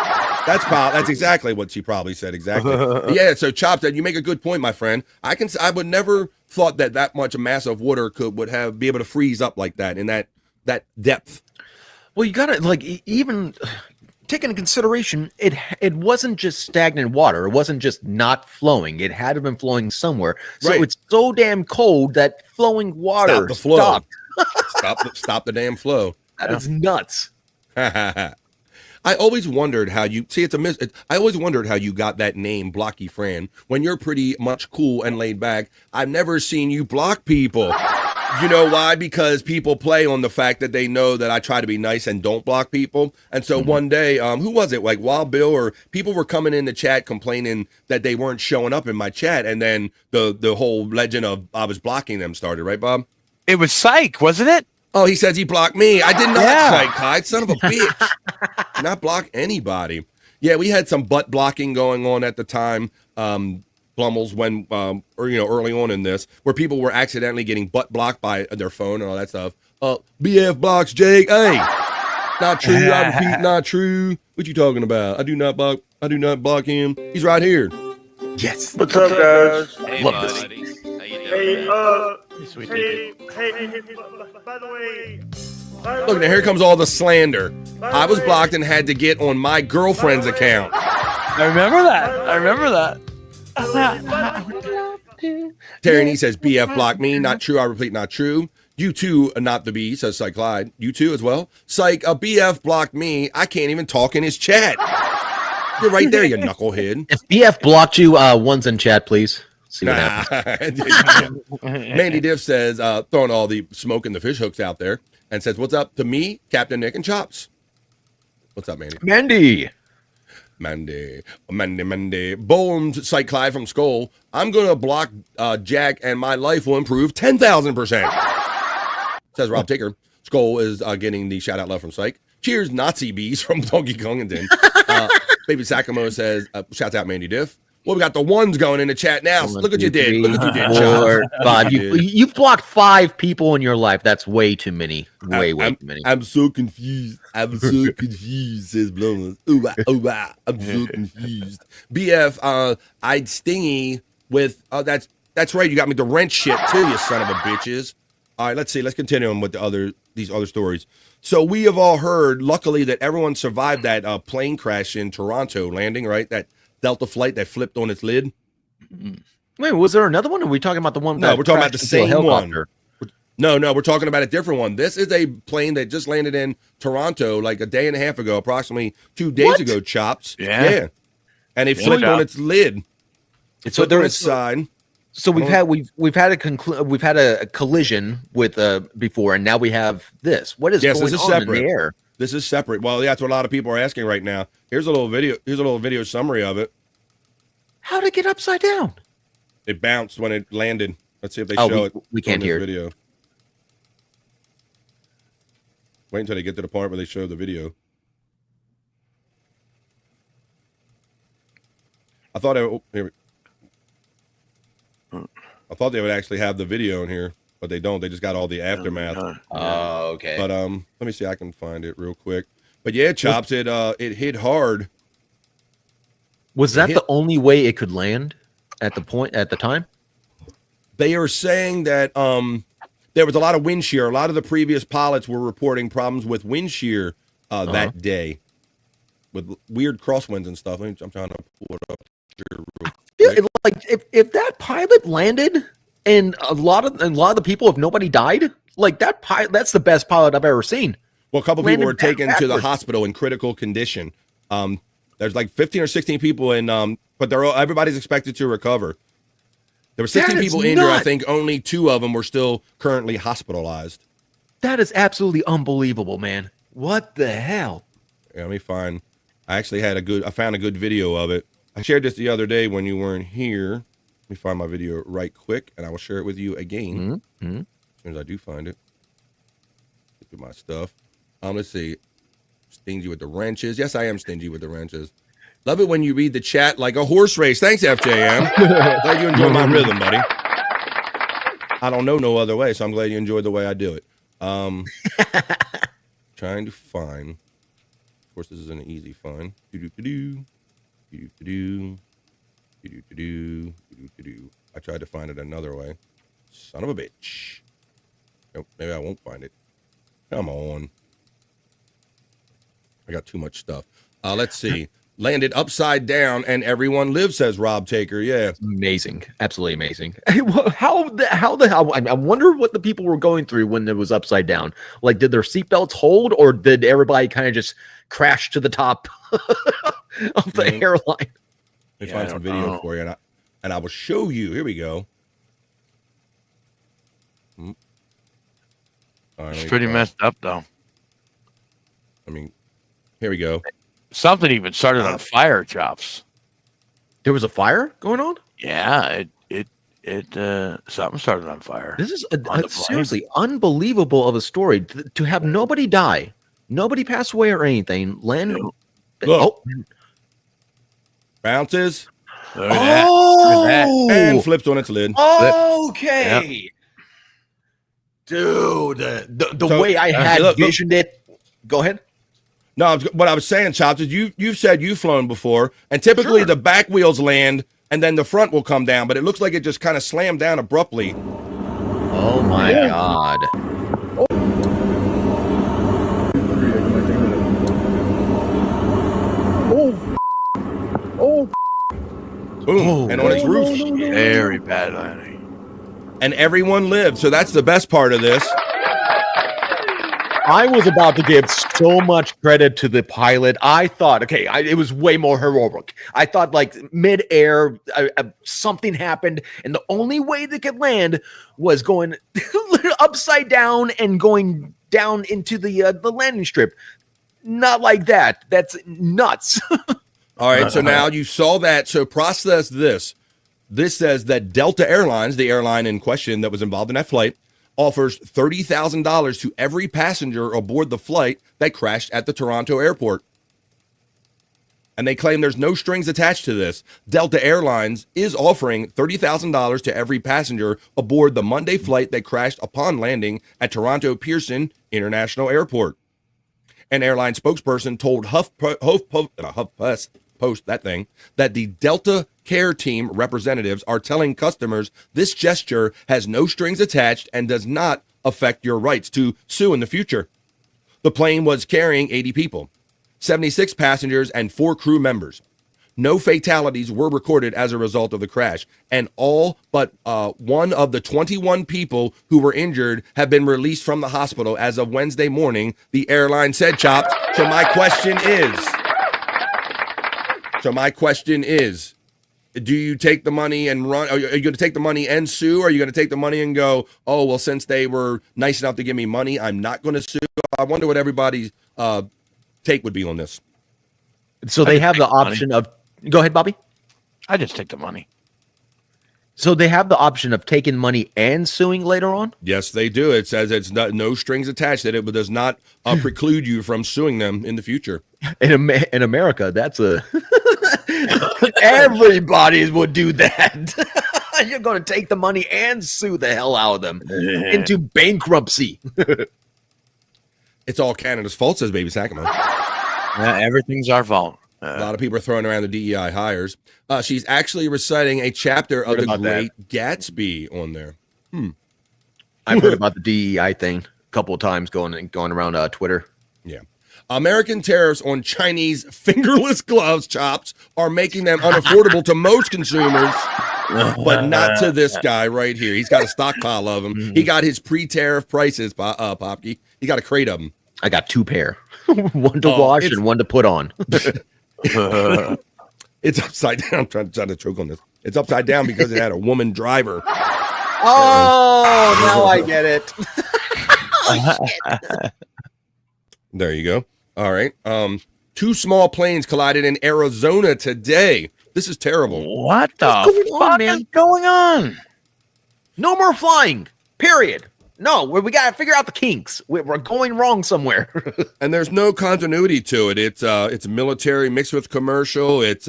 Speaker 11: That's exactly what she probably said, exactly. Yeah, so Chop said, you make a good point, my friend. I would never thought that much mass of water would be able to freeze up like that in that depth.
Speaker 14: Well, you gotta even take into consideration it wasn't just stagnant water. It wasn't just not flowing. It had to have been flowing somewhere. So
Speaker 11: Right.
Speaker 14: it's so damn cold that flowing water
Speaker 11: Stop the flow.
Speaker 14: stopped.
Speaker 11: Stop the damn flow.
Speaker 14: That is nuts.
Speaker 11: I always wondered how you see. I always wondered how you got that name, Blocky Fran, when you're pretty much cool and laid back. I've never seen you block people. You know why? Because people play on the fact that they know that I try to be nice and don't block people. And so one day, who was it? Like Wild Bill or people were coming in the chat complaining that they weren't showing up in my chat. And then the whole legend of I was blocking them started, right, Bob?
Speaker 13: It was Psych, wasn't it?
Speaker 11: Oh, he says he blocked me. I did not, Psych Hyde, son of a bitch. Did not block anybody. Yeah, we had some butt blocking going on at the time. Blummels when early on in this, where people were accidentally getting butt blocked by their phone and all that stuff. BF blocks Jake. Hey, not true. I repeat, not true. What you talking about? I do not block him. He's right here.
Speaker 14: Yes.
Speaker 15: What's up, guys?
Speaker 10: Hey,
Speaker 14: Love
Speaker 10: buddy. How you doing?
Speaker 15: Hey, by the way.
Speaker 11: Look, now here comes all the slander. I was blocked and had to get on my girlfriend's account.
Speaker 13: I remember that.
Speaker 11: Terry says BF blocked me. Not true. I repeat, not true. You too, not the B, says Psych Clyde. You too as well. Psych, BF blocked me. I can't even talk in his chat. You're right there, you knucklehead.
Speaker 14: If BF blocked you, one's in chat, please. See what happens.
Speaker 11: Mandy Diff says, throwing all the smoke and the fish hooks out there, and says, what's up to me, Captain Nick, and Chops? What's up, Mandy? Mandy. Bones, Psych Clyde from Skull. I'm going to block Jack, and my life will improve 10,000%. Says Rob Ticker. Skull is getting the shout-out love from Psych. Cheers, Nazi bees from Donkey Kongington. Baby Sacamo says, shouts out Mandy Diff. Well, we got the ones going in the chat now. Look what you did. Look what you did,
Speaker 14: Four,
Speaker 11: Chops.
Speaker 14: five. You've blocked 5 people in your life. That's way too many. Way too many.
Speaker 11: I'm so confused. Says Blowers. I'm so confused. BF, I'd stingy with, that's right. You got me the rent shit too, you son of a bitches. All right, let's see. Let's continue on with these other stories. So we have all heard, luckily, that everyone survived that plane crash in Toronto landing, right? That Delta flight that flipped on its lid.
Speaker 14: Wait, was there another one? Or are we talking about the one?
Speaker 11: No, we're talking about the same one.
Speaker 14: one.
Speaker 11: No, we're talking about a different one. This is a plane that just landed in Toronto like a day and a half ago, approximately 2 days ago, Chops.
Speaker 13: Yeah.
Speaker 11: And it flipped on its lid. It's
Speaker 14: So
Speaker 11: on
Speaker 14: there
Speaker 11: its
Speaker 14: is-
Speaker 11: side.
Speaker 14: So we've had a collision with before, and now we have this. What is
Speaker 11: Yes,
Speaker 14: going
Speaker 11: this is
Speaker 14: on
Speaker 11: separate.
Speaker 14: in the air?
Speaker 11: This is separate. Well, yeah, that's what a lot of people are asking right now. Here's a little video summary of it.
Speaker 14: How did it get upside down?
Speaker 11: It bounced when it landed. Let's see if they
Speaker 14: Oh,
Speaker 11: show
Speaker 14: we-
Speaker 11: it.
Speaker 14: we can't
Speaker 11: on this
Speaker 14: hear it.
Speaker 11: video. Wait until they get to the part where they show the video. I thought they would actually have the video in here. but they don't. They just got all the aftermath.
Speaker 14: Oh, okay.
Speaker 11: But let me see. I can find it real quick. But yeah, Chops, it hit hard.
Speaker 14: Was that the only way it could land at the time?
Speaker 11: They are saying that there was a lot of wind shear. A lot of the previous pilots were reporting problems with wind shear that day, with weird crosswinds and stuff. I'm trying to pull it up here real quick.
Speaker 14: Like if that pilot landed and a lot of the people, if nobody died, like that's the best pilot I've ever seen.
Speaker 11: Well, a couple people were taken to the hospital in critical condition. There's like 15 or 16 people but everybody's expected to recover. There were 16 people injured. I think only 2 of them were still currently hospitalized.
Speaker 14: That is absolutely unbelievable, man. What the hell?
Speaker 11: Yeah, let me find. I found a good video of it. I shared this the other day when you weren't here. Let me find my video right quick, and I will share it with you again.
Speaker 14: Mm-hmm.
Speaker 11: As soon as I do find it. Look at my stuff. Let's see. Stingy with the wrenches. Yes, I am stingy with the wrenches. Love it when you read the chat like a horse race. Thanks, FJM. Glad you enjoy my rhythm, buddy. I don't know no other way, so I'm glad you enjoyed the way I do it. Trying to find. Of course, this is an easy find. I tried to find it another way. Son of a bitch. Nope, maybe I won't find it. Come on. I got too much stuff. Let's see. Landed upside down and everyone lives, says Rob Taker. Yeah.
Speaker 14: Amazing. Absolutely amazing. How the hell? I wonder what the people were going through when it was upside down. Like, did their seatbelts hold, or did everybody kind of just crash to the top of the airline?
Speaker 11: Let me find some video for you, and I will show you. Here we go.
Speaker 13: It's pretty messed up, though.
Speaker 11: I mean, here we go.
Speaker 13: Something even started on fire, Chops.
Speaker 14: There was a fire going on?
Speaker 13: Yeah, something started on fire.
Speaker 14: This is seriously unbelievable of a story. To have nobody die, nobody pass away or anything. Land.
Speaker 11: Look. Bounces.
Speaker 13: Look at that.
Speaker 11: And flips on its lid.
Speaker 14: Okay. Yep. Dude, the way I had visioned it. Go ahead.
Speaker 11: No, what I was saying, Chops, is you've said you've flown before, and typically the back wheels land, and then the front will come down, but it looks like it just kind of slammed down abruptly.
Speaker 14: Oh, my God.
Speaker 11: Boom. And on its roof.
Speaker 13: Very bad landing.
Speaker 11: And everyone lived, so that's the best part of this.
Speaker 14: I was about to give so much credit to the pilot. I thought, it was way more heroic. I thought, like, mid-air, something happened, and the only way they could land was going upside down and going down into the landing strip. Not like that. That's nuts.
Speaker 11: All right, so now you saw that. So process this. This says that Delta Airlines, the airline in question that was involved in that flight, offers $30,000 to every passenger aboard the flight that crashed at the Toronto airport. And they claim there's no strings attached to this. Delta Airlines is offering $30,000 to every passenger aboard the Monday flight that crashed upon landing at Toronto Pearson International Airport. An airline spokesperson told HuffPost that the Delta Care Team representatives are telling customers this gesture has no strings attached and does not affect your rights to sue in the future. The plane was carrying 80 people, 76 passengers, and 4 crew members. No fatalities were recorded as a result of the crash, and all but one of the 21 people who were injured have been released from the hospital as of Wednesday morning, the airline said, Chops. So my question is, do you take the money and run? Are you going to take the money and sue? Or are you going to take the money and go, oh, well, since they were nice enough to give me money, I'm not going to sue? I wonder what everybody's take would be on this.
Speaker 14: So they have the option of, go ahead, Bobby.
Speaker 13: I just take the money.
Speaker 14: So they have the option of taking money and suing later on?
Speaker 11: Yes, they do. It says it's no strings attached, that it does not preclude you from suing them in the future.
Speaker 14: In America, that's a everybody would do that. You're going to take the money and sue the hell out of them into bankruptcy.
Speaker 11: It's all Canada's fault, says Baby Sacamo.
Speaker 13: Yeah, everything's our fault.
Speaker 11: A lot of people are throwing around the DEI hires. She's actually reciting a chapter of The Great Gatsby on there.
Speaker 14: I've heard about the DEI thing a couple of times going around Twitter.
Speaker 11: Yeah. American tariffs on Chinese fingerless gloves chops are making them unaffordable to most consumers, but not to this guy right here. He's got a stockpile of them. He got his pre-tariff prices, Popke. He got a crate of them.
Speaker 14: I got 2 pair. One to wash and one to put on.
Speaker 11: It's upside down. I'm trying to choke on this. It's upside down because it had a woman driver.
Speaker 14: Oh, now I get it.
Speaker 11: There you go. All right. 2 small planes collided in Arizona today. This is terrible.
Speaker 13: What the fuck is going on?
Speaker 14: No more flying. Period. No, we got to figure out the kinks. We're going wrong somewhere.
Speaker 11: And there's no continuity to it. It's military mixed with commercial. It's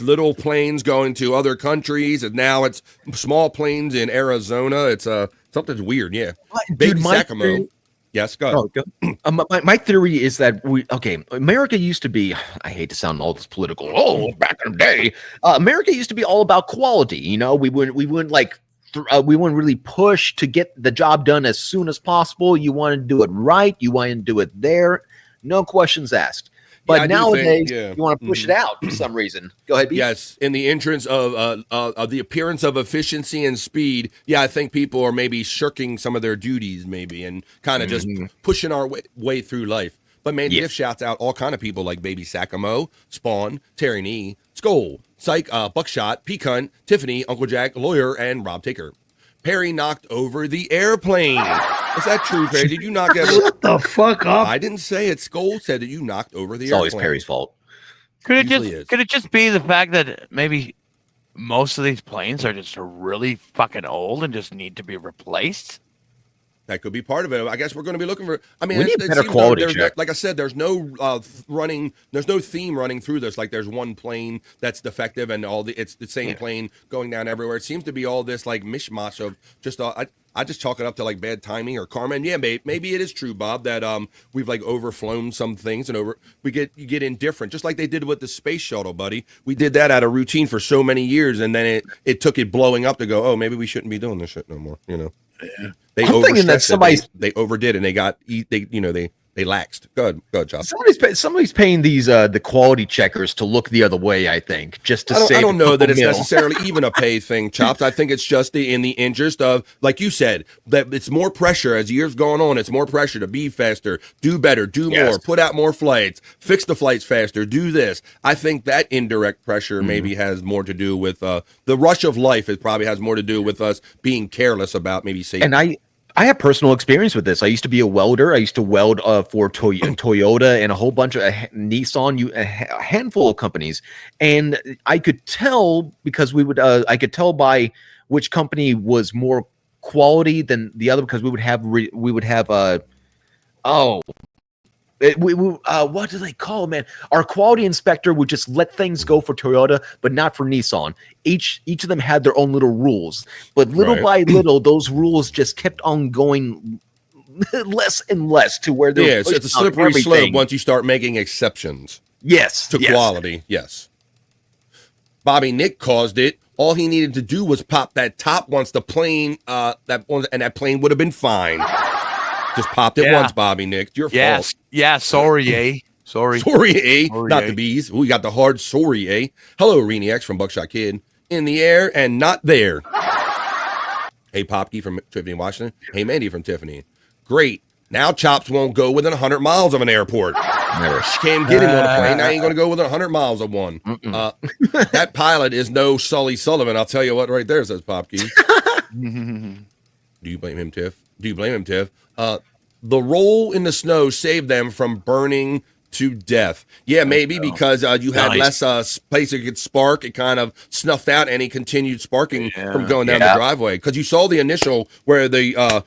Speaker 11: little planes going to other countries, and now it's small planes in Arizona. It's something's weird. Yeah, Baby Sacamo. Yes, go ahead.
Speaker 14: My theory is that America used to be, I hate to sound all this political. Oh, back in the day, America used to be all about quality. You know, we wouldn't really push to get the job done as soon as possible. You want to do it right. You want to do it there. No questions asked. But nowadays, you want to push it out for some reason. Go ahead, B.
Speaker 11: Yes, in the entrance of the appearance of efficiency and speed, I think people are maybe shirking some of their duties maybe and kind of just pushing our way through life. But man, Diff shouts out all kind of people like Baby Sacamo, Spawn, Terry Nee, Skull, Psych, Buckshot, Peacunt, Tiffany, Uncle Jack, Lawyer, and Rob Taker. Perry knocked over the airplane. Is that true, Perry? Did you knock over?
Speaker 15: Shut the fuck up.
Speaker 11: I didn't say it. Skull said that you knocked over the
Speaker 14: It's
Speaker 11: airplane.
Speaker 14: always Perry's fault.
Speaker 13: Could it just be the fact that maybe most of these planes are just really fucking old and just need to be replaced?
Speaker 11: That could be part of it. I guess we're going to be looking for. I mean,
Speaker 14: We need better quality check.
Speaker 11: Like I said, there's no there's no theme running through this. Like there's one plane that's defective, and it's the same plane going down everywhere. It seems to be all this like mishmash of just. I just chalk it up to like bad timing or karma. And yeah, maybe it is true, Bob, that we've like overflown some things and you get indifferent, just like they did with the space shuttle, buddy. We did that out of routine for so many years, and then it took it blowing up to go, oh, maybe we shouldn't be doing this shit no more. You know.
Speaker 14: Yeah.
Speaker 11: They
Speaker 14: I'm thinking that
Speaker 11: they overdid and they laxed. Go ahead, Chop.
Speaker 14: Somebody's paying these the quality checkers to look the other way. I think just to
Speaker 11: I don't know that it's necessarily even a pay thing, Chops. I think it's just in the interest of, like you said, that it's more pressure as years going on. It's more pressure to be faster, do better, do more, put out more flights, fix the flights faster, do this. I think that indirect pressure maybe has more to do with the rush of life. It probably has more to do with us being careless about maybe safety.
Speaker 14: And I have personal experience with this. I used to be a welder. I used to weld for Toyota and a whole bunch of Nissan, a handful of companies. And I could tell because I could tell by which company was more quality than the other, because we would have what do they call it, man? Our quality inspector would just let things go for Toyota, but not for Nissan. Each of them had their own little rules, but little by little, those rules just kept on going less and less to where they're
Speaker 11: it's a slippery slope once you start making exceptions.
Speaker 14: To
Speaker 11: quality. Yes. Bobby Nick caused it. All he needed to do was pop that top once the plane and that plane would have been fine. Just popped it once, Bobby Nick. Your fault.
Speaker 13: Yeah, sorry, eh? Sorry.
Speaker 11: Sorry, eh? Not the bees. We got the hard sorry, eh? Hello, Reenie X from Buckshot Kid. In the air and not there. Hey, Popke from Tiffany, Washington. Hey, Mandy from Tiffany. Great. Now Chops won't go within 100 miles of an airport.
Speaker 14: Never.
Speaker 11: She can't get him on a plane. I ain't going to go within 100 miles of one. That pilot is no Sully Sullivan. I'll tell you what right there, says Popke. Do you blame him, Tiff? The roll in the snow saved them from burning to death. Yeah, maybe because you had less space it could spark. It kind of snuffed out any continued sparking from going down the driveway. Because you saw the initial where the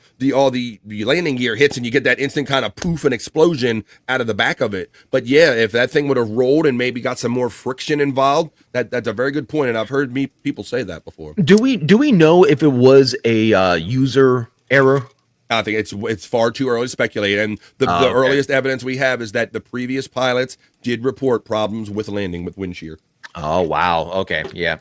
Speaker 11: landing gear hits and you get that instant kind of poof and explosion out of the back of it. But yeah, if that thing would have rolled and maybe got some more friction involved, that's a very good point. And I've heard people say that before.
Speaker 14: Do we know if it was a user error?
Speaker 11: I think it's far too early to speculate. And the earliest evidence we have is that the previous pilots did report problems with landing with wind shear.
Speaker 14: Oh, wow. Okay. Yeah.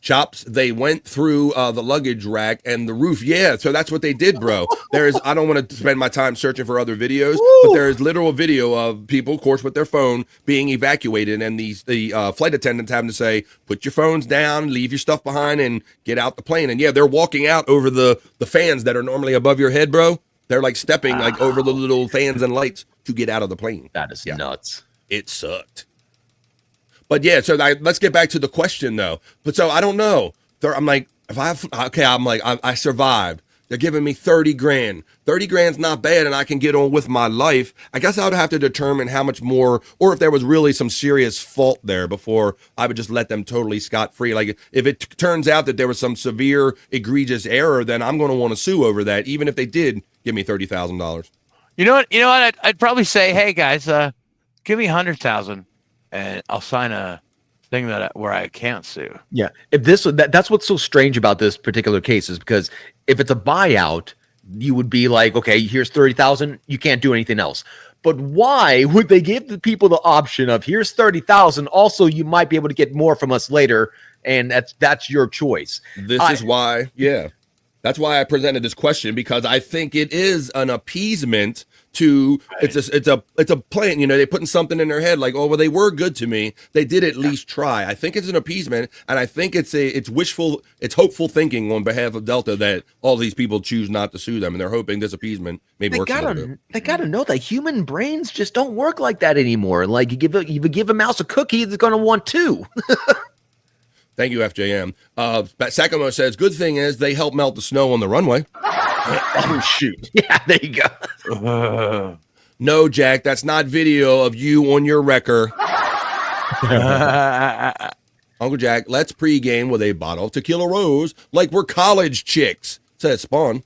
Speaker 11: Chops, they went through the luggage rack and the roof. Yeah, so that's what they did, bro. I don't want to spend my time searching for other videos, but there is literal video of people, of course, with their phone being evacuated, and the flight attendants having to say, put your phones down, leave your stuff behind, and get out the plane. And yeah, they're walking out over the fans that are normally above your head, bro. They're like stepping like over the little fans and lights to get out of the plane.
Speaker 14: That is nuts.
Speaker 11: It sucked. But yeah, so let's get back to the question though. But so I don't know. I'm like, I survived. They're giving me 30 grand. 30 grand's not bad, and I can get on with my life. I guess I would have to determine how much more, or if there was really some serious fault there before I would just let them totally scot-free. Like if it turns out that there was some severe, egregious error, then I'm going to want to sue over that, even if they did give me $30,000.
Speaker 13: You know what? I'd probably say, hey guys, give me $100,000. And I'll sign a thing where I can't sue.
Speaker 14: Yeah, if that's what's so strange about this particular case is because if it's a buyout, you would be like, okay, here's 30,000, you can't do anything else. But why would they give the people the option of here's 30,000? Also, you might be able to get more from us later, and that's your choice.
Speaker 11: Is why, that's why I presented this question, because I think it is an appeasement to it's a plan. You know, they're putting something in their head like, oh, well, they were good to me. They did at least try. I think it's an appeasement, and I think it's hopeful thinking on behalf of Delta that all these people choose not to sue them, and they're hoping this appeasement maybe works a little bit.
Speaker 14: They gotta know that human brains just don't work like that anymore. Like you give a mouse a cookie, it's gonna want two.
Speaker 11: Thank you, FJM. Sakamo says, good thing is they help melt the snow on the runway.
Speaker 14: Oh, shoot. Yeah, there you go.
Speaker 11: No, Jack, that's not video of you on your wrecker. Uncle Jack, let's pregame with a bottle of Tequila Rose like we're college chicks, says Spawn.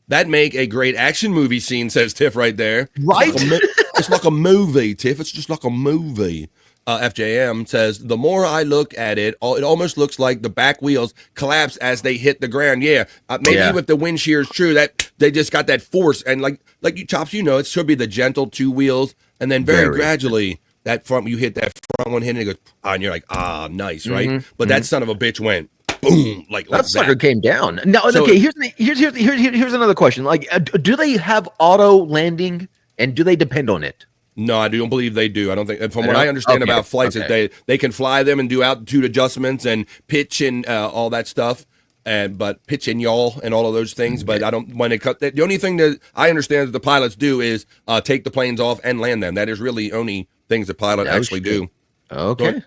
Speaker 11: That'd make a great action movie scene, says Tiff right there.
Speaker 14: Right?
Speaker 11: It's like a movie, Tiff. It's just like a movie. FJM says, the more I look at it, it almost looks like the back wheels collapse as they hit the ground. Yeah, maybe if the wind shear is true, that they just got that force. And like you, Chops, you know, it should be the gentle two wheels. And then very gradually, that front, you hit that front one hit and it goes, and you're like, nice, right? But that son of a bitch went boom, like
Speaker 14: that sucker came down. Now, so, okay, here's another question. Like, do they have auto landing, and do they depend on it?
Speaker 11: No, I don't believe they do. I don't think. From what I understand about flights, is they can fly them and do altitude adjustments and pitch and all that stuff, but pitch and yaw and all of those things. But I don't. When they cut, the only thing that I understand that the pilots do is take the planes off and land them. That is really the only things the pilot actually do.
Speaker 14: Okay.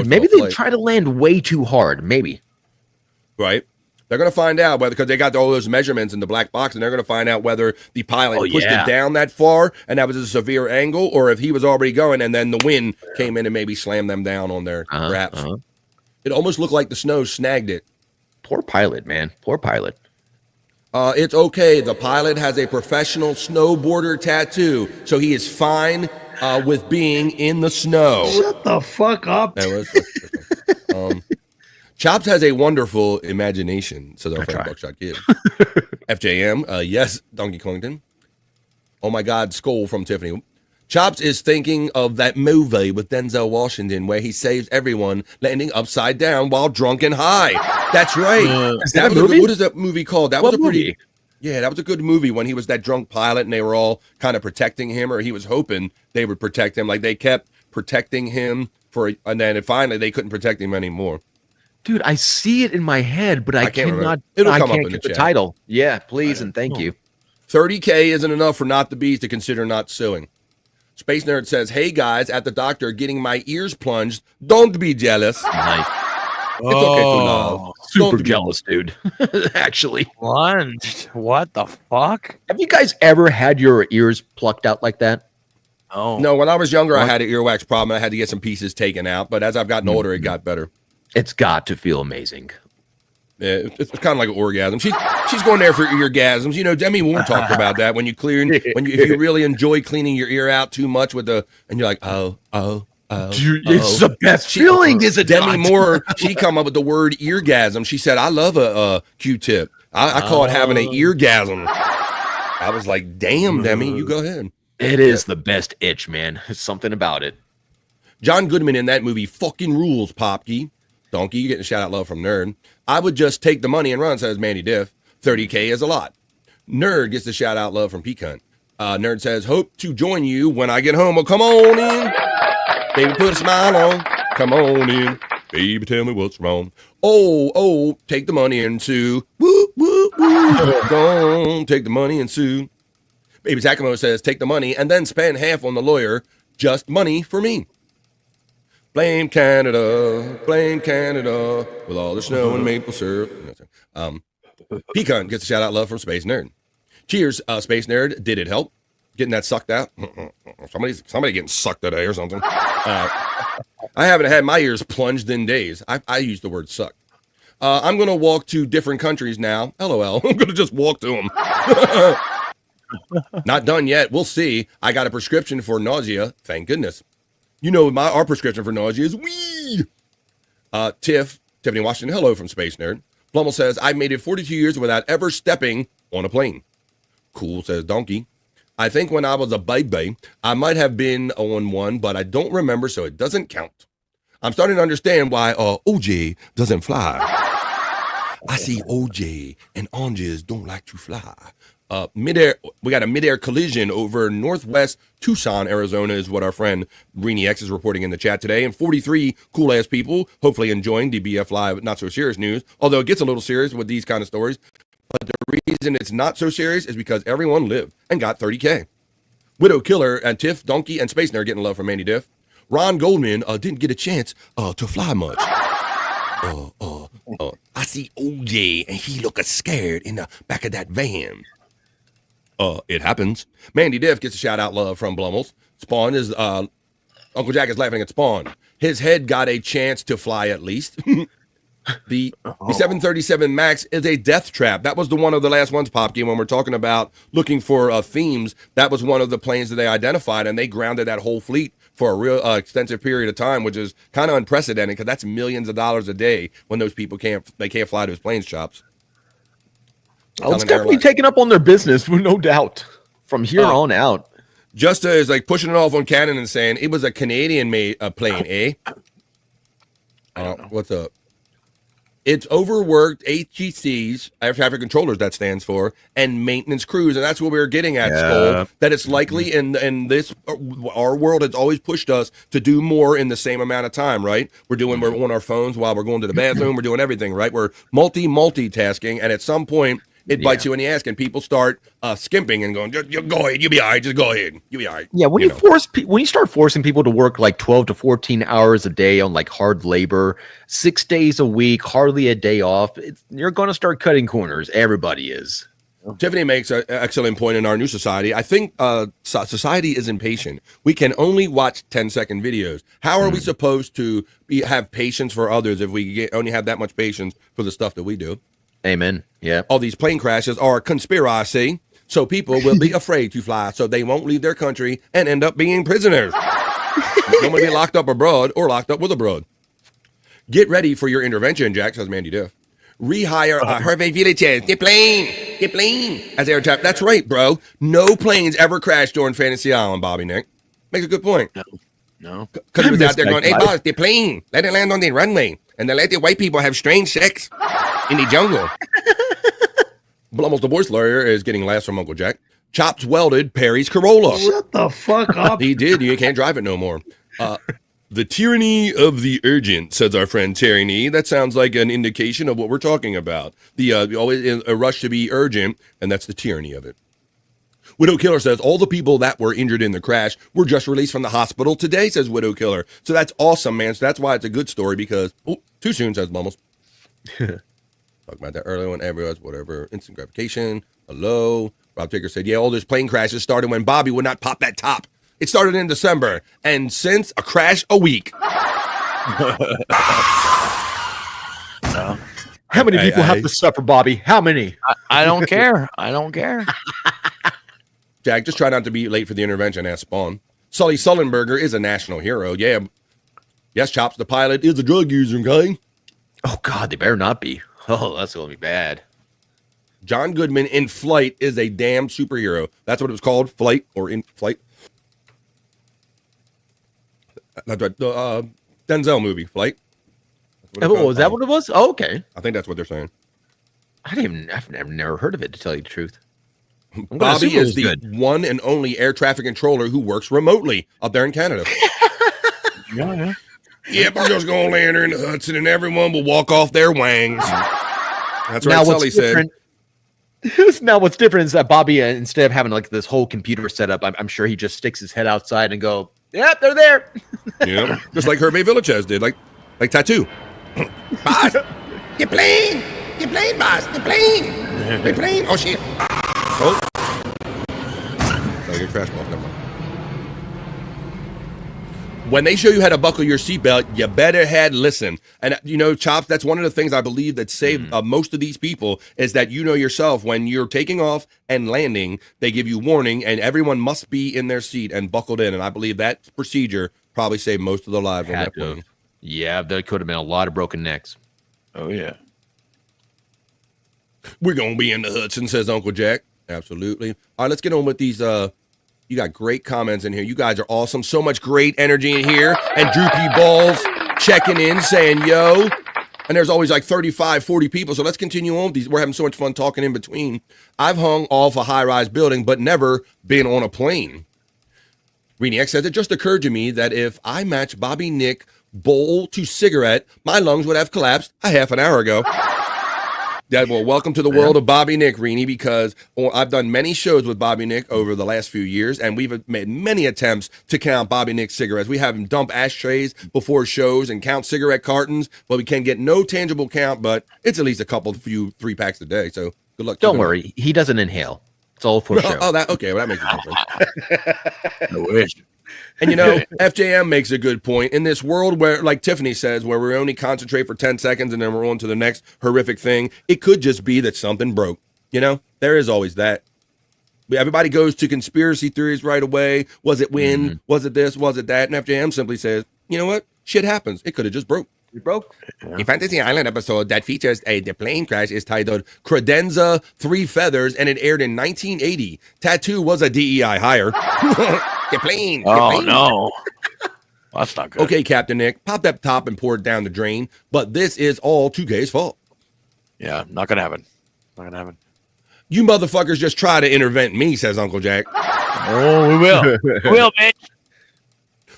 Speaker 14: Maybe they try to land way too hard. Maybe.
Speaker 11: Right. They're going to find out whether, because they got all those measurements in the black box, and they're going to find out whether the pilot pushed it down that far and that was a severe angle, or if he was already going and then the wind came in and maybe slammed them down on their wraps. It almost looked like the snow snagged it.
Speaker 14: Poor pilot, man. Poor pilot.
Speaker 11: It's okay. The pilot has a professional snowboarder tattoo, so he is fine with being in the snow.
Speaker 15: Shut the fuck up.
Speaker 11: Chops has a wonderful imagination, says our friend Buckshot Kid. FJM, yes, Donkey Kongton. Oh my God, Skull from Tiffany. Chops is thinking of that movie with Denzel Washington where he saves everyone landing upside down while drunk and high. That's right. What is that movie called? That was a pretty... Yeah, that was a good movie when he was that drunk pilot and they were all kind of protecting him, or he was hoping they would protect him. Like they kept protecting him and then finally they couldn't protect him anymore.
Speaker 14: Dude, I see it in my head, but I cannot.
Speaker 11: It'll come up in
Speaker 14: get
Speaker 11: the
Speaker 14: the title. Yeah, please and thank you.
Speaker 11: 30K isn't enough for Not the Bees to consider not suing. Space Nerd says, "Hey guys, at the doctor getting my ears plunged. Don't be jealous.
Speaker 14: Nice.
Speaker 11: It's okay to love.
Speaker 14: Super jealous, dude. Actually,
Speaker 13: plunged. What the fuck?
Speaker 14: Have you guys ever had your ears plucked out like that?
Speaker 13: Oh.
Speaker 11: No, when I was younger, I had an earwax problem. I had to get some pieces taken out. But as I've gotten older, it got better.
Speaker 14: It's got to feel amazing.
Speaker 11: Yeah, it's kind of like an orgasm. She's going there for eargasms. You know, Demi Moore talked about that when you if you really enjoy cleaning your ear out too much and you're like, oh.
Speaker 14: Dude, it's the best feeling, is it?
Speaker 11: Demi
Speaker 14: not?
Speaker 11: Moore, she come up with the word eargasm. She said, I love a Q-tip. I call it having an eargasm. I was like, damn, Demi, you go ahead.
Speaker 14: It is the best itch, man. It's something about it.
Speaker 11: John Goodman in that movie fucking rules, Popkey. Donkey, you're getting a shout out love from Nerd. I would just take the money and run, says Mandy Diff. 30K is a lot. Nerd gets the shout out love from Peacunt. Nerd says, hope to join you when I get home. Well, come on in. Baby, put a smile on. Come on in. Baby, tell me what's wrong. Oh, take the money and sue. Woo, woo, woo. Don't take the money and sue. Baby Takamo says, take the money and then spend half on the lawyer. Just money for me. Blame Canada with all the snow and maple syrup. Pecan gets a shout out love from Space Nerd. Cheers, Space Nerd. Did it help? Getting that sucked out? Somebody getting sucked today or something. I haven't had my ears plunged in days. I use the word suck. I'm going to walk to different countries now. LOL. I'm going to just walk to them. Not done yet. We'll see. I got a prescription for nausea. Thank goodness. You know, our prescription for nausea is weed. Tiffany Washington, hello from Space Nerd. Plummel says, I've made it 42 years without ever stepping on a plane. Cool, says Donkey. I think when I was a baby, I might have been on one, but I don't remember, so it doesn't count. I'm starting to understand why OJ doesn't fly. I see OJ and oranges don't like to fly. We got a midair collision over northwest Tucson, Arizona, is what our friend Greenie X is reporting in the chat today. And 43 cool ass people, hopefully enjoying DBF Live, not so serious news, although it gets a little serious with these kind of stories. But the reason it's not so serious is because everyone lived and got 30K. Widow Killer and Tiff, Donkey, and Space Nerd getting love from Mandy Diff. Ron Goldman didn't get a chance to fly much. I see OJ and he look scared in the back of that van. It happens. Mandy Diff gets a shout out love from Blummels. Spawn is Uncle Jack is laughing at Spawn. His head got a chance to fly at least. The 737 MAX is a death trap. That was one of the last ones, Popkey, when we're talking about looking for themes. That was one of the planes that they identified, and they grounded that whole fleet for a real extensive period of time, which is kind of unprecedented because that's millions of dollars a day when those people can't fly to his planes shops.
Speaker 14: Oh, it's definitely taken up on their business, no doubt, from here on out.
Speaker 11: Justa is like pushing it off on Canon and saying it was a Canadian-made plane, eh? What's up? It's overworked ATCs, air traffic controllers, that stands for, and maintenance crews, and that's what we were getting at, Skull. That it's likely in this, our world has always pushed us to do more in the same amount of time, right? We're on our phones while we're going to the bathroom. We're doing everything, right? We're multitasking, and at some point, it bites you in the ass, and people start skimping and going, just go ahead, you'll be all right, just go ahead, you'll be all right.
Speaker 14: Yeah, when you start forcing people to work like 12 to 14 hours a day on like hard labor, 6 days a week, hardly a day off, you're going to start cutting corners. Everybody is.
Speaker 11: Tiffany makes an excellent point in our new society. I think society is impatient. We can only watch 10-second videos. How are we supposed to have patience for others if we only have that much patience for the stuff that we do?
Speaker 14: Amen. Yeah.
Speaker 11: All these plane crashes are a conspiracy, so people will be afraid to fly, so they won't leave their country and end up being prisoners. Don't want to be locked up abroad or locked up with abroad. Get ready for your intervention, Jack, says Mandy Diff. Rehire Hervé Villachez. Get plane. As air traffic. That's right, bro. No planes ever crashed during Fantasy Island, Bobby Nick. Makes a good point.
Speaker 13: No.
Speaker 11: Because he was out there going, hey, boss, the plane. Let it land on the runway. And then let the white people have strange sex in the jungle. Almost the voice lawyer is getting laughs from Uncle Jack. Chops welded Perry's Corolla.
Speaker 15: Shut the fuck up.
Speaker 11: He did. You can't drive it no more. The tyranny of the urgent, says our friend Tyranny. That sounds like an indication of what we're talking about. The always a rush to be urgent, and that's the tyranny of it. Widow Killer says, all the people that were injured in the crash were just released from the hospital today, says Widow Killer. So that's awesome, man. So that's why it's a good story because, too soon, says Bumbles. Talk about that earlier when everyone's whatever. Instant gratification. Hello. Rob Taker said, yeah, all those plane crashes started when Bobby would not pop that top. It started in December, and since a crash a week.
Speaker 14: How many people have to suffer, Bobby? How many?
Speaker 13: I don't care. I don't care.
Speaker 11: Jack, just try not to be late for the intervention, asked Spawn. Sully Sullenberger is a national hero. Yeah. Yes, Chops, the pilot is a drug user, okay?
Speaker 14: Oh, God, they better not be. Oh, that's going to be bad.
Speaker 11: John Goodman in Flight is a damn superhero. That's what it was called, Flight or In Flight. That's right. The Denzel movie, Flight.
Speaker 14: Was that what it was? Oh, okay.
Speaker 11: I think that's what they're saying.
Speaker 14: I've never heard of it, to tell you the truth.
Speaker 11: Bobby is the one and only air traffic controller who works remotely up there in Canada.
Speaker 13: Yeah.
Speaker 11: Yep, I'm just going to land her in the Hudson and everyone will walk off their wangs. That's right, Sully said.
Speaker 14: Now, what's different is that Bobby, instead of having like this whole computer setup, I'm sure he just sticks his head outside and go, "Yep, they're there."
Speaker 11: Yeah, just like Hervé Villachez did, like Tattoo. Boss, the plane, boss, the plane. Oh shit! Oh, get crash off. Never mind. When they show you how to buckle your seatbelt, you better had listen. And you know, Chops, that's one of the things I believe that saved most of these people is that you know yourself when you're taking off and landing, they give you warning, and everyone must be in their seat and buckled in. And I believe that procedure probably saved most of the lives on that plane.
Speaker 14: Yeah, there could have been a lot of broken necks.
Speaker 13: Oh yeah.
Speaker 11: We're gonna be in the Hudson, says Uncle Jack. Absolutely. All right, let's get on with these. You got great comments in here. You guys are awesome. So much great energy in here. And Droopy Balls checking in, saying, yo. And there's always like 35, 40 people. So let's continue on with these. We're having so much fun talking in between. I've hung off a high-rise building, but never been on a plane. Reniac says, it just occurred to me that if I matched Bobby Nick bowl to cigarette, my lungs would have collapsed a half an hour ago. Yeah, well, welcome to the world of Bobby Nick, Reenie, because I've done many shows with Bobby Nick over the last few years, and we've made many attempts to count Bobby Nick cigarettes. We have him dump ashtrays before shows and count cigarette cartons, but we can get no tangible count, but it's at least a couple, 3 packs a day, so good luck.
Speaker 14: Don't worry, he doesn't inhale. It's all for show.
Speaker 11: Oh, okay, well, that makes a difference. No wish. And, you know, FJM makes a good point. In this world where, like Tiffany says, where we only concentrate for 10 seconds and then we're on to the next horrific thing, it could just be that something broke. You know, there is always that. Everybody goes to conspiracy theories right away. Was it wind? Was it this? Was it that? And FJM simply says, you know what? Shit happens. It could have just broke. It broke. A Fantasy Island episode that features the plane crash is titled Credenza 3 Feathers, and it aired in 1980. Tattoo was a DEI hire. The plane.
Speaker 13: Oh, no. That's not good.
Speaker 11: Okay, Captain Nick, pop that top and pour it down the drain, but this is all 2K's fault.
Speaker 13: Yeah, not going to happen. Not going to happen.
Speaker 11: You motherfuckers just try to intervent me, says Uncle Jack.
Speaker 13: Oh, we will. We will, bitch.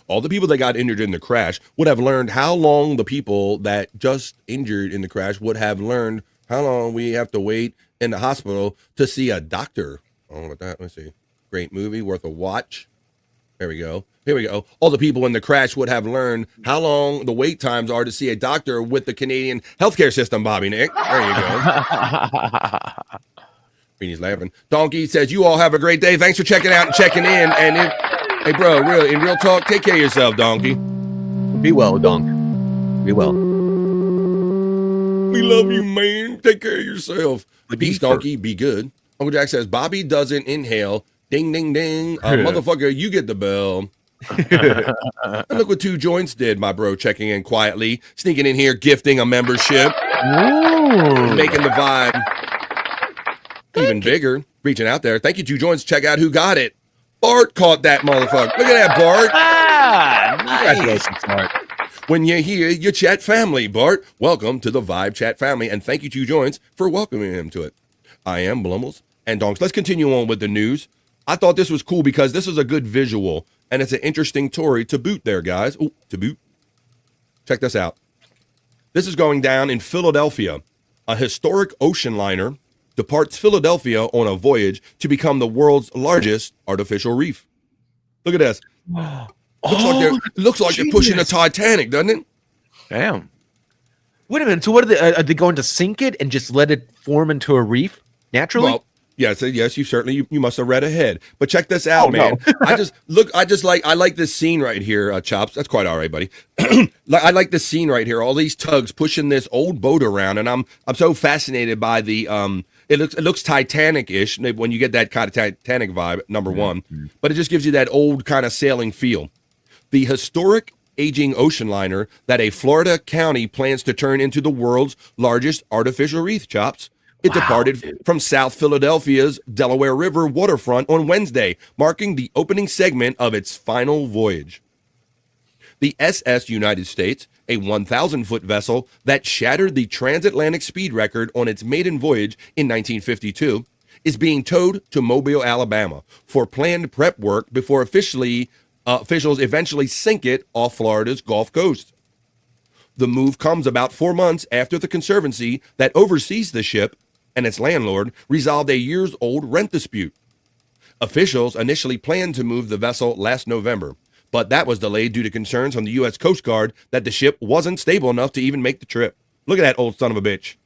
Speaker 11: All the people that got injured in the crash would have learned how long the people that just injured in the crash would have learned how long we have to wait in the hospital to see a doctor. Oh, with that, let's see. Great movie, worth a watch. There we go. Here we go. All the people in the crash would have learned how long the wait times are to see a doctor with the Canadian healthcare system, Bobby Nick. There you go. Reenie's laughing. Donkey says, you all have a great day. Thanks for checking out and checking in. And hey, bro, in real talk, take care of yourself, Donkey.
Speaker 14: Be well, Donk. Be well.
Speaker 11: We love you, man. Take care of yourself. Peace, Donkey. Be good. Uncle Jack says, Bobby doesn't inhale. Ding, ding, ding. Motherfucker, you get the bell. And look what Two Joints did, my bro, checking in quietly, sneaking in here, gifting a membership. Ooh. Making the vibe even bigger, reaching out there. Thank you, Two Joints. Check out who got it. Bart caught that motherfucker. Look at that, Bart.
Speaker 13: Nice.
Speaker 11: Congratulations, Bart. When you hear your chat family, Bart, welcome to the Vibe Chat family, and thank you, Two Joints, for welcoming him to it. I am Blummels and Donks. Let's continue on with the news. I thought this was cool because this is a good visual, and it's an interesting story to boot there, guys. Ooh, to boot. Check this out. This is going down in Philadelphia. A historic ocean liner departs Philadelphia on a voyage to become the world's largest artificial reef. Look at this. Looks like they're pushing a Titanic, doesn't it?
Speaker 13: Damn.
Speaker 14: Wait a minute. So what are they going to sink it and just let it form into a reef naturally?
Speaker 11: Well, Yes, yes, you certainly you must have read ahead. But check this out, man.
Speaker 14: No.
Speaker 11: I like this scene right here, Chops. That's quite all right, buddy. I like this scene right here. All these tugs pushing this old boat around, and I'm so fascinated by the it looks Titanic-ish when you get that kind of Titanic vibe, number one. But it just gives you that old kind of sailing feel. The historic aging ocean liner that a Florida county plans to turn into the world's largest artificial reef, Chops. It departed from South Philadelphia's Delaware River waterfront on Wednesday, marking the opening segment of its final voyage. The SS United States, a 1,000-foot vessel that shattered the transatlantic speed record on its maiden voyage in 1952, is being towed to Mobile, Alabama, for planned prep work before officials eventually sink it off Florida's Gulf Coast. The move comes about 4 months after the conservancy that oversees the ship and its landlord resolved a years-old rent dispute. Officials initially planned to move the vessel last November, but that was delayed due to concerns from the U.S. Coast Guard that the ship wasn't stable enough to even make the trip. Look at that old son of a bitch.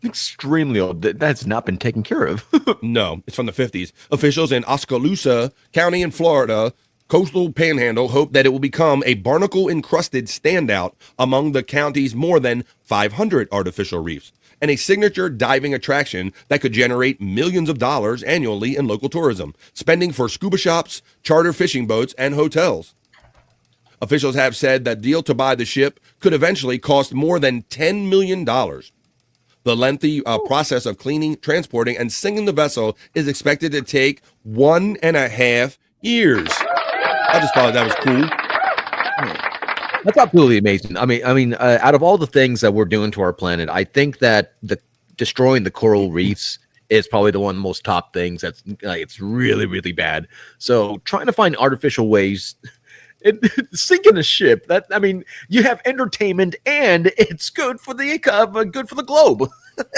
Speaker 14: Extremely old. That's not been taken care of.
Speaker 11: No, it's from the 50s. Officials in Oskaloosa County in Florida coastal panhandle hope that it will become a barnacle-encrusted standout among the county's more than 500 artificial reefs, and a signature diving attraction that could generate millions of dollars annually in local tourism, spending for scuba shops, charter fishing boats, and hotels. Officials have said that deal to buy the ship could eventually cost more than $10 million. The lengthy process of cleaning, transporting, and sinking the vessel is expected to take 1.5 years. I just thought that was cool.
Speaker 14: That's absolutely amazing. I mean, out of all the things that we're doing to our planet, I think that destroying the coral reefs is probably the one of the most top things. That's like, it's really, really bad. So trying to find artificial ways, sinking a ship. You have entertainment and it's good for the globe.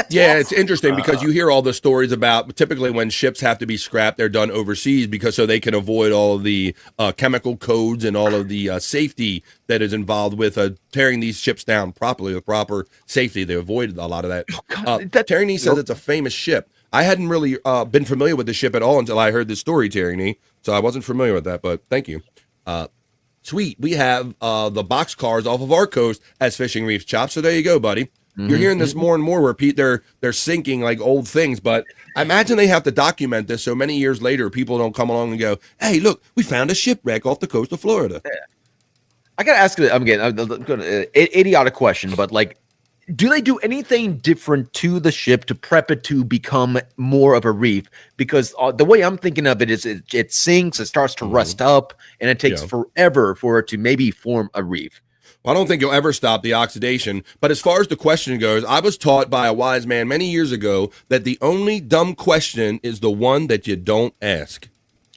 Speaker 11: Yeah, it's interesting because you hear all the stories about typically when ships have to be scrapped, they're done overseas because so they can avoid all of the chemical codes and all of the safety that is involved with tearing these ships down properly with proper safety. They avoided a lot of that. Terry says it's a famous ship. I hadn't really been familiar with the ship at all until I heard this story, Terry, so I wasn't familiar with that, but thank you. Sweet, we have the box cars off of our coast as fishing reefs, Chop, so there you go, buddy. You're hearing this more and more where they're sinking like old things, but I imagine they have to document this so many years later people don't come along and go, hey, look, we found a shipwreck off the coast of Florida.
Speaker 14: I got to ask, I'm getting idiotic question, but like, do they do anything different to the ship to prep it to become more of a reef? Because the way I'm thinking of it is it sinks, it starts to rust up, and it takes forever for it to maybe form a reef.
Speaker 11: Well, I don't think you'll ever stop the oxidation. But as far as the question goes, I was taught by a wise man many years ago that the only dumb question is the one that you don't ask.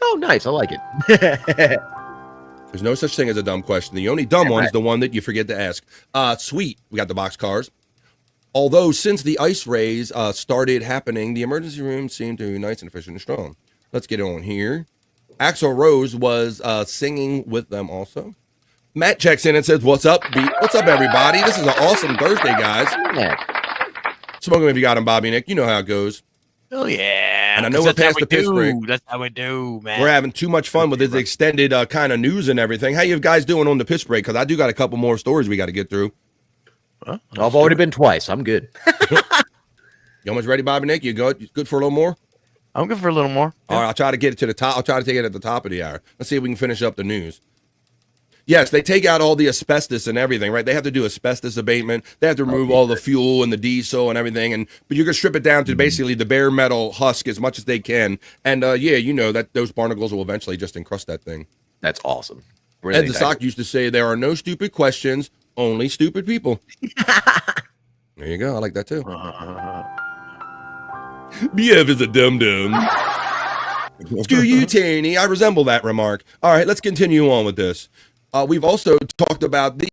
Speaker 14: Oh, nice. I like it.
Speaker 11: There's no such thing as a dumb question. The only dumb one is the one that you forget to ask. Sweet. We got the box cars. Although since the ice rays started happening, the emergency room seemed to be nice and efficient and strong. Let's get on here. Axl Rose was singing with them also. Matt checks in and says, what's up, What's up, everybody? This is an awesome Thursday, guys. Smoke them if you got them, Bobby Nick. You know how it goes.
Speaker 13: Oh, yeah.
Speaker 11: And I know we're past the piss break.
Speaker 13: That's how we do, man.
Speaker 11: We're having too much fun with this extended kind of news and everything. How you guys doing on the piss break? Because I do got a couple more stories we got to get through.
Speaker 14: Well, I've already been twice. I'm good.
Speaker 11: You almost ready, Bobby Nick? You good for a little more?
Speaker 13: I'm good for a little more.
Speaker 11: All right, I'll try to get it to the top. I'll try to take it at the top of the hour. Let's see if we can finish up the news. Yes, they take out all the asbestos and everything, right? They have to do asbestos abatement. They have to remove all the fuel and the diesel and everything. But you can strip it down to basically the bare metal husk as much as they can. And you know that those barnacles will eventually just encrust that thing.
Speaker 14: That's awesome.
Speaker 11: Ed the Sock used to say, there are no stupid questions, only stupid people. There you go. I like that too. BF is a dum-dum. Screw you, Taney. I resemble that remark. All right, let's continue on with this. We've also talked about these,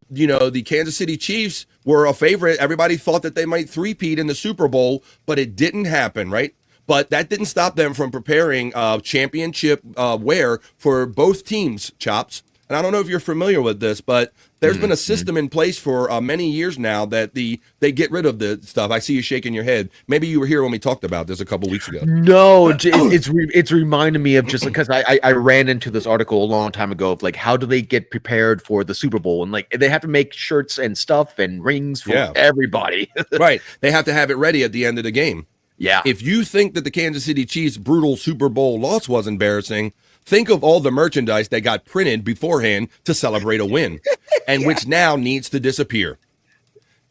Speaker 11: the Kansas City Chiefs were a favorite. Everybody thought that they might three-peat in the Super Bowl, but it didn't happen, right? But that didn't stop them from preparing championship wear for both teams, Chops. And I don't know if you're familiar with this, but There's been a system in place for many years now that they get rid of the stuff. I see you shaking your head. Maybe you were here when we talked about this a couple weeks ago.
Speaker 14: No, it's reminding me of just because I ran into this article a long time ago of like how do they get prepared for the Super Bowl, and like they have to make shirts and stuff and rings for everybody.
Speaker 11: Right. They have to have it ready at the end of the game.
Speaker 14: Yeah.
Speaker 11: If you think that the Kansas City Chiefs' brutal Super Bowl loss was embarrassing, think of all the merchandise that got printed beforehand to celebrate a win, and which now needs to disappear.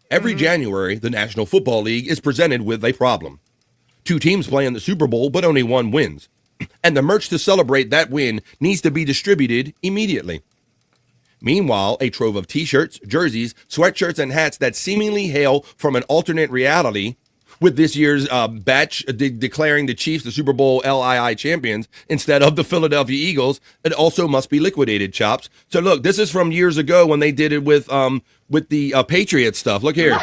Speaker 11: Every January, the National Football League is presented with a problem. 2 teams play in the Super Bowl, but only one wins. And the merch to celebrate that win needs to be distributed immediately. Meanwhile, a trove of t-shirts, jerseys, sweatshirts, and hats that seemingly hail from an alternate reality, with this year's batch declaring the Chiefs the Super Bowl LII champions instead of the Philadelphia Eagles, it also must be liquidated, Chops. So look, this is from years ago when they did it with the Patriots stuff. Look here.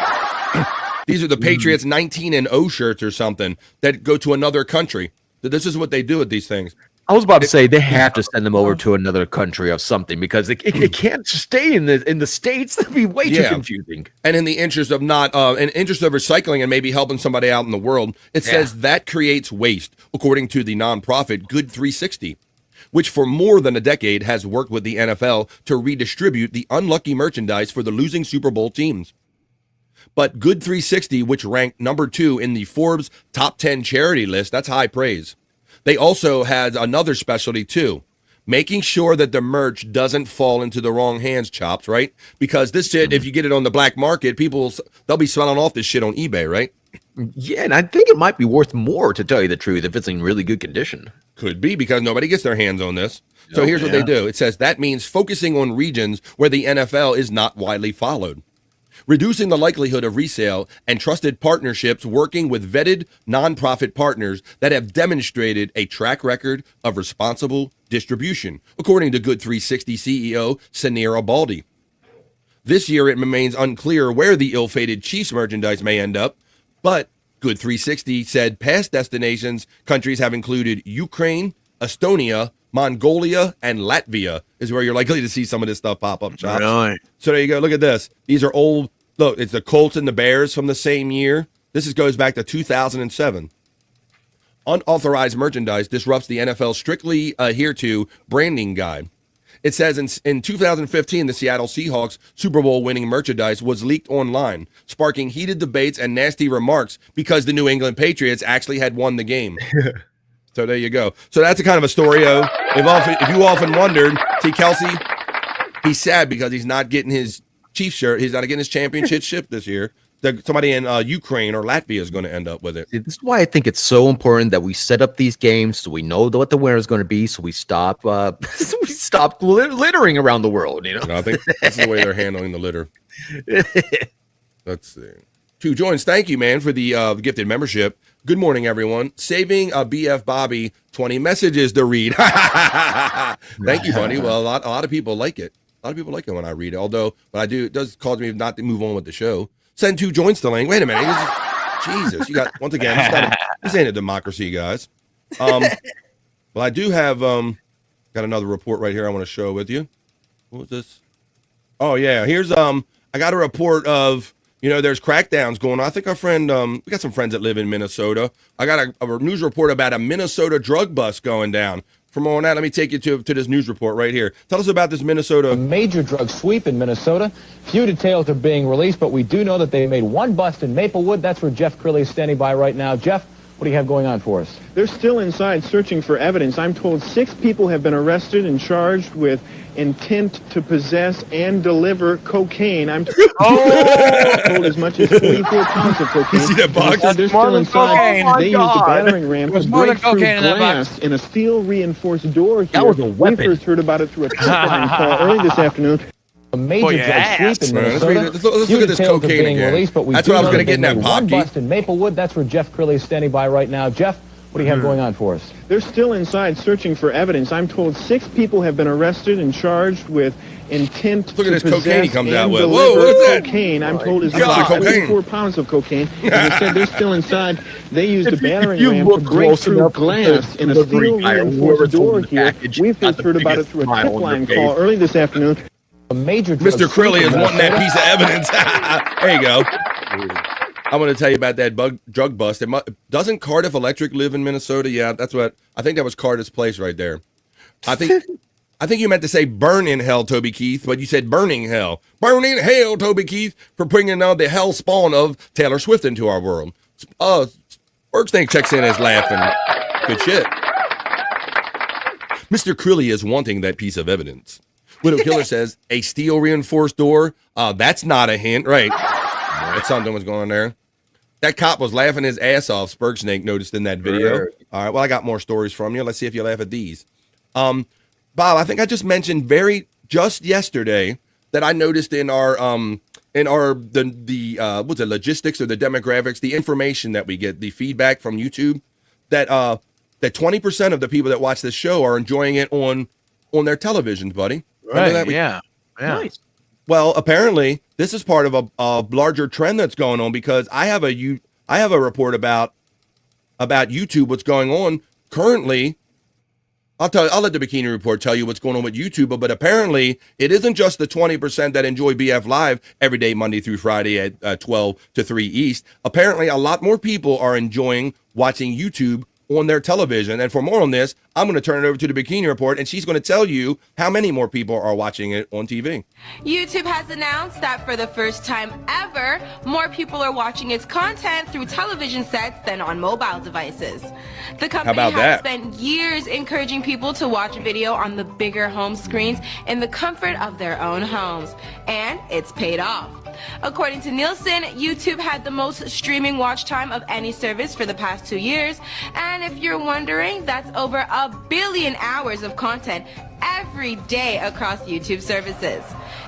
Speaker 11: These are the Patriots 19-0 shirts or something that go to another country. This is what they do with these things.
Speaker 14: I was about to say they have to send them over to another country of something because it can't stay in the States. That'd be way too confusing.
Speaker 11: And in the interest of recycling and maybe helping somebody out in the world, it says that creates waste, according to the nonprofit Good 360, which for more than a decade has worked with the NFL to redistribute the unlucky merchandise for the losing Super Bowl teams. But Good 360, which ranked number 2 in the Forbes top 10 charity list, that's high praise. They also had another specialty too, making sure that the merch doesn't fall into the wrong hands, Chops, right? Because this shit, if you get it on the black market, they'll be selling off this shit on eBay, right?
Speaker 14: Yeah, and I think it might be worth more, to tell you the truth, if it's in really good condition.
Speaker 11: Could be, because nobody gets their hands on this. So here's what they do. It says that means focusing on regions where the NFL is not widely followed, reducing the likelihood of resale, and trusted partnerships, working with vetted nonprofit partners that have demonstrated a track record of responsible distribution, according to Good 360 CEO Sanira Baldi. This year, it remains unclear where the ill-fated Chiefs merchandise may end up, but Good 360 said past countries have included Ukraine, Estonia, Mongolia, and Latvia is where you're likely to see some of this stuff pop up, Chops.
Speaker 13: Really?
Speaker 11: So there you go. Look at this. These are old. Look, it's the Colts and the Bears from the same year. This goes back to 2007. Unauthorized merchandise disrupts the NFL's strictly adhered to branding guide. It says in 2015, the Seattle Seahawks Super Bowl winning merchandise was leaked online, sparking heated debates and nasty remarks because the New England Patriots actually had won the game. So there you go. So that's a kind of a story of, if you often wondered, see Kelsey, he's sad because he's not getting his Chiefs shirt. He's not getting his championship ship this year. Somebody in Ukraine or Latvia is going to end up with it.
Speaker 14: See, this is why I think it's so important that we set up these games so we know what the winner is going to be, so we stop littering around the world. You know,
Speaker 11: I think that's the way they're handling the litter. Let's see. 2 joins. Thank you, man, for the gifted membership. Good morning, everyone. Saving BF Bobby 20 messages to read. Thank you, buddy. Well, a lot of people like it. A lot of people like it when I read it. Although, when I do, it does cause me not to move on with the show. Send 2 joints to Lang. Wait a minute. Jesus, you got, once again, this ain't a democracy, guys. Well, I do have got another report right here I want to show with you. What was this? Oh yeah, here's I got a report of, there's crackdowns going on. I think our friend, we got some friends that live in Minnesota. I got a news report about a Minnesota drug bust going down. From on that, let me take you to this news report right here. Tell us about this Minnesota.
Speaker 21: A major drug sweep in Minnesota. Few details are being released, but we do know that they made one bust in Maplewood. That's where Jeff Curley is standing by right now. Jeff, what do you have going on for us?
Speaker 22: They're still inside searching for evidence. I'm told 6 people have been arrested and charged with intent to possess and deliver cocaine. I'm told as much as 24 pounds of cocaine.
Speaker 11: You see that box?
Speaker 22: They're still inside. They used a battering ram to break through glass in a steel-reinforced door here.
Speaker 14: That was a weapon.
Speaker 22: We first heard about it through a tip-line call early this afternoon.
Speaker 21: A major drug sweep in Minnesota.
Speaker 11: Let's look at this cocaine again.
Speaker 21: Released, but
Speaker 11: that's what I was going to get in that
Speaker 21: one
Speaker 11: pocket.
Speaker 21: Bust in Maplewood. That's where Jeff Curley is standing by right now. Jeff, what do you have going on for us?
Speaker 22: They're still inside searching for evidence. I'm told 6 people have been arrested and charged with intent
Speaker 11: Look at
Speaker 22: to
Speaker 11: this cocaine he
Speaker 22: possess
Speaker 11: comes
Speaker 22: and
Speaker 11: out with.
Speaker 22: deliver
Speaker 11: Whoa, what is that?
Speaker 22: cocaine. I'm told is
Speaker 11: That's a lot of
Speaker 22: about
Speaker 11: cocaine.
Speaker 22: 24 pounds of cocaine. As I said, they're still inside. They used a battering
Speaker 14: you
Speaker 22: ram to
Speaker 14: look
Speaker 22: break
Speaker 14: close
Speaker 22: through
Speaker 14: enough
Speaker 22: glass
Speaker 14: to
Speaker 22: in a
Speaker 14: delivery guy or
Speaker 22: steel-reinforced
Speaker 14: whoever's
Speaker 22: door
Speaker 14: holding the
Speaker 22: here.
Speaker 14: package
Speaker 22: We
Speaker 14: got
Speaker 22: first
Speaker 14: the
Speaker 22: heard about it
Speaker 14: biggest
Speaker 22: through a
Speaker 14: smile on
Speaker 22: tip-line
Speaker 14: their
Speaker 22: call
Speaker 14: face.
Speaker 22: early this afternoon.
Speaker 21: A major
Speaker 11: Mr.
Speaker 21: drug
Speaker 11: Crilly is
Speaker 21: sweep in
Speaker 11: wanting that
Speaker 21: Minnesota.
Speaker 11: piece of evidence. There you go. I'm going to tell you about that drug bust. Doesn't Cardiff Electric live in Minnesota? Yeah, that's what I think. That was Cardiff's place right there. I think you meant to say burn in hell, Toby Keith, but you said burning hell. Burn in hell, Toby Keith, for bringing the hell spawn of Taylor Swift into our world. Worksnake checks in as laughing. Good shit. Mr. Crilly is wanting that piece of evidence. Widow Killer says, a steel reinforced door? That's not a hint, right? That something was going on there. That cop was laughing his ass off, Spurgsnake noticed in that video.
Speaker 14: Sure.
Speaker 11: All right, well, I got more stories from you. Let's see if you laugh at these. Bob, I think I just mentioned just yesterday that I noticed in our what's it, logistics or the demographics, the information that we get, the feedback from YouTube, that 20% of the people that watch this show are enjoying it on their televisions, buddy.
Speaker 13: Right?
Speaker 11: That?
Speaker 13: Yeah.
Speaker 14: Nice.
Speaker 11: Well, apparently this is part of a larger trend that's going on, because I have a report about YouTube, what's going on currently. I'll let the Bikini Report tell you what's going on with YouTube, but apparently it isn't just the 20% that enjoy BF Live every day, Monday through Friday at 12 to 3 East. Apparently a lot more people are enjoying watching YouTube on their television. And for more on this, I'm going to turn it over to the Bikini Report, and she's going to tell you how many more people are watching it on TV.
Speaker 1: YouTube has announced that for the first time ever, more people are watching its content through television sets than on mobile devices. The company has spent years encouraging people to watch video on the bigger home screens in the comfort of their own homes, and it's paid off. According to Nielsen, YouTube had the most streaming watch time of any service for the past 2 years, and if you're wondering, that's over 1 billion hours of content every day across YouTube services.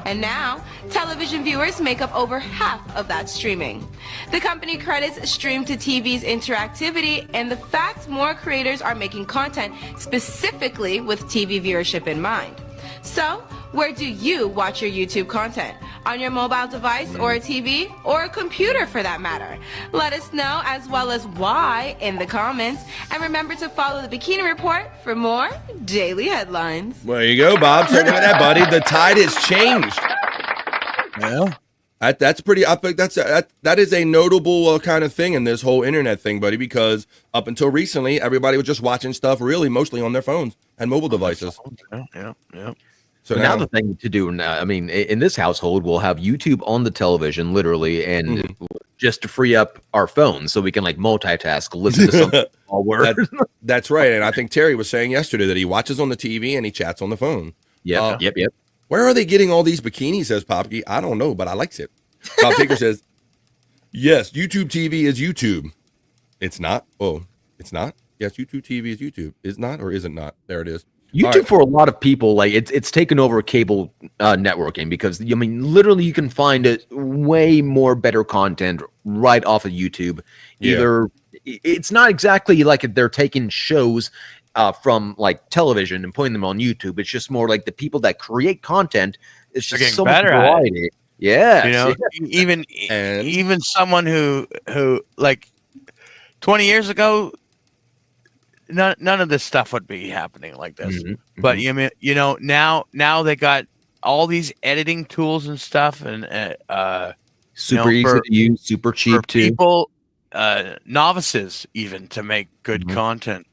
Speaker 1: And now, television viewers make up over half of that streaming. The company credits stream to TV's interactivity and the fact more creators are making content specifically with TV viewership in mind. So, where do you watch your YouTube content? On your mobile device or a TV or a computer for that matter? Let us know, as well as why, in the comments. And remember to follow the Bikini Report for more daily headlines.
Speaker 11: There you go, Bob. So look at that, buddy. The tide has changed.
Speaker 13: Yeah.
Speaker 11: That's pretty. I think that is a notable kind of thing in this whole internet thing, buddy. Because up until recently, everybody was just watching stuff really mostly on their phones and mobile devices.
Speaker 13: Yeah.
Speaker 14: So now the thing to do now, I mean, in this household, we'll have YouTube on the television, literally, and just to free up our phones so we can like multitask, listen to something while we're.
Speaker 11: That's right. And I think Terry was saying yesterday that he watches on the TV and he chats on the phone.
Speaker 14: Yep.
Speaker 11: Where are they getting all these bikinis, says Popke? I don't know, but I likes it. Bob Taker says, yes, YouTube TV is YouTube. It's not. Oh, it's not? Yes, YouTube TV is YouTube. Is not or isn't not? There it is.
Speaker 14: YouTube for a lot of people, like it's taken over cable networking, because I mean, literally, you can find it way more better content right off of YouTube. Either it's not exactly like they're taking shows from like television and putting them on YouTube. It's just more like the people that create content. It's just so much variety. Yeah,
Speaker 13: you know, even someone who like 20 years ago. None of this stuff would be happening like this. But you know, now they got all these editing tools and stuff, and
Speaker 14: super easy to use, super cheap too.
Speaker 13: People, novices even, to make good content.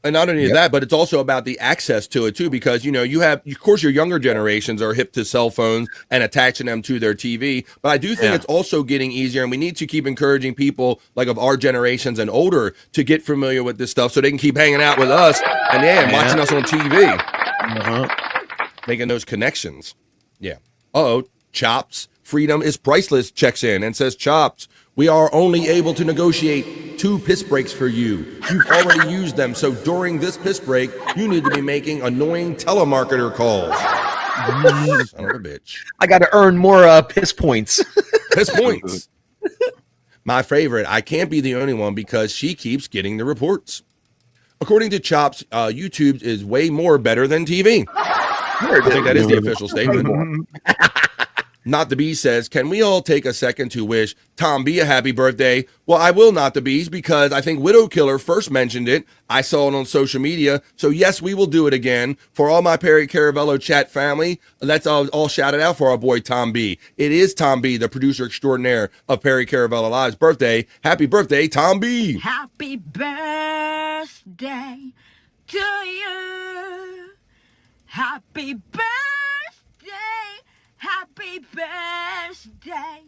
Speaker 11: And not only that, but it's also about the access to it too, because you know of course, your younger generations are hip to cell phones and attaching them to their TV. But I do think it's also getting easier, and we need to keep encouraging people like of our generations and older to get familiar with this stuff, so they can keep hanging out with us and watching us on TV, making those connections. Yeah. Chops. Freedom is priceless. Checks in and says, Chops, we are only able to negotiate 2 piss breaks for you. You've already used them, so during this piss break, you need to be making annoying telemarketer calls. Son of a bitch.
Speaker 14: I got to earn more piss points.
Speaker 11: Piss points. My favorite. I can't be the only one because she keeps getting the reports. According to Chops, YouTube is way more better than TV. I think that is the official statement. Not the Beast says, can we all take a second to wish Tom B a happy birthday? Well, I will, Not the Beast, because I think Widow Killer first mentioned it. I saw it on social media. So yes, we will do it again. For all my Perry Caravello chat family, let's all shout it out for our boy Tom B. It is Tom B, the producer extraordinaire of Perry Caravello Live's birthday. Happy birthday, Tom B.
Speaker 2: Happy birthday to you. Happy birthday. Happy birthday.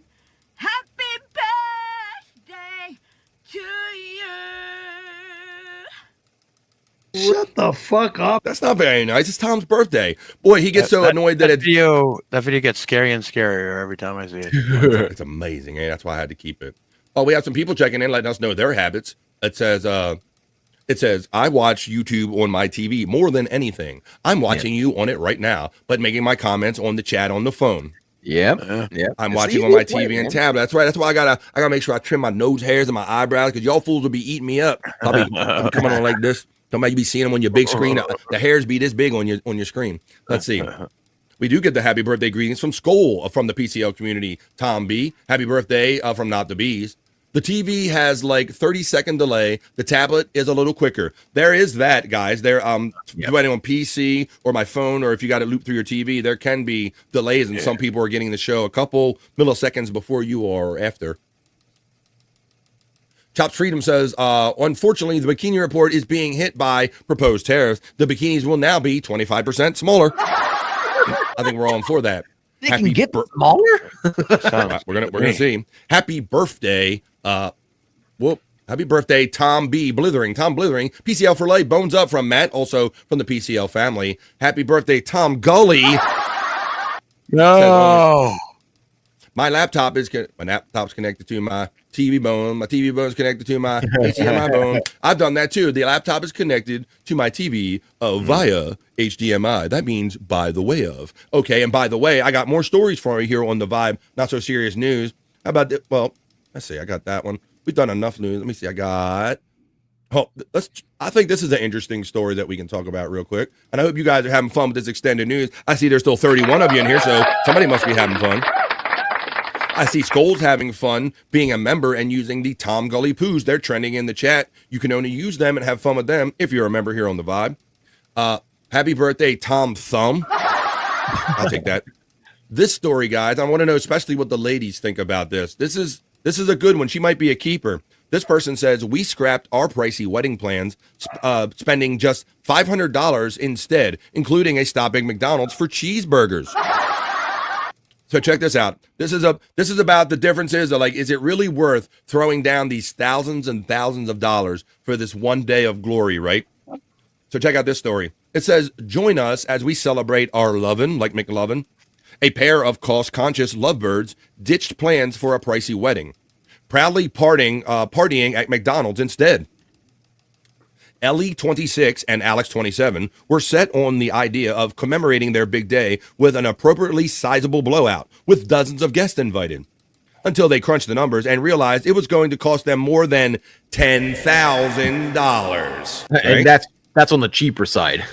Speaker 2: Happy birthday to you.
Speaker 15: Shut the fuck up.
Speaker 11: That's not very nice. It's Tom's birthday. Boy, he gets so annoyed that
Speaker 13: video gets scarier and scarier every time I see it.
Speaker 11: It's amazing, eh? That's why I had to keep it. Oh, we have some people checking in, letting us know their habits. It says, I watch YouTube on my TV more than anything. I'm watching you on it right now, but making my comments on the chat on the phone.
Speaker 14: Yeah.
Speaker 11: I'm watching on my TV and tablet. That's right. That's why I gotta make sure I trim my nose hairs and my eyebrows, because y'all fools will be eating me up. I'll be coming on like this. Somebody be seeing them on your big screen. The hairs be this big on your screen. Let's see. We do get the happy birthday greetings from Skoll from the PCL community. Tom B. Happy birthday from Not the Bees. The TV has like 30-second delay. The tablet is a little quicker. There is that, guys. There, depending on PC or my phone, or if you got it looped through your TV, there can be delays, and some people are getting the show a couple milliseconds before you are or after. Chops Freedom says, unfortunately, the Bikini Report is being hit by proposed tariffs. The bikinis will now be 25% smaller. I think we're all in for that.
Speaker 14: They can get smaller?
Speaker 11: We're gonna see. Happy birthday. Happy birthday, Tom B. Blithering. Tom Blithering. PCL for life. Bones up from Matt, also from the PCL family. Happy birthday, Tom Gully.
Speaker 13: No.
Speaker 11: My laptop's connected to my TV bone. My TV bone's connected to my HDMI bone. I've done that too. The laptop is connected to my TV via HDMI. That means by the way of. Okay, and by the way, I got more stories for you here on the Vibe. Not so serious news. How about that? Well, let's see. I got that one. We've done enough news. Let me see. I think this is an interesting story that we can talk about real quick. And I hope you guys are having fun with this extended news. I see there's still 31 of you in here, so somebody must be having fun. I see Skoll's having fun being a member and using the Tom Gully Poos. They're trending in the chat. You can only use them and have fun with them if you're a member here on the Vibe. Happy birthday, Tom Thumb. I'll take that. This story, guys, I want to know especially what the ladies think about this. This is a good one. She might be a keeper. This person says, we scrapped our pricey wedding plans, spending just $500 instead, including a stop at McDonald's for cheeseburgers. So check this out. This is about the differences of, like, is it really worth throwing down these thousands and thousands of dollars for this one day of glory, right? So check out this story. It says, join us as we celebrate our lovin', like McLovin'. A pair of cost-conscious lovebirds ditched plans for a pricey wedding, proudly partying at McDonald's instead. Ellie, 26, and Alex, 27, were set on the idea of commemorating their big day with an appropriately sizable blowout, with dozens of guests invited, until they crunched the numbers and realized it was going to cost them more than $10,000. Right?
Speaker 14: And that's on the cheaper side.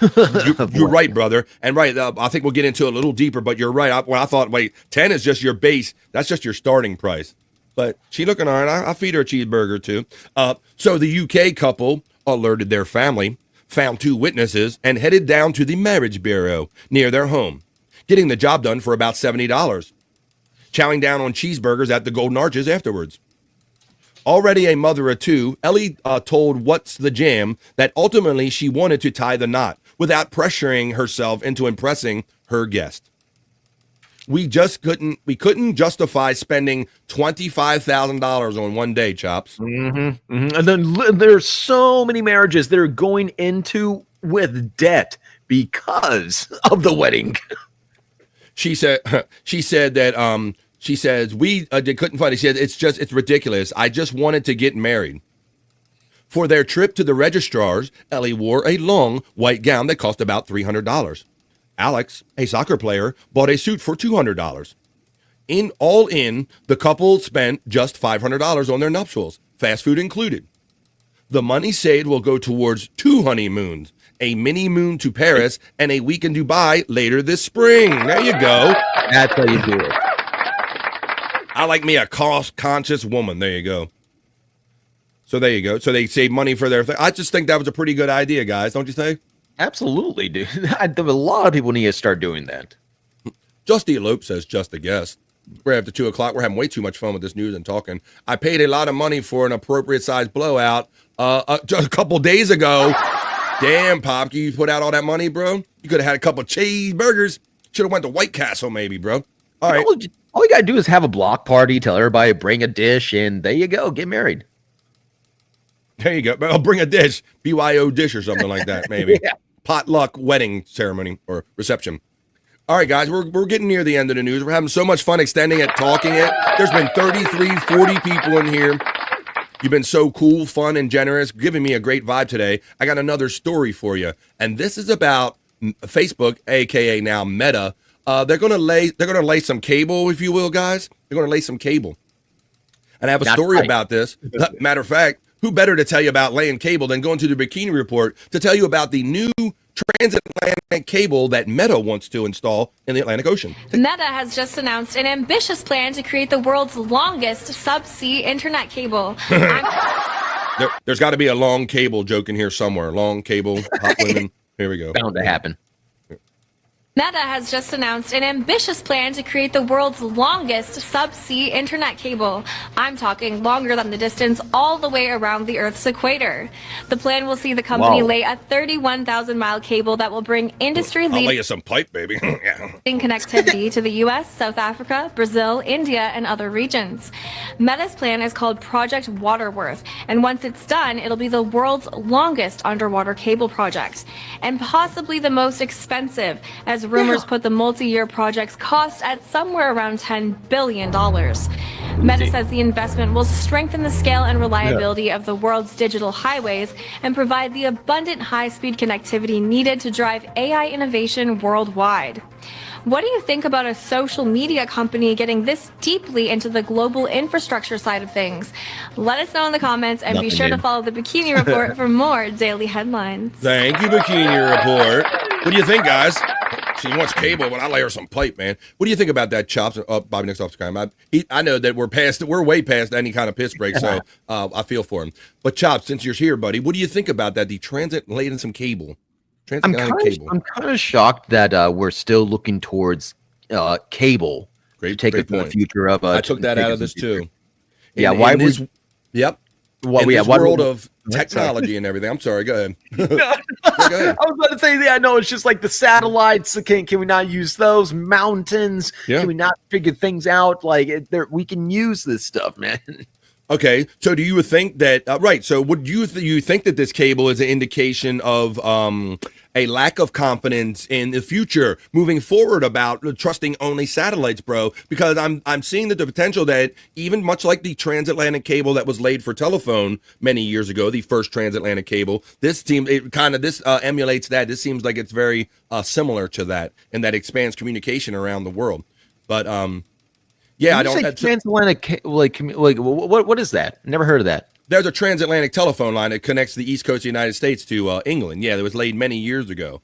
Speaker 11: You're right, brother. And right, I think we'll get into it a little deeper, but you're right. I thought, wait, 10 is just your base. That's just your starting price. But she looking all right. I'll feed her a cheeseburger too. So the UK couple alerted their family, found 2 witnesses, and headed down to the marriage bureau near their home, getting the job done for about $70, chowing down on cheeseburgers at the Golden Arches afterwards. Already a mother of 2, Ellie told What's the Jam that ultimately she wanted to tie the knot without pressuring herself into impressing her guest. We couldn't justify spending $25,000 on one day, Chops.
Speaker 14: Mm-hmm. Mm-hmm. And then there's so many marriages that are going into with debt because of the wedding.
Speaker 11: She said that she says we couldn't find it. She said it's ridiculous. I just wanted to get married. For their trip to the registrars, Ellie wore a long white gown that cost about $300. Alex, a soccer player, bought a suit for $200. All in, the couple spent just $500 on their nuptials, fast food included. The money saved will go towards 2 honeymoons, a mini moon to Paris, and a week in Dubai later this spring. There you go.
Speaker 14: That's how you do it.
Speaker 11: I like me a cost-conscious woman. There you go. So there you go. So they save money for their thing. I just think that was a pretty good idea, guys. Don't you think?
Speaker 14: Absolutely, dude. A lot of people need to start doing that.
Speaker 11: Just Elope says, just a guess. We're after 2 o'clock. We're having way too much fun with this news and talking. I paid a lot of money for an appropriate size blowout just a couple days ago. Damn, Pop, you put out all that money, bro? You could have had a couple cheeseburgers. Should have went to White Castle, maybe, bro. All right.
Speaker 14: All you got to do is have a block party, tell everybody, bring a dish, and there you go. Get married.
Speaker 11: There you go. I'll bring a dish. BYO dish or something like that, maybe.
Speaker 14: Yeah.
Speaker 11: Potluck wedding ceremony or reception. All right, guys, we're getting near the end of the news. We're having so much fun extending it, talking it. There's been 33, 40 people in here. You've been so cool, fun, and generous, giving me a great vibe today. I got another story for you, and this is about Facebook, aka now Meta. They're gonna lay some cable, if you will, guys. They're gonna lay some cable, and I have a story about this. Matter of fact, who better to tell you about laying cable than going to the Bikini Report to tell you about the new transatlantic cable that Meta wants to install in the Atlantic Ocean.
Speaker 1: Meta has just announced an ambitious plan to create the world's longest subsea internet cable.
Speaker 11: There's got to be a long cable joke in here somewhere. Long cable, hot women. Here we go.
Speaker 14: Bound to happen.
Speaker 1: Meta has just announced an ambitious plan to create the world's longest subsea internet cable. I'm talking longer than the distance all the way around the Earth's equator. The plan will see the company lay a 31,000-mile cable that will bring industry-leading
Speaker 11: I'll lay you some pipe, baby. Yeah.
Speaker 1: connectivity to the U.S., South Africa, Brazil, India, and other regions. Meta's plan is called Project Waterworth, and once it's done, it'll be the world's longest underwater cable project, and possibly the most expensive, as rumors put the multi-year project's cost at somewhere around $10 billion. Meta says the investment will strengthen the scale and reliability of the world's digital highways and provide the abundant high-speed connectivity needed to drive AI innovation worldwide. What do you think about a social media company getting this deeply into the global infrastructure side of things? Let us know in the comments, and be sure to follow the Bikini Report for more daily headlines.
Speaker 11: Thank you, Bikini Report. What do you think, guys? She wants cable, but I lay her some pipe, man. What do you think about that, Chops? Bobby Nick's off the camera. I know that we're way past any kind of piss break, so I feel for him. But Chops, since you're here, buddy, what do you think about that? The transit laid in some cable.
Speaker 14: I'm kind of shocked that we're still looking towards cable to take it for the future of.
Speaker 11: I took that out of this too.
Speaker 14: Yeah,
Speaker 11: in this world of technology and everything. I'm sorry. Go ahead. Go ahead.
Speaker 14: I was about to say, yeah, no, it's just like the satellites. Can we not use those mountains?
Speaker 11: Yeah.
Speaker 14: Can we not figure things out? Like we can use this stuff, man.
Speaker 11: Okay, so do you think that right? So would you think that this cable is an indication of a lack of confidence in the future moving forward about trusting only satellites, bro? Because I'm seeing that the potential that even much like the transatlantic cable that was laid for telephone many years ago, the first transatlantic cable, this emulates that. This seems like it's very similar to that, and that expands communication around the world. But yeah, I don't.
Speaker 14: Transatlantic, what is that? Never heard of that.
Speaker 11: There's a transatlantic telephone line that connects the East Coast of the United States to England. Yeah, that was laid many years ago.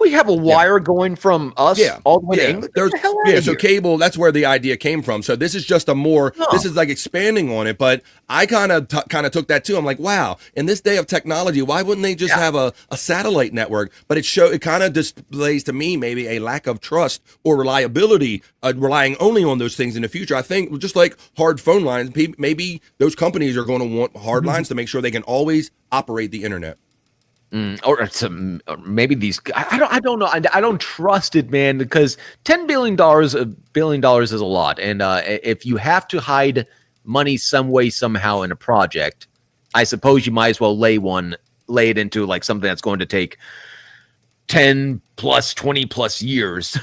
Speaker 14: We have a wire going from us all the way to England.
Speaker 11: So cable, that's where the idea came from. So this is just this is like expanding on it. But I kind of took that too. I'm like, wow, in this day of technology, why wouldn't they just have a satellite network? But it kind of displays to me maybe a lack of trust or reliability, relying only on those things in the future. I think just like hard phone lines, maybe those companies are going to want hard lines to make sure they can always operate the internet.
Speaker 14: Or maybe these. I don't know. I don't trust it, man. Because $10 billion is a lot, and if you have to hide money some way somehow in a project, I suppose you might as well lay it into like something that's going to take 10 plus 20 plus years.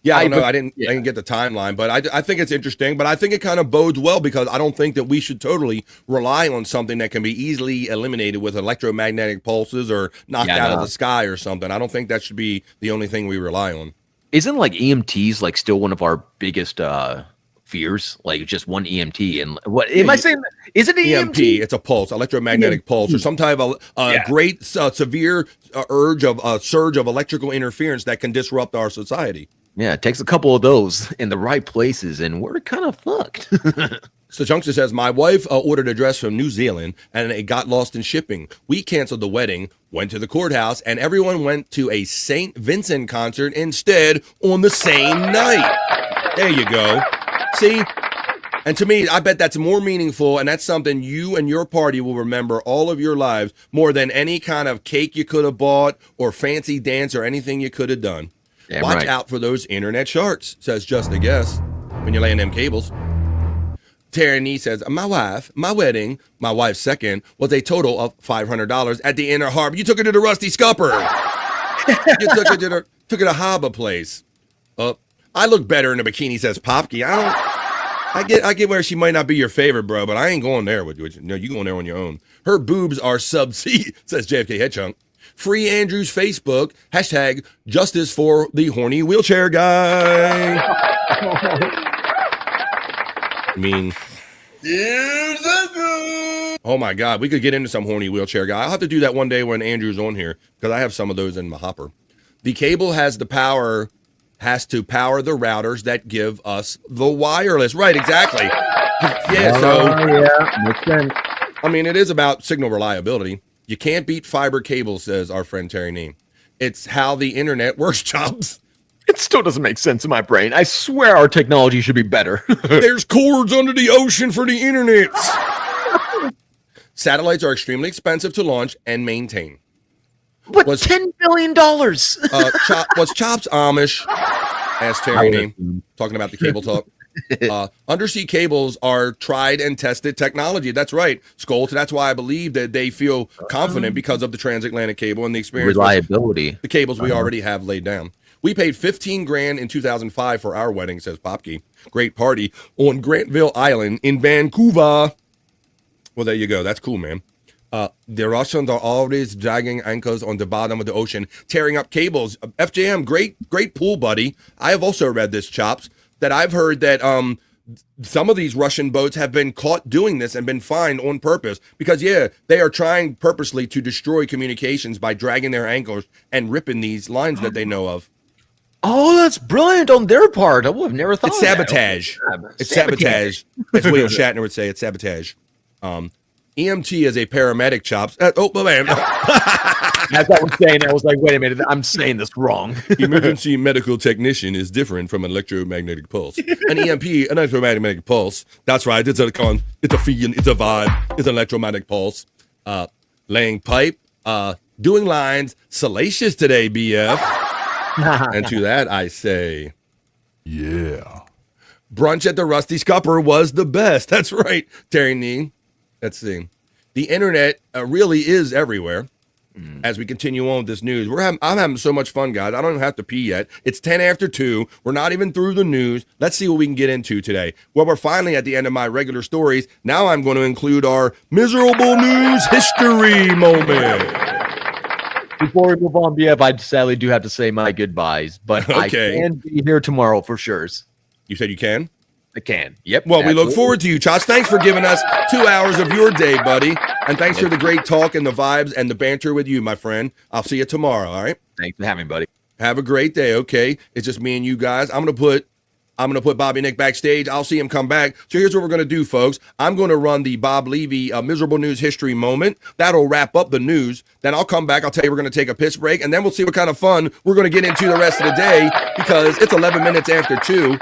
Speaker 11: Yeah, I don't know. I didn't get the timeline, but I think it's interesting. But I think it kind of bodes well because I don't think that we should totally rely on something that can be easily eliminated with electromagnetic pulses or knocked out of the sky or something. I don't think that should be the only thing we rely on.
Speaker 14: Isn't like EMTs like still one of our biggest fears? Like just one EMT, and what am I saying? Is it EMT?
Speaker 11: It's a pulse, electromagnetic pulse, or some type of great severe surge of electrical interference that can disrupt our society.
Speaker 14: Yeah, it takes a couple of those in the right places, and we're kind of fucked.
Speaker 11: So Chunkster says, my wife ordered a dress from New Zealand, and it got lost in shipping. We canceled the wedding, went to the courthouse, and everyone went to a St. Vincent concert instead on the same night. There you go. See? And to me, I bet that's more meaningful, and that's something you and your party will remember all of your lives more than any kind of cake you could have bought or fancy dance or anything you could have done.
Speaker 14: Damn
Speaker 11: Watch
Speaker 14: right.
Speaker 11: out for those internet sharks, says Just a Guess, when you're laying them cables. Terry Nee says, my wedding, my wife's second, was a total of $500 at the Inner Harbor. You took her to the Rusty Scupper. You took her to the harbor place. I look better in a bikini, says Popke. I get where she might not be your favorite, bro, but I ain't going there with you. No, you going there on your own. Her boobs are sub-C, says JFK Headchunk. Free Andrew's Facebook, hashtag justice for the horny wheelchair guy. I mean, oh my God, we could get into some horny wheelchair guy. I'll have to do that one day when Andrew's on here because I have some of those in my hopper. The cable has to power the routers that give us the wireless. Right, exactly.
Speaker 14: Yeah, makes sense.
Speaker 11: I mean, it is about signal reliability. You can't beat fiber cable, says our friend Terry Nee. It's how the internet works, Chops.
Speaker 14: It still doesn't make sense in my brain. I swear our technology should be better.
Speaker 11: There's cords under the ocean for the internet. Satellites are extremely expensive to launch and maintain.
Speaker 14: But $10 billion.
Speaker 11: Was Chops Amish? Asked Terry Nee, talking about the cable talk. Undersea cables are tried and tested technology. That's right, Skolt. That's why I believe that they feel confident because of the transatlantic cable and the experience.
Speaker 14: Reliability.
Speaker 11: The cables we already have laid down. We paid $15,000 in 2005 for our wedding, says Popke. Great party on Grantville Island in Vancouver. Well, there you go. That's cool, man. The Russians are always dragging anchors on the bottom of the ocean, tearing up cables. FJM, great pool, buddy. I have also read this, Chops, that I've heard that some of these Russian boats have been caught doing this and been fined on purpose because, yeah, they are trying purposely to destroy communications by dragging their anchors and ripping these lines that they know of.
Speaker 14: Oh, that's brilliant on their part. I would have never thought
Speaker 11: It's
Speaker 14: of that.
Speaker 11: sabotage. It's sabotage. As William Shatner would say, it's sabotage. EMT is a paramedic, Chops. Man.
Speaker 14: As I was saying, I was like, wait a minute, I'm saying this wrong.
Speaker 11: Emergency medical technician is different from an electromagnetic pulse. An EMP, an electromagnetic pulse. That's right. It's a feeling, it's a vibe. It's an electromagnetic pulse. Laying pipe, doing lines, salacious today, BF. And to that, I say, yeah. Brunch at the Rusty Scupper was the best. That's right, Terry Nee. Let's see. The internet really is everywhere. As we continue on with this news, I'm having so much fun, guys. I don't even have to pee yet. It's 10 after 2. We're not even through the news. Let's see what we can get into today. Well, we're finally at the end of my regular stories. Now I'm going to include our miserable news history moment.
Speaker 14: Before we move on, BF, I sadly do have to say my goodbyes, but
Speaker 11: Okay.
Speaker 14: I can be here tomorrow for sure.
Speaker 11: You said you can?
Speaker 14: I can. Yep.
Speaker 11: Well, we look
Speaker 14: absolutely.
Speaker 11: forward to you, Chops. Thanks for giving us 2 hours of your day, buddy. And thanks for the great talk and the vibes and the banter with you, my friend. I'll see you tomorrow, all right?
Speaker 14: Thanks for having me, buddy.
Speaker 11: Have a great day, okay? It's just me and you guys. I'm gonna put Bobby Nick backstage. I'll see him come back. So here's what we're gonna do, folks. I'm gonna run the Bob Levy miserable news history moment. That'll wrap up the news. Then I'll come back. I'll tell you we're gonna take a piss break, and then we'll see what kind of fun we're gonna get into the rest of the day because it's 11 minutes after 2.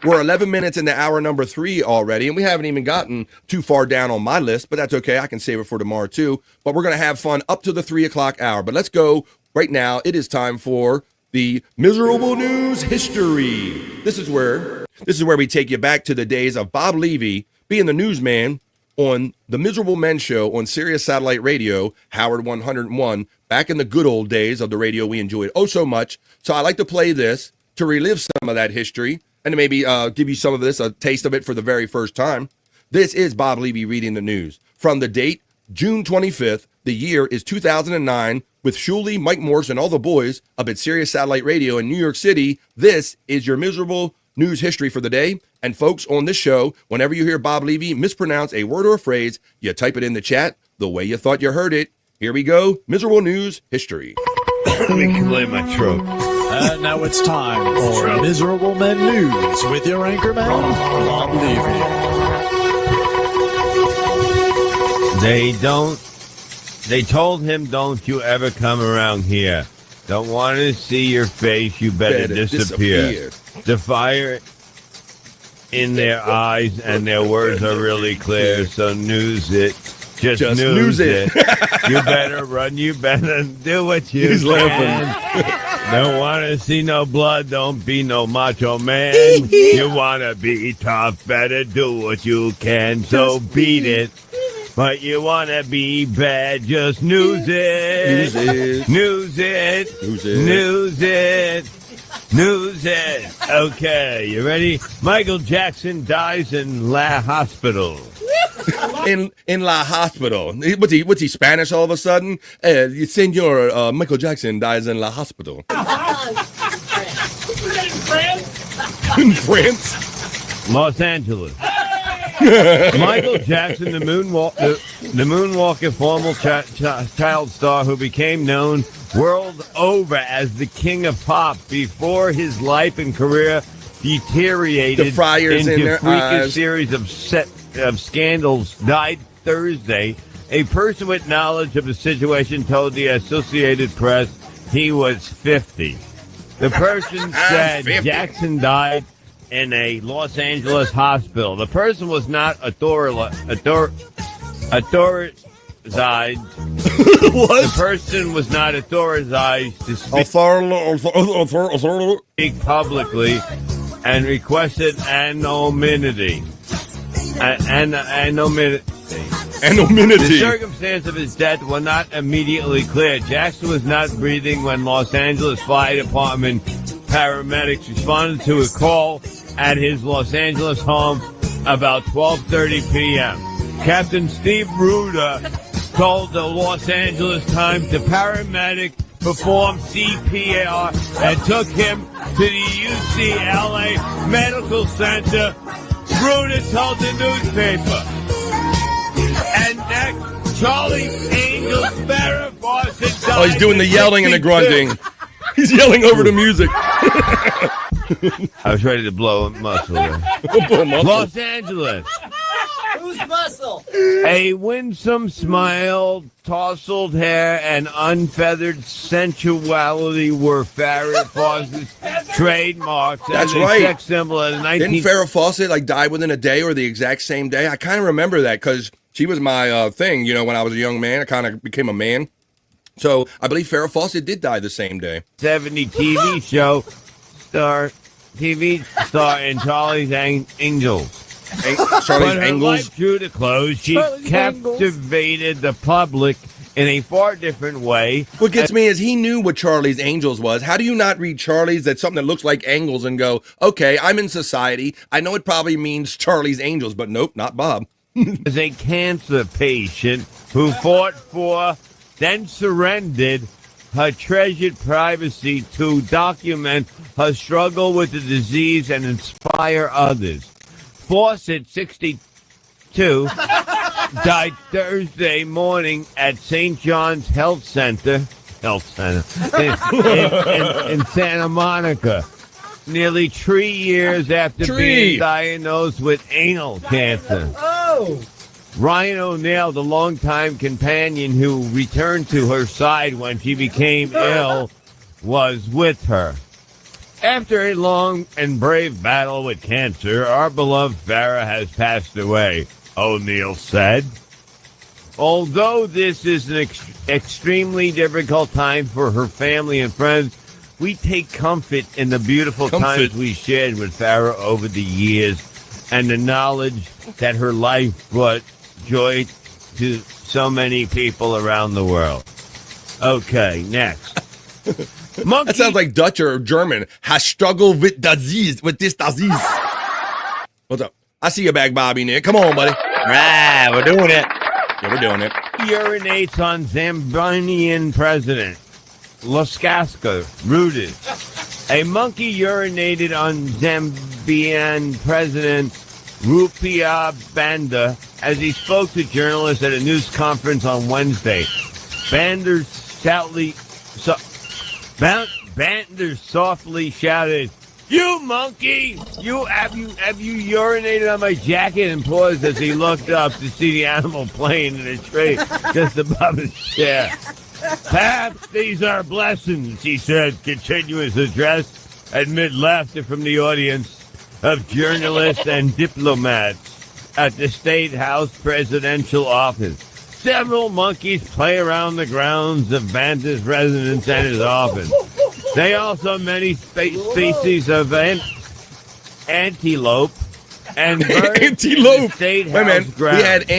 Speaker 11: We're 11 minutes into hour number 3 already, and we haven't even gotten too far down on my list, but that's okay. I can save it for tomorrow too. But we're going to have fun up to the 3 o'clock hour. But let's go right now. It is time for the miserable news history. This is where we take you back to the days of Bob Levy being the newsman on the Miserable Men Show on Sirius Satellite Radio, Howard 101, back in the good old days of the radio we enjoyed oh so much. So I like to play this to relive some of that history and to maybe give you some of this, a taste of it for the very first time. This is Bob Levy reading the news. From the date, June 25th, the year is 2009, with Shuley, Mike Morse, and all the boys up at Sirius Satellite Radio in New York City. This is your miserable news history for the day. And folks, on this show, whenever you hear Bob Levy mispronounce a word or a phrase, you type it in the chat the way you thought you heard it. Here we go. Miserable news history.
Speaker 4: Let me clear my throat.
Speaker 10: Now it's time for Miserable Men News with your anchorman, Bob Levy.
Speaker 4: They told him, don't you ever come around here. Don't want to see your face, you better disappear. The fire in their eyes and their words are really clear, so news it. Just news it. You better run, you better do what you
Speaker 11: He's
Speaker 4: can. Don't want to see no blood, don't be no macho man. You want to be tough, better do what you can, so beat it. But you want to be bad, just news it. News it. News it. News it. Okay, you ready? Michael Jackson dies in La Hospital.
Speaker 11: In La Hospital. What's he Spanish all of a sudden? Senor Michael Jackson dies in La Hospital. In France?
Speaker 4: Los Angeles. Michael Jackson, the moonwalker, former child star who became known world over as the king of pop before his life and career deteriorated
Speaker 11: The friars in
Speaker 4: into
Speaker 11: their
Speaker 4: freakish
Speaker 11: eyes.
Speaker 4: series of scandals, died Thursday. A person with knowledge of the situation told the Associated Press he was 50. The person said
Speaker 11: 50.
Speaker 4: Jackson died in a Los Angeles hospital. The person was not authorized. The person was not authorized to speak publicly and requested anonymity. Anonymity. The circumstance of his death were not immediately clear. Jackson was not breathing when Los Angeles Fire Department paramedics responded to a call at his Los Angeles home about 12:30 p.m. Captain Steve Ruder told the Los Angeles Times the paramedic performed CPR and took him to the UCLA Medical Center. Ruder told the newspaper. And next, Charlie Angel Sparrow Fawcett died.
Speaker 11: Oh, he's doing the yelling and the
Speaker 4: 62.
Speaker 11: grunting. He's yelling over the music.
Speaker 4: I was ready to blow a muscle. Los Angeles.
Speaker 6: Whose muscle?
Speaker 4: A winsome smile, tousled hair, and unfeathered sensuality were Farrah Fawcett's trademarks.
Speaker 11: That's
Speaker 4: as a
Speaker 11: right.
Speaker 4: sex symbol at
Speaker 11: Didn't Farrah Fawcett die within a day or the exact same day? I kind of remember that because she was my thing. When I was a young man, I kind of became a man. So I believe Farrah Fawcett did die the same day.
Speaker 4: 70 TV star in Charlie's Angels.
Speaker 11: Charlie's
Speaker 4: But her
Speaker 11: Angles.
Speaker 4: life drew to close. She captivated the public in a far different way.
Speaker 11: What gets me is he knew what Charlie's Angels was. How do you not read Charlie's, that's something that looks like angles, and go, okay, I'm in society. I know it probably means Charlie's Angels, but nope, not Bob.
Speaker 4: As a cancer patient who fought for, then surrendered her treasured privacy to document her struggle with the disease and inspire others. Fawcett, 62, died Thursday morning at St. John's Health Center in Santa Monica, nearly 3 years after being diagnosed with anal cancer.
Speaker 6: Oh!
Speaker 4: Ryan O'Neill, the longtime companion who returned to her side when she became ill, was with her. After a long and brave battle with cancer, our beloved Farrah has passed away, O'Neill said. Although this is an extremely difficult time for her family and friends, we take comfort in the beautiful times we shared with Farrah over the years and the knowledge that her life brought joy to so many people around the world. Okay, next.
Speaker 11: That sounds like Dutch or German. Has struggled with disease, with this disease. What's up? I see your bag, Bobby, Nick. Come on, buddy.
Speaker 4: Right, we're doing it.
Speaker 11: Yeah, we're doing it.
Speaker 4: Urinates on Zambian president. Laskaska, rooted. A monkey urinated on Zambian President Rupia Banda as he spoke to journalists at a news conference on Wednesday. Banda Banter softly shouted, "You monkey! Have you urinated on my jacket?" and paused as he looked up to see the animal playing in a tree just above his chair. "Perhaps these are blessings," he said, continuing his address amid laughter from the audience of journalists and diplomats at the State House presidential office. Several monkeys play around the grounds of Banter's residence and his office. They also many species of antelope and birds.
Speaker 11: Antelope.
Speaker 4: State
Speaker 11: Wait, man.
Speaker 4: House grounds.
Speaker 11: We had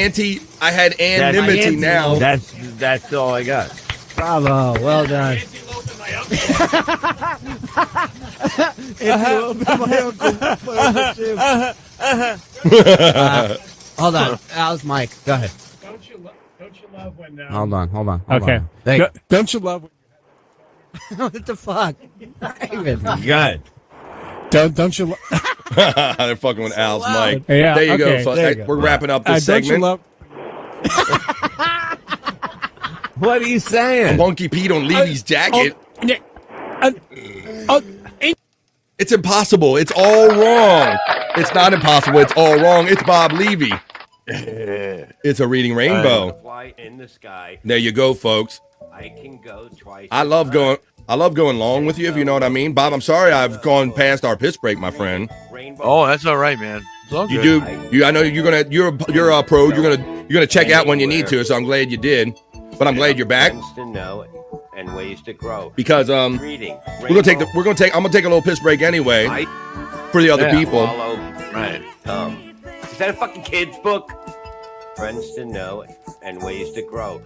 Speaker 11: I had anonymity now.
Speaker 4: That's all I got.
Speaker 5: Bravo. Well done. Hold on. That was Mike. Go ahead.
Speaker 17: Don't you love when?
Speaker 5: Hold on. Hold
Speaker 17: Okay.
Speaker 5: on.
Speaker 17: Don't you love?
Speaker 5: What the fuck?
Speaker 4: Good.
Speaker 17: Don't you?
Speaker 11: They're fucking with Al's mic.
Speaker 17: Yeah,
Speaker 11: there you
Speaker 17: okay.
Speaker 11: go.
Speaker 17: There you
Speaker 11: We're wrapping up this
Speaker 17: don't you
Speaker 11: segment.
Speaker 17: love?
Speaker 4: What are you saying?
Speaker 11: Monkey Pete on Levy's jacket. It's impossible. It's all wrong. It's not impossible. It's all wrong. It's Bob Levy. It's a reading rainbow.
Speaker 4: Fly in the sky.
Speaker 11: There you go, folks.
Speaker 4: I can go twice.
Speaker 11: I love going long with you, if you know what I mean. Bob, I'm sorry I've gone past our piss break, my friend.
Speaker 13: Oh, that's all right, man. It's all
Speaker 11: You
Speaker 13: good.
Speaker 11: do. I know you're a pro. You're gonna check out when you need to. So I'm glad you did. But I'm glad you're back.
Speaker 4: To know and ways to grow.
Speaker 11: Because
Speaker 4: Reading.
Speaker 11: I'm gonna take a little piss break anyway for the other people.
Speaker 4: Right. Is that a fucking kid's book? Friends to know and ways to grow.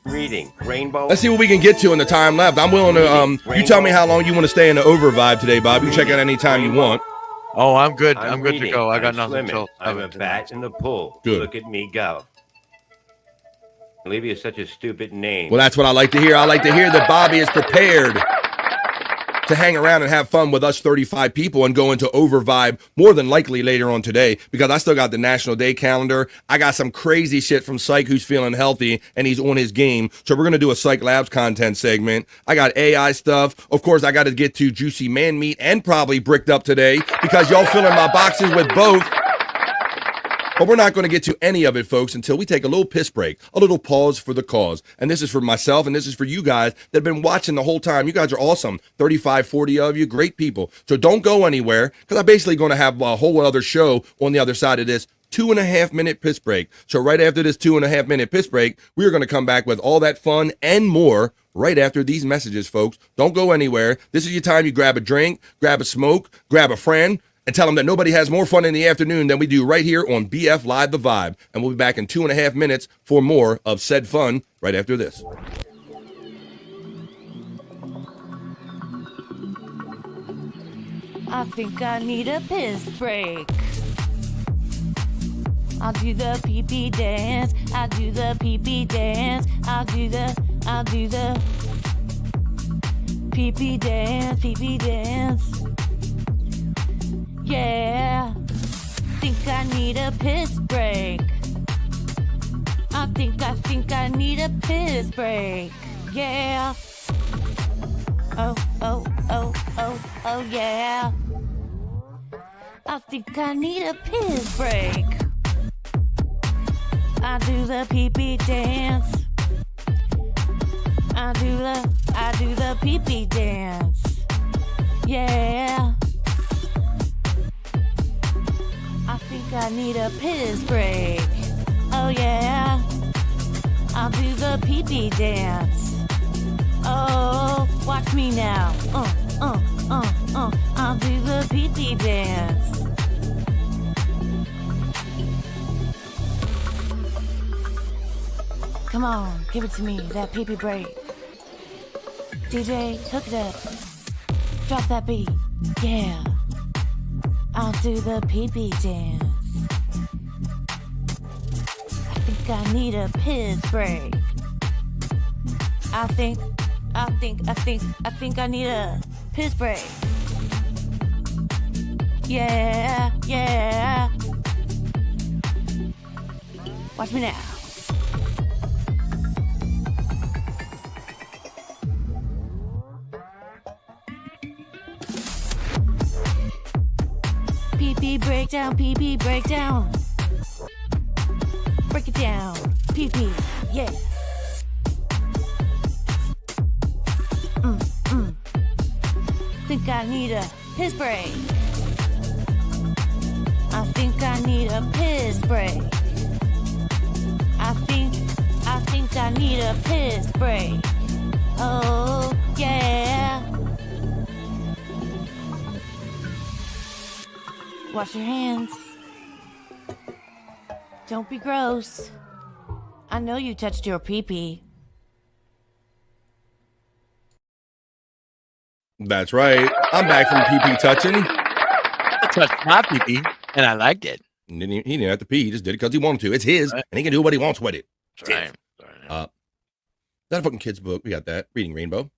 Speaker 4: Reading. Rainbow.
Speaker 11: Let's see what we can get to in the time left. I'm willing to you tell me how long you want to stay in the over vibe today, Bob. You can check out any time you want.
Speaker 13: Oh, I'm good. I'm good
Speaker 4: reading.
Speaker 13: to go. I got
Speaker 4: I'm
Speaker 13: nothing
Speaker 4: swimming.
Speaker 13: till
Speaker 4: I'm a bat in the pool.
Speaker 11: Good.
Speaker 4: Look at me go. Levy is such a stupid name.
Speaker 11: Well, that's what I like to hear. I like to hear that Bobby is prepared to hang around and have fun with us 35 people and go into over vibe more than likely later on today, because I still got the National Day calendar. I got some crazy shit from Psych, who's feeling healthy and he's on his game. So we're going to do a Psych Labs content segment. I got AI stuff. Of course, I got to get to Juicy Man Meat and probably Bricked Up today, because y'all filling my boxes with both. But we're not going to get to any of it, folks, until we take a little piss break, a little pause for the cause. And this is for myself, and this is for you guys that have been watching the whole time. You guys are awesome. 35, 40 of you, great people. So don't go anywhere, because I'm basically going to have a whole other show on the other side of this 2.5-minute piss break. So right after this 2.5-minute piss break, we are going to come back with all that fun and more right after these messages, folks. Don't go anywhere. This is your time. You grab a drink, grab a smoke, grab a friend, and tell them that nobody has more fun in the afternoon than we do right here on BF Live The Vibe. And we'll be back in 2.5 minutes for more of said fun right after this.
Speaker 16: I think I need a piss break. I'll do the pee-pee dance. I'll do the pee-pee dance. I'll do the pee-pee dance, pee-pee dance. Yeah, think I need a piss break. I think I need a piss break. Yeah. Oh, yeah. I think I need a piss break. I do the pee-pee dance. I do the pee-pee dance. Yeah. I think I need a piss break. Oh yeah. I'll do the pee-pee dance. Oh, watch me now. I'll do the pee-pee dance. Come on, give it to me, that pee-pee break. DJ, hook it up. Drop that beat. Yeah. I'll do the pee-pee dance. I think I need a piss break. I think I need a piss break. Yeah. Watch me now. Pee-pee breakdown, pee-pee breakdown. Break it down, pee-pee, yeah. Think I need a piss break. I think I need a piss break. I think I need a piss break. Oh, yeah. Wash your hands. Don't be gross. I know you touched your pee-pee.
Speaker 11: That's right. I'm back from pee-pee touching.
Speaker 13: I touched my pee-pee, and I liked it.
Speaker 11: He didn't have to pee. He just did it because he wanted to. It's his, and he can do what he wants with it.
Speaker 13: Right.
Speaker 11: That fucking kid's book. We got that. Reading Rainbow.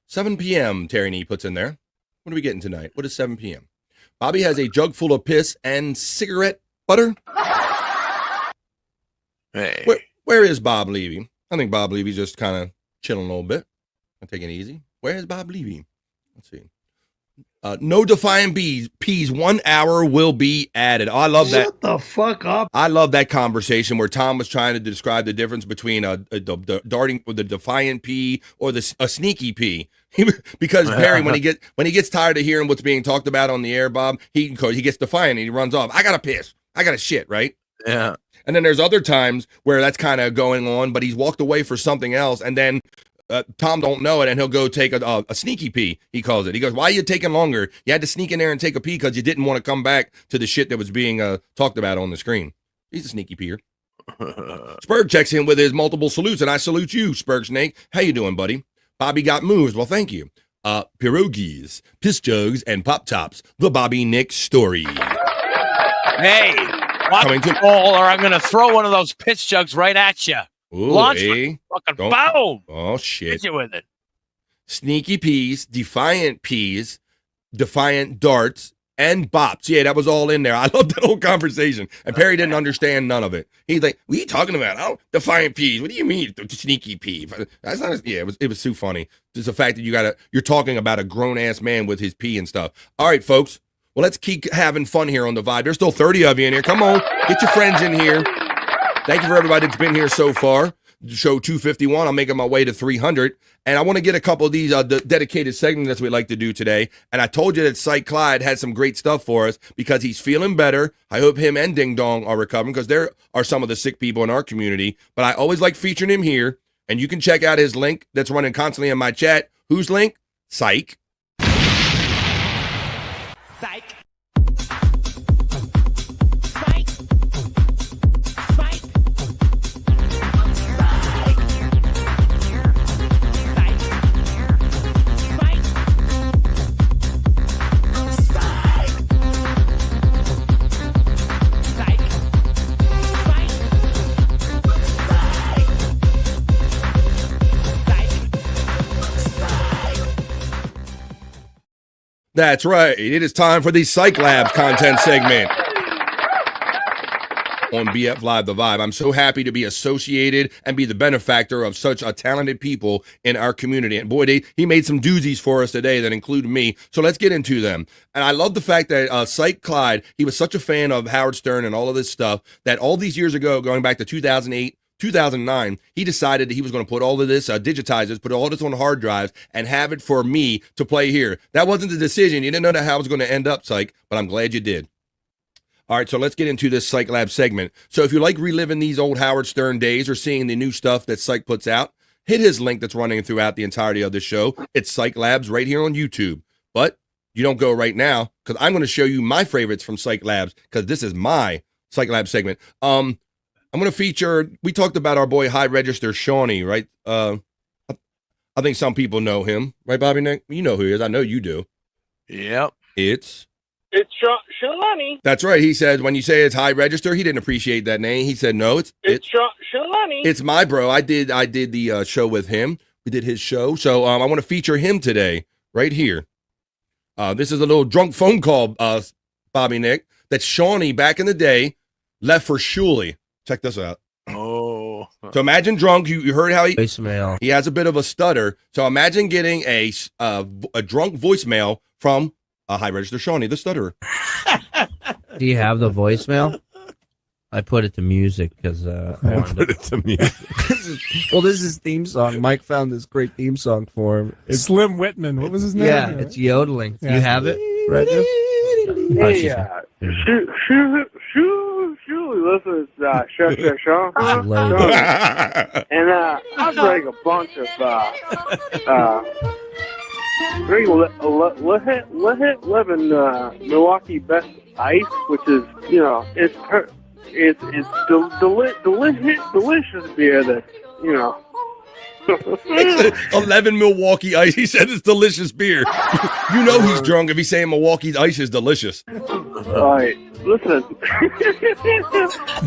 Speaker 11: 7 p.m. Terry Nee puts in there. What are we getting tonight? What is 7 p.m.? Bobby has a jug full of piss and cigarette butter.
Speaker 13: Hey.
Speaker 11: Where is Bob Levy? I think Bob Levy's just kind of chilling a little bit. I'm taking it easy. Where is Bob Levy? Let's see. No Defiant Peas 1 hour will be added. Oh, I love that.
Speaker 15: Shut the fuck up.
Speaker 11: I love that conversation where Tom was trying to describe the difference between the darting or the Defiant pea or a sneaky pea. Because Perry, when he gets tired of hearing what's being talked about on the air, Bob, he gets defiant and he runs off. I gotta piss. I gotta shit. Right?
Speaker 13: Yeah.
Speaker 11: And then there's other times where that's kind of going on, but he's walked away for something else, and then Tom don't know it, and he'll go take a sneaky pee, he calls it. He goes, why are you taking longer? You had to sneak in there and take a pee because you didn't want to come back to the shit that was being talked about on the screen. He's a sneaky peer. Spurg checks in with his multiple salutes, and I salute you, Spurg Snake. How you doing, buddy? Bobby got moves. Well, thank you. Pierogies, piss jugs, and pop tops. The Bobby Nick story.
Speaker 13: Hey, watch the ball, or I'm gonna throw one of those piss jugs right at you.
Speaker 11: Ooh,
Speaker 13: Launch
Speaker 11: hey.
Speaker 13: fucking boom.
Speaker 11: Oh shit!
Speaker 13: Hit you with it.
Speaker 11: Sneaky peas, defiant darts, and bops. Yeah, that was all in there. I love that whole conversation. And Perry didn't understand none of it. He's like, "What are you talking about? Oh, defiant peas. What do you mean, sneaky pea?" That's not. Yeah, it was too funny. Just the fact that you're talking about a grown ass man with his pee and stuff. All right, folks. Well, let's keep having fun here on the Vibe. There's still 30 of you in here. Come on, get your friends in here. Thank you for everybody that's been here so far. Show 251. I'm making my way to 300. And I want to get a couple of these dedicated segments that we like to do today. And I told you that Shyt Clyde had some great stuff for us because he's feeling better. I hope him and Ding Dong are recovering because there are some of the sick people in our community. But I always like featuring him here. And you can check out his link that's running constantly in my chat. Whose link? Psych.
Speaker 10: Psych.
Speaker 11: That's right. It is time for the Psych Labs content segment on BF Live The Vibe. I'm so happy to be associated and be the benefactor of such a talented people in our community. And boy, he made some doozies for us today that include me. So let's get into them. And I love the fact that Shyt Clyde, he was such a fan of Howard Stern and all of this stuff that all these years ago, going back to 2008, 2009, he decided that he was going to put all of this, digitize this, put all this on hard drives, and have it for me to play here. That wasn't the decision. You didn't know how it was going to end up, Psych, but I'm glad you did. All right, so let's get into this Psych Lab segment. So if you like reliving these old Howard Stern days or seeing the new stuff that Psych puts out, hit his link that's running throughout the entirety of the show. It's Psych Labs right here on YouTube. But you don't go right now because I'm going to show you my favorites from Psych Labs because this is my Psych Lab segment. I'm going to feature, we talked about our boy High Register Shawnee, right? I think some people know him, right, Bobby Nick? You know who he is. I know you do.
Speaker 13: Yep.
Speaker 11: It's
Speaker 7: Shawnee.
Speaker 11: That's right. He said when you say it's High Register, he didn't appreciate that name. He said, no, it's
Speaker 7: Shawnee.
Speaker 11: It's my bro. I did the show with him. We did his show. So I want to feature him today, right here. This is a little drunk phone call, Bobby Nick, that Shawnee back in the day left for Shuley. Check this out.
Speaker 13: Oh.
Speaker 11: So imagine drunk. You heard how
Speaker 5: voicemail.
Speaker 11: He has a bit of a stutter. So imagine getting a drunk voicemail from High Register Shawnee, the stutterer.
Speaker 5: Do you have the voicemail? I put it to music because I
Speaker 4: put it to music.
Speaker 5: Well, this is his theme song. Mike found this great theme song for him.
Speaker 17: It's Slim Whitman. What was his name?
Speaker 5: Yeah, it's yodeling.
Speaker 17: Yeah.
Speaker 5: You have it, right?
Speaker 7: Hey, listen, it's Chef Sean. And I drank a bunch of drink 11 Milwaukee Best Ice, which is, you know, it's delicious beer that, you know.
Speaker 11: 11 Milwaukee Ice. He said it's delicious beer. You know he's drunk if he's saying Milwaukee Ice is delicious.
Speaker 7: All right, listen.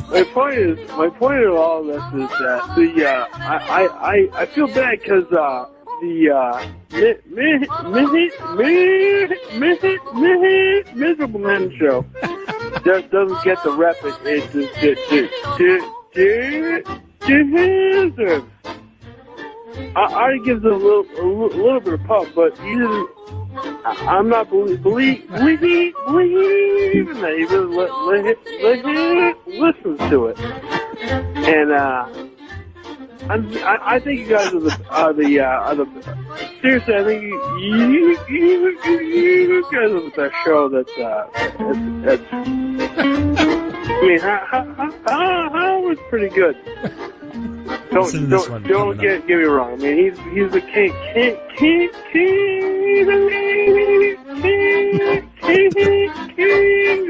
Speaker 7: my point of all this is that I feel bad because Miserable Man Show just doesn't get the rep it deserves. I give them a little bit of pub, but I'm not believing that he listens to it. And I think you guys are the seriously. I think you guys are the best show that's I mean, Howard's pretty good. Don't get me wrong. I mean, he's the king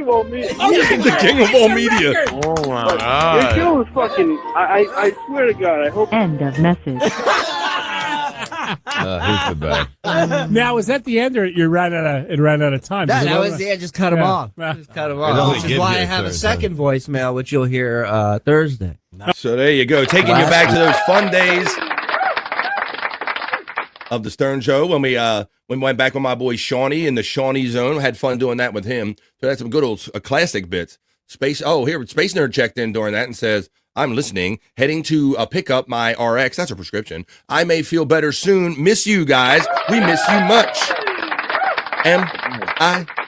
Speaker 7: of all media.
Speaker 11: The king of all media.
Speaker 13: Oh my
Speaker 7: Your
Speaker 13: God.
Speaker 7: show is fucking. I swear to God. I hope.
Speaker 3: End of message.
Speaker 4: Who's the best?
Speaker 17: Now, was that the end, or it ran out of time?
Speaker 5: That was the end. Just cut him off. Just cut him off. Which is why I have a second voicemail, which you'll hear Thursday.
Speaker 11: So there you go, taking you back to those fun days of the Stern Show when we went back with my boy Shawnee in the Shawnee Zone. Had fun doing that with him. So that's some good old classic bits. Space Nerd checked in during that and says, "I'm listening, heading to pick up my RX. That's a prescription. I may feel better soon. Miss you guys. We miss you much.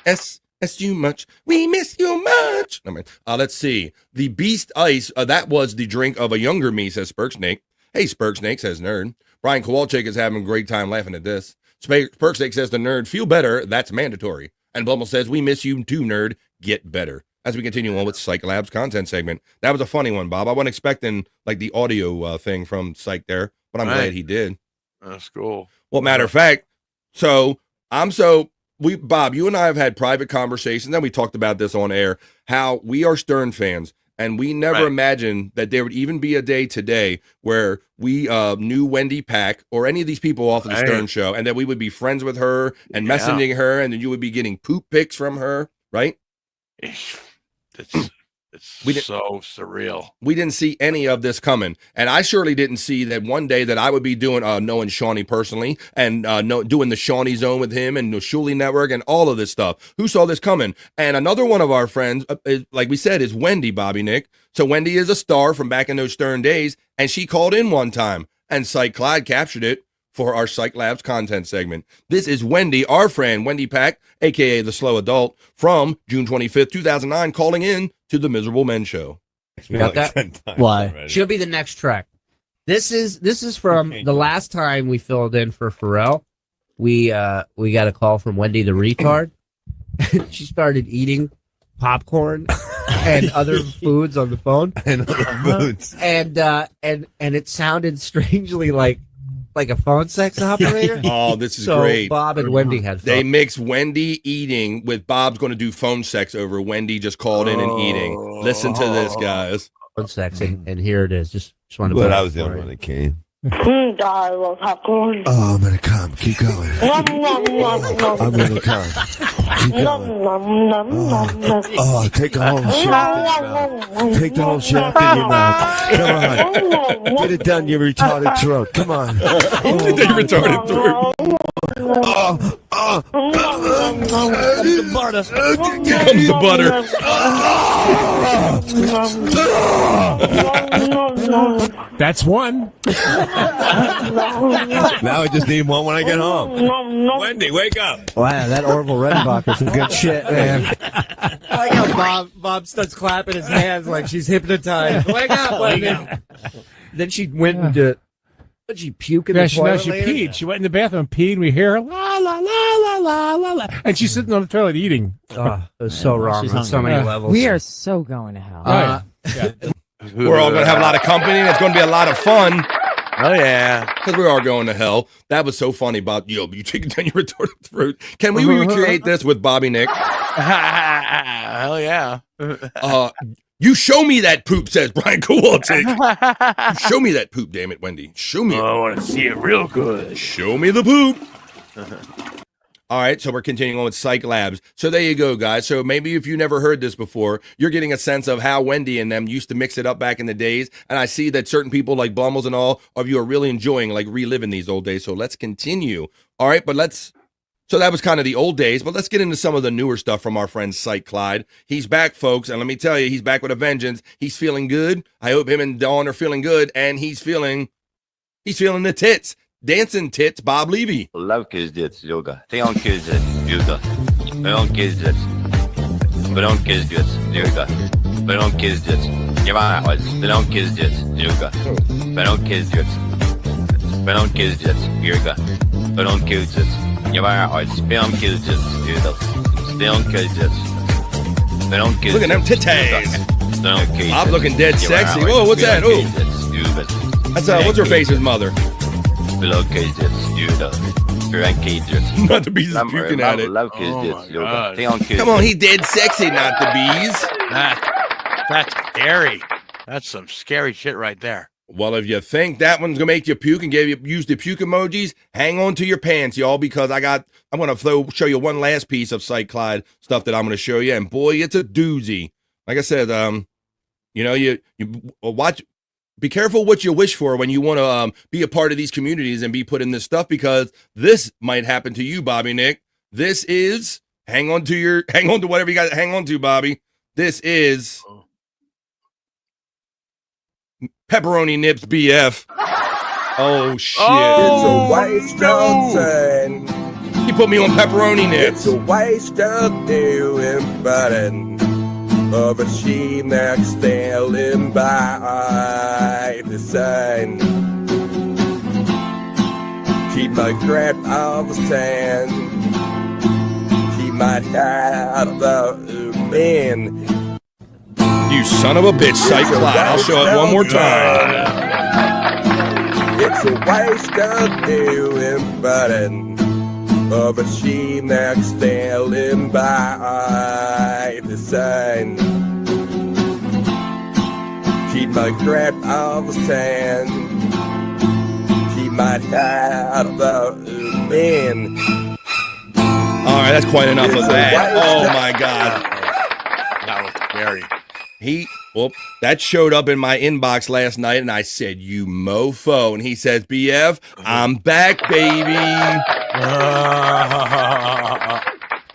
Speaker 11: MISS you much. We miss you much." I mean, let's see. The Beast Ice, that was the drink of a younger me, says Spurksnake. Hey, Spurksnake, says Nerd. Brian Kowalczyk is having a great time laughing at this. Spurksnake says the Nerd, feel better. That's mandatory. And Blummel says, we miss you too, Nerd. Get better. As we continue on with Psych Lab's content segment. That was a funny one, Bob. I wasn't expecting like the audio thing from Psych there, but I'm glad he did.
Speaker 13: That's cool.
Speaker 11: Well, matter of fact, Bob, you and I have had private conversations, and we talked about this on air, how we are Stern fans, and we never imagined that there would even be a day today where we knew Wendy Pack or any of these people off of the Stern Show, and that we would be friends with her and messaging her, and then you would be getting poop pics from her, right?
Speaker 13: It's so surreal.
Speaker 11: We didn't see any of this coming, and I surely didn't see that one day that I would be doing knowing Shawnee personally and doing the Shawnee Zone with him and the Shuli Network and all of this stuff. Who saw this coming? And another one of our friends, like we said, is Wendy, Bobby Nick. So Wendy is a star from back in those Stern days, and she called in one time, and Psych Clyde captured it for our Psych Labs content segment. This is Wendy, our friend, Wendy Pack, a.k.a. the Slow Adult, from June 25th, 2009, calling in to the Miserable Men Show.
Speaker 5: You got that? Why? She'll be the next track. This is from the last time we filled in for Pharrell. We got a call from Wendy the retard. She started eating popcorn and other foods on the phone.
Speaker 4: And other foods.
Speaker 5: And it sounded strangely like a phone sex operator.
Speaker 11: Oh, this is
Speaker 5: so
Speaker 11: great.
Speaker 5: Bob and Wendy had fun.
Speaker 11: They mix Wendy eating with Bob's going to do phone sex over Wendy just called in and eating. Listen to this, guys.
Speaker 5: Phone sex, and here it is. Just want to.
Speaker 4: But I was the only one that came.
Speaker 7: I love popcorn.
Speaker 4: Oh, I'm gonna come. Keep going. I'm gonna come. Keep going. Oh, take the whole shit. Take the whole shit up in your mouth. Come on. Get it done, you retarded throat. Come on.
Speaker 11: Get your retarded throat.
Speaker 4: the butter.
Speaker 11: Here comes the butter.
Speaker 17: That's one.
Speaker 4: Now I just need one when I get home. Wendy, wake up.
Speaker 5: Wow, that Orville Redenbacher's some good shit, man. I like how Bob starts clapping his hands like she's hypnotized. Wake up, Wendy. Then she went into... Did she puke in the toilet?
Speaker 17: She peed. She went in the bathroom and peed, and we hear her, la, la, la, la, la, la, la. And she's sitting on the toilet eating.
Speaker 5: Oh, it was so wrong on so many levels.
Speaker 8: We are so going to hell.
Speaker 11: We're all going to have a lot of company, and it's going to be a lot of fun.
Speaker 13: Oh, yeah.
Speaker 11: Because we are going to hell. That was so funny, Bob. Yo, you take it down your retorted throat. Can we recreate this with Bobby Nick?
Speaker 13: Hell yeah.
Speaker 11: You show me that poop, says Brian Kowalczyk. You show me that poop, damn it, Wendy. Show me it.
Speaker 13: I want to see it real good.
Speaker 11: Show me the poop. All right, so we're continuing on with Psych Labs. So there you go, guys. So maybe if you never heard this before, you're getting a sense of how Wendy and them used to mix it up back in the days. And I see that certain people like Blumels and all of you are really enjoying, like, reliving these old days. So let's continue. All right, but so that was kind of the old days, but let's get into some of the newer stuff from our friend Psych Clyde. He's back, folks, and let me tell you, he's back with a vengeance. He's feeling good. I hope him and Dawn are feeling good, and he's feeling the tits. Dancing tits, Bob Levy.
Speaker 9: Love kids dits, yoga. Theon kids dits, yoga. Theon kids dits. Theon kids dits, yoga. Theon kids dits. Give out eyes. Theon kids dits, yoga. Theon kids dits. Theon kids dits, yoga. Theon kids dits. Give out eyes. Theon kids dits, yoga. Theon kids dits. Theon kids.
Speaker 11: Look at them titties. Bob looking dead sexy. Whoa, what's that? Oh, that's what's her face's mother.
Speaker 9: Love kids dits, yoga. Theon kids dits.
Speaker 11: Not the bees is puking at it.
Speaker 9: Love kids dits, yoga. Theon kids.
Speaker 11: Come on, he dead sexy, not the bees.
Speaker 13: That's scary. That's some scary shit right there.
Speaker 11: Well, if you think that one's gonna make you puke and use the puke emojis, hang on to your pants, y'all, because I'm gonna show you one last piece of Psych Clyde stuff that I'm gonna show you, and boy, it's a doozy. Like I said, you watch. Be careful what you wish for when you want to be a part of these communities and be put in this stuff, because this might happen to you, Bobby Nick. This is hang on to whatever you got to hang on to, Bobby. This is Pepperoni Nips BF. Oh shit!
Speaker 23: It's a waste of time.
Speaker 11: He put me on Pepperoni Nips.
Speaker 23: It's a waste of doing button. Of a machine that's standing by the sun. Keep my crap on the stand. Keep my head the man.
Speaker 11: You son of a bitch, Psych Clyde. I'll show it one more time.
Speaker 23: It's a waste of doing button. Of a machine that's standing by the sun. Keep my crap on the stand. Keep my head the man.
Speaker 11: All right, that's quite enough of that. Oh my God.
Speaker 13: That was scary.
Speaker 11: That showed up in my inbox last night, and I said, "You mofo," and he says, "BF, I'm back, baby."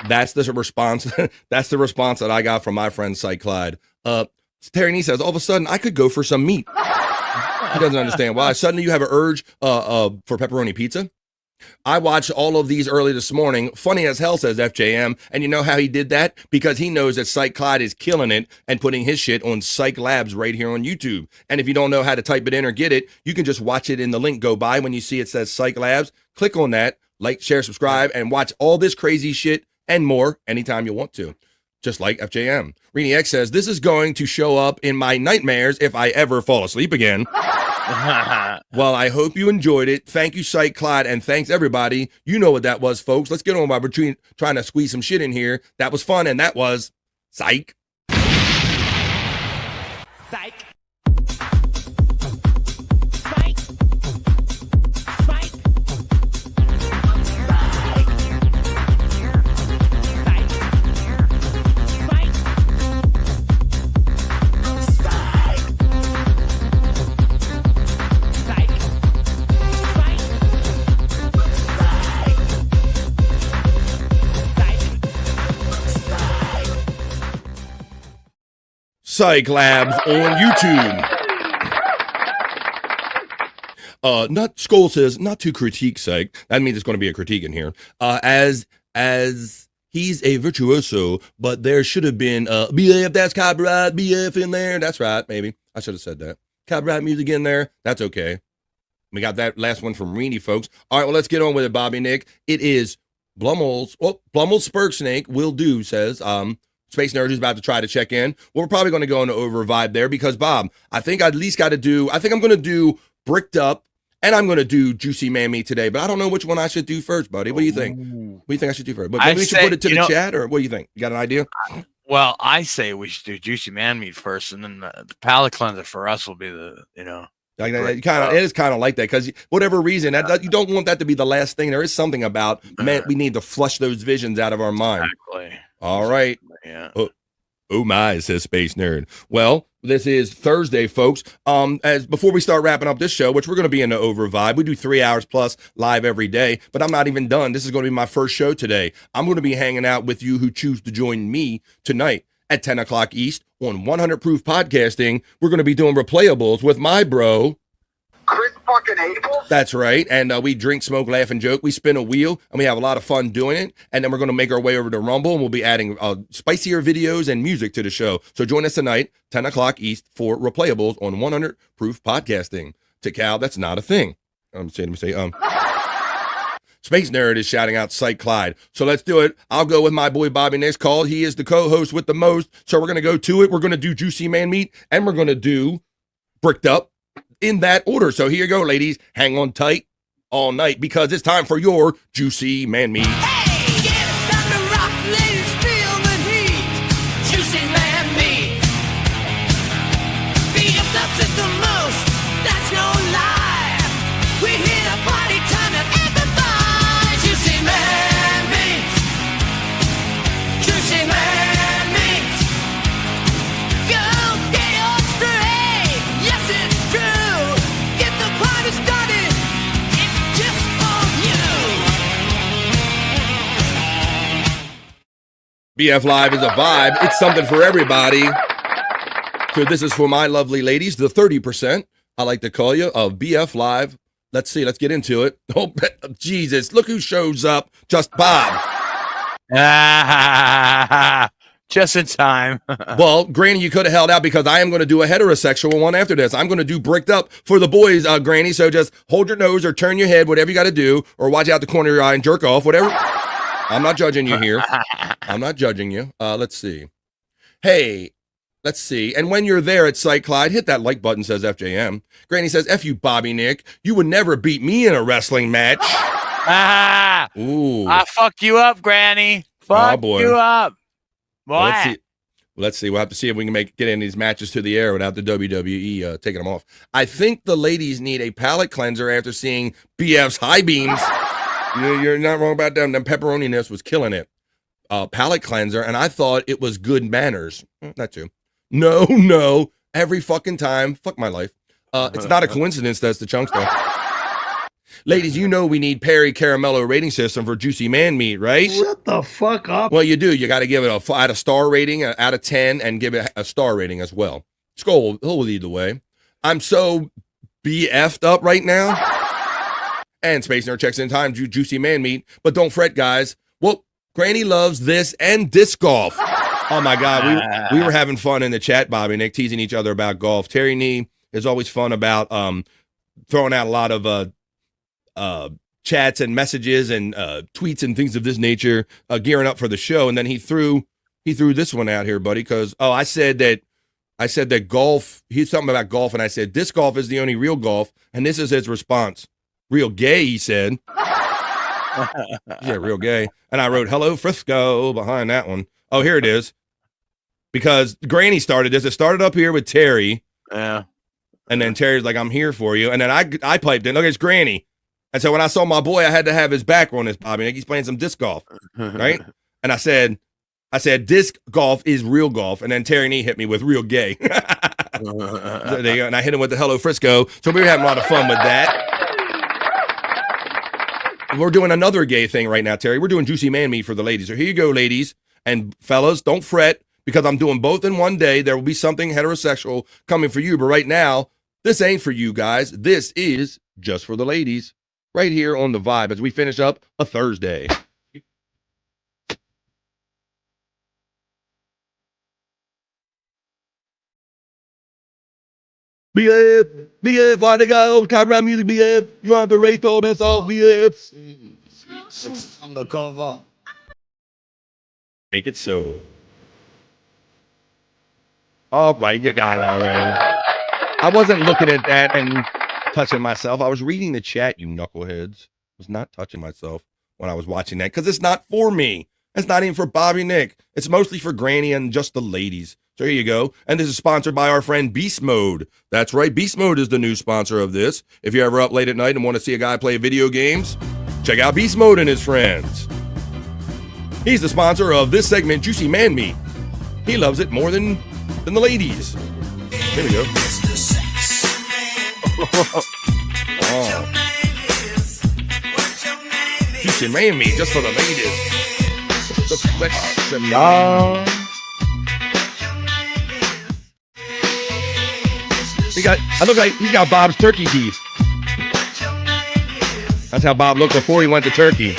Speaker 11: That's the response. That's the response that I got from my friend Psych Clyde. Terry Nee says, all of a sudden I could go for some meat. He doesn't understand why. Suddenly you have an urge for pepperoni pizza. I watched all of these early this morning. Funny as hell, says FJM. And you know how he did that? Because he knows that Psych Clyde is killing it and putting his shit on Psych Labs right here on YouTube. And if you don't know how to type it in or get it, you can just watch it in the link go by when you see it says Psych Labs. Click on that, like, share, subscribe, and watch all this crazy shit and more anytime you want to. Just like FJM. Rini X says, this is going to show up in my nightmares if I ever fall asleep again. Well, I hope you enjoyed it. Thank you, Psych Clyde, and thanks everybody. You know what that was, folks. Let's get on while we're trying to squeeze some shit in here. That was fun, and that was Psych.
Speaker 10: Psych.
Speaker 11: Psych Labs on YouTube. Not Skull says not to critique Psych. That means it's going to be a critique in here. As he's a virtuoso, but there should have been BF, that's copyright BF in there. That's right, maybe I should have said that. Copyright music in there. That's okay. We got that last one from Reedy, folks. All right, well, let's get on with it, Bobby Nick. It is Blummel's Spurk Snake will do, says Space Nerd is about to try to check in. Well, we're probably going to go into over vibe there because, Bob, I think I at least got to do, I think I'm going to do Bricked Up and I'm going to do Juicy Man Meat today, but I don't know which one I should do first, buddy. What do you think? What do you think I should do first? But maybe we should put it to the chat, or what do you think? You got an idea?
Speaker 13: Well, I say we should do Juicy Man Meat first, and then the palate cleanser for us will be the,
Speaker 11: it is kind of like that because whatever reason that you don't want that to be the last thing. There is something about man, we need to flush those visions out of our mind.
Speaker 13: Exactly.
Speaker 11: All right.
Speaker 13: Yeah.
Speaker 11: Oh my, says Space Nerd. Well, this is Thursday, folks. As before we start wrapping up this show, which we're going to be in the over vibe. We do 3 hours plus live every day, but I'm not even done. This is going to be my first show today. I'm going to be hanging out with you who choose to join me tonight at 10 o'clock East on 100 Proof Podcasting. We're going to be doing replayables with my bro,
Speaker 8: Chris fucking Abel.
Speaker 11: That's right. And we drink, smoke, laugh, and joke. We spin a wheel, and we have a lot of fun doing it. And then we're going to make our way over to Rumble, and we'll be adding spicier videos and music to the show. So join us tonight, 10 o'clock East, for replayables on 100 Proof Podcasting. To Cal, that's not a thing. Space Nerd is shouting out Psych Clyde. So let's do it. I'll go with my boy Bobby next call. He is the co-host with the most. So we're going to go to it. We're going to do Juicy Man Meat, and we're going to do Bricked Up in that order. So here you go, ladies. Hang on tight all night because it's time for your Juicy Man Meat.
Speaker 10: Juicy Man Meat. BFF's at the most, that's no lie. We hit a party time and everybody. Juicy Man Meat. Juicy Man Meat. Go stay on straight. Yes, it's true. Get the party started. It's just for you.
Speaker 11: BF Live is a vibe. It's something for everybody. So this is for my lovely ladies, the 30%, I like to call you, of BF Live. Let's see. Let's get into it. Oh, Jesus. Look who shows up. Just Bob.
Speaker 13: Just in time.
Speaker 11: Well, Granny, you could have held out because I am going to do a heterosexual one after this. I'm going to do Bricked Up for the boys, Granny. So just hold your nose or turn your head, whatever you got to do, or watch out the corner of your eye and jerk off, whatever. I'm not judging you here. I'm not judging you. Let's see. Hey, let's see. And when you're there at Psych Clyde, hit that like button, says FJM. Granny says, F you, Bobby Nick. You would never beat me in a wrestling match. Ooh.
Speaker 13: I fucked you up, Granny. Fuck you up. Boy.
Speaker 11: Well, let's see. We'll have to see if we can get any of these matches to the air without the WWE taking them off. I think the ladies need a palate cleanser after seeing BF's high beams. You're not wrong about them. Them pepperoni-ness was killing it. Palate cleanser, and I thought it was good manners. Not too. No. Every fucking time. Fuck my life. It's not a coincidence that's the chunk stuff. Ladies, you know we need Perry Caramello rating system for Juicy Man Meat, right?
Speaker 15: Shut the fuck up.
Speaker 11: Well, you do. You got to give it a star rating out of 10 and give it a star rating as well. Skull, he'll lead the way. I'm so BF'd up right now. And Space Nerd checks in time, Juicy Man Meat. But don't fret, guys. Well, Granny loves this and disc golf. Oh, my God. We were having fun in the chat, Bobby and Nick, teasing each other about golf. Terry Nee is always fun about throwing out a lot of chats and messages and tweets and things of this nature, gearing up for the show. And then he threw this one out here, buddy, because I said that golf, he's something about golf, and I said disc golf is the only real golf, and this is his response. Real gay, he said. Yeah, real gay. And I wrote hello Frisco behind that one. Oh, here it is. Because Granny started this. It started up here with Terry.
Speaker 13: Yeah.
Speaker 11: And then Terry's like, I'm here for you. And then I piped in. Look, it's Granny. And so when I saw my boy, I had to have his back on this, Bobby. Like, he's playing some disc golf, right? And I said, disc golf is real golf. And then Terry Nee hit me with real gay. There you go. And I hit him with the hello Frisco. So we were having a lot of fun with that. We're doing another gay thing right now, Terry. We're doing Juicy Man Meat for the ladies. So here you go, ladies and fellas. Don't fret because I'm doing both in one day. There will be something heterosexual coming for you, but right now, this ain't for you guys. This is just for the ladies right here on The Vibe as we finish up a Thursday. BF, why they got old copyright music, BF? You want the race all that's all, BF? On the cover. Make it so. All right, you got it already. I wasn't looking at that and touching myself. I was reading the chat, you knuckleheads. I was not touching myself when I was watching that because it's not for me. It's not even for Bobby Nick. It's mostly for Granny and just the ladies. So here you go. And this is sponsored by our friend Beast Mode. That's right. Beast Mode is the new sponsor of this. If you're ever up late at night and want to see a guy play video games, check out Beast Mode and his friends. He's the sponsor of this segment, Juicy Man Meat. He loves it more than the ladies. Here we go. Oh. Juicy Man Meat, just for the ladies. I look like he's got Bob's turkey teeth. That's how Bob looked before he went to Turkey.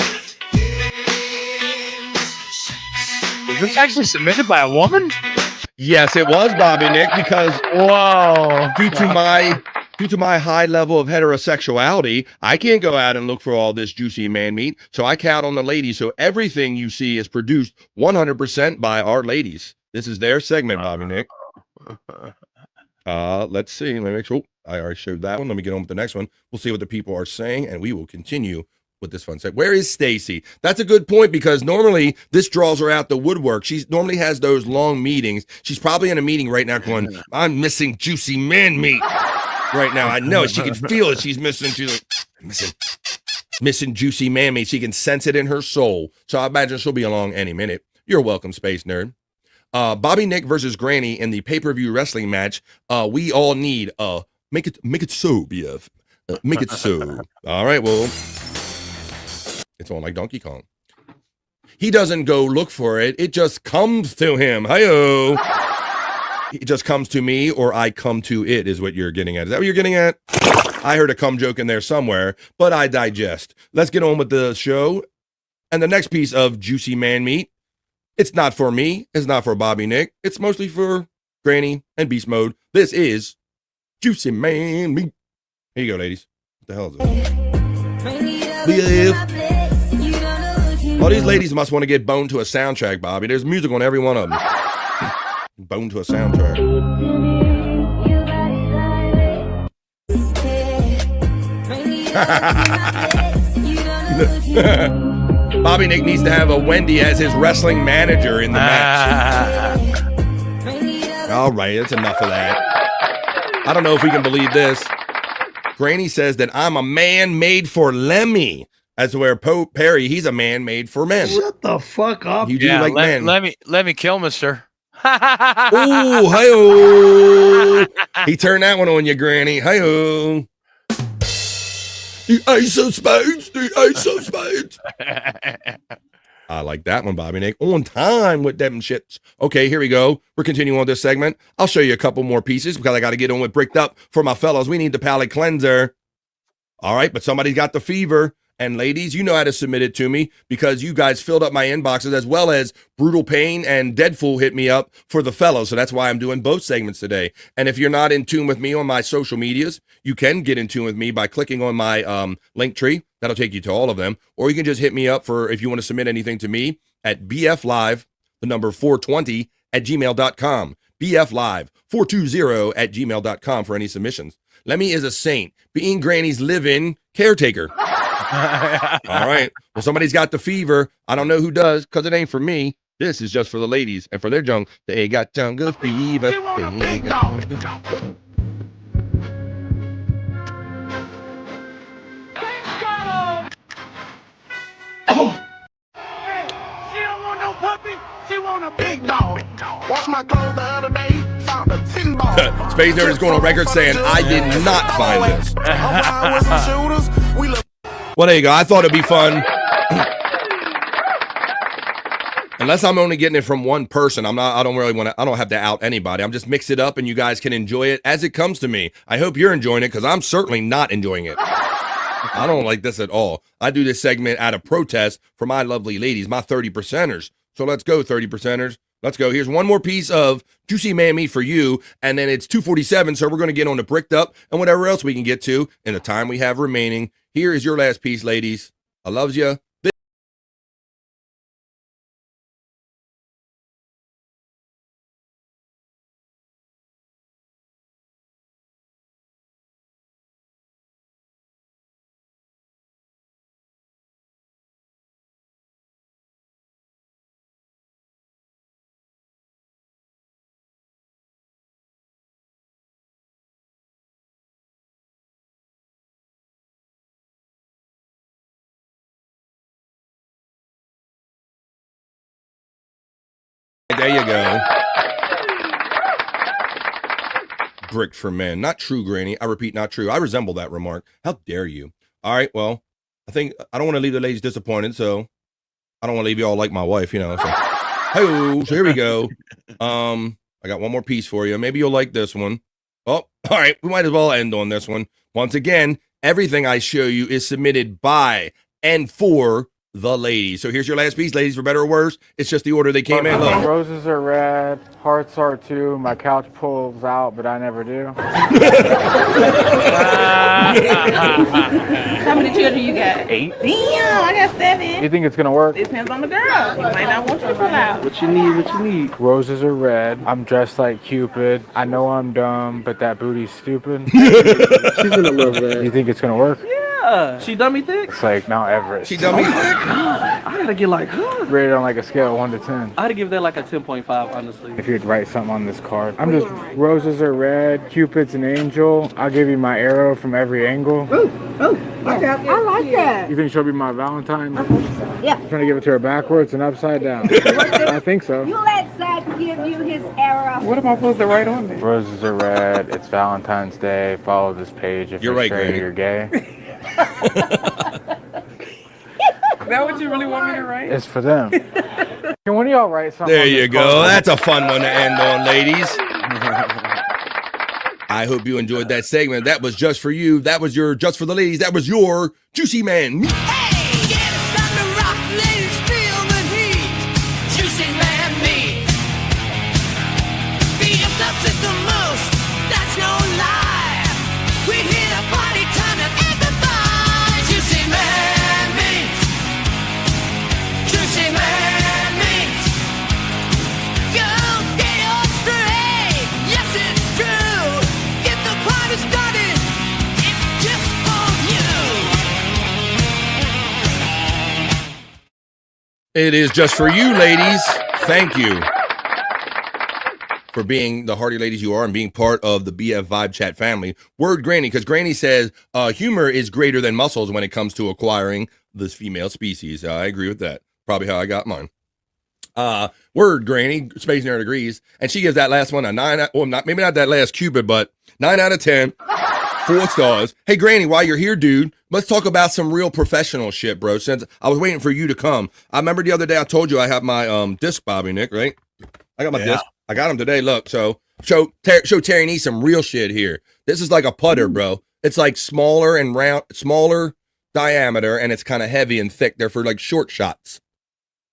Speaker 13: Was this actually submitted by a woman?
Speaker 11: Yes, it was Bobby Nick because due to my high level of heterosexuality, I can't go out and look for all this juicy man meat. So I count on the ladies. So everything you see is produced 100% by our ladies. This is their segment, Bobby Nick. Let's see. Let me make sure. I already showed that one. Let me get on with the next one. We'll see what the people are saying, and we will continue with this fun segment. Where is Stacy? That's a good point because normally this draws her out the woodwork. She normally has those long meetings. She's probably in a meeting right now going, I'm missing juicy man meat right now. I know it. She can feel it. She's missing. She's like, missing juicy man meat. She can sense it in her soul. So I imagine she'll be along any minute. You're welcome, Space Nerd. Bobby Nick versus Granny in the pay-per-view wrestling match. We all need make it so, BF. Make it so. All right, well, it's on like Donkey Kong. He doesn't go look for it. It just comes to him. Hi-yo. It just comes to me or I come to it is what you're getting at. Is that what you're getting at? I heard a cum joke in there somewhere, but I digest. Let's get on with the show. And the next piece of juicy man meat. It's not for me. It's not for Bobby Nick. It's mostly for Granny and Beast Mode. This is Juicy Man Meat. Here you go, ladies. What the hell is it? All these ladies must want to get boned to a soundtrack, Bobby. There's music on every one of them. Boned to a soundtrack. Bobby Nick needs to have a Wendy as his wrestling manager in the match. All right, that's enough of that. I don't know if we can believe this. Granny says that I'm a man made for Lemmy. As where Perry, he's a man made for men.
Speaker 15: Shut the fuck up.
Speaker 11: You do like men.
Speaker 13: Let me kill Mister.
Speaker 11: Oh, hi-oh. He turned that one on you, Granny. Hi-oh. The Ace of Spades. The Ace of Spades. I like that one, Bobby Nick. On time with them shits. Okay, here we go. We're continuing on this segment. I'll show you a couple more pieces because I got to get on with Bricked Up for my fellows. We need the palate cleanser. All right, but somebody's got the fever. And ladies, you know how to submit it to me because you guys filled up my inboxes as well as Brutal Pain and Deadfool hit me up for the fellows. So that's why I'm doing both segments today. And if you're not in tune with me on my social medias, you can get in tune with me by clicking on my link tree. That'll take you to all of them. Or you can just hit me up for if you want to submit anything to me at bflive, the number 420 at gmail.com. bflive420 at gmail.com for any submissions. Lemmy is a saint, being Granny's live-in caretaker. All right. Well, somebody's got the fever. I don't know who does because it ain't for me. This is just for the ladies and for their junk. They got jungle fever.
Speaker 10: Oh. She don't want no puppy. She want a big dog. Wash my clothes the other day. Found a tin ball.
Speaker 11: Space Nerd is going on record saying I did not find this. Well, there you go. I thought it'd be fun. Unless I'm only getting it from one person, I don't really want to, I don't have to out anybody. I'm just mix it up and you guys can enjoy it as it comes to me. I hope you're enjoying it because I'm certainly not enjoying it. I don't like this at all. I do this segment out of protest for my lovely ladies, my 30%ers. So let's go, 30%ers. Let's go. Here's one more piece of juicy man meat for you, and then it's 2:47, so we're going to get on the bricked up and whatever else we can get to in the time we have remaining. Here is your last piece, ladies. I loves you. There you go. Brick for men. Not true, Granny. I repeat, not true. I resemble that remark. How dare you? All right, well, I think I don't want to leave the ladies disappointed, so I don't want to leave you all like my wife, you know. So, hey, so here we go. I got one more piece for you. Maybe you'll like this one. Oh, all right. We might as well end on this one. Once again, everything I show you is submitted by and for the ladies. So here's your last piece, ladies, for better or worse. It's just the order they came in. Look.
Speaker 12: Roses are red, hearts are too. My couch pulls out, but I never do.
Speaker 18: How many children you got?
Speaker 12: 8.
Speaker 18: Damn, I got 7.
Speaker 12: You think it's gonna work?
Speaker 18: It depends on the girl. You might not want you to pull out.
Speaker 12: What you need? Roses are red. I'm dressed like Cupid. I know I'm dumb, but that booty's stupid.
Speaker 19: She's gonna love that.
Speaker 12: You think it's gonna work?
Speaker 19: Yeah. She dummy thick?
Speaker 12: It's like Mount Everest.
Speaker 11: She dummy thick?
Speaker 19: God, I gotta get like her.
Speaker 12: Rated on like a scale of 1 to 10.
Speaker 19: I'd give that like a 10.5, honestly.
Speaker 12: If you'd write something on this card. I'm just, roses are red, Cupid's an angel. I'll give you my arrow from every angle.
Speaker 2: I like that.
Speaker 12: You think she'll be my Valentine?
Speaker 2: I think so. Yeah.
Speaker 12: I'm trying to give it to her backwards and upside down. I think so.
Speaker 2: You let Zach give you his arrow.
Speaker 12: What am I supposed to write on there? Roses are red. It's Valentine's Day. Follow this page if you're
Speaker 11: right,
Speaker 12: straight or
Speaker 11: Granny.
Speaker 12: you're gay.
Speaker 19: Is that what you really want me to write?
Speaker 12: It's for them. Can one of y'all write something?
Speaker 11: There
Speaker 12: on
Speaker 11: you
Speaker 12: this
Speaker 11: go.
Speaker 12: card?
Speaker 11: That's a fun one to end on, ladies. I hope you enjoyed that segment. That was just for you. That was your just for the ladies. That was your juicy man. It is just for you, ladies. Thank you for being the hearty ladies you are and being part of the BF Vibe Chat family. Word Granny, because Granny says humor is greater than muscles when it comes to acquiring this female species. I agree with that. Probably how I got mine. Word Granny, Space Nerd agrees. And she gives that last one a 9, well, maybe not that last Cupid, but 9 out of 10. 4 stars. Hey, Granny, while you're here, dude, let's talk about some real professional shit, bro. Since I was waiting for you to come. I remember the other day I told you I have my disc, Bobby, Nick, right? I got my disc. I got them today. Look, so show Terry Nee some real shit here. This is like a putter, bro. It's like smaller and round, smaller diameter, and it's kind of heavy and thick. They're for like short shots.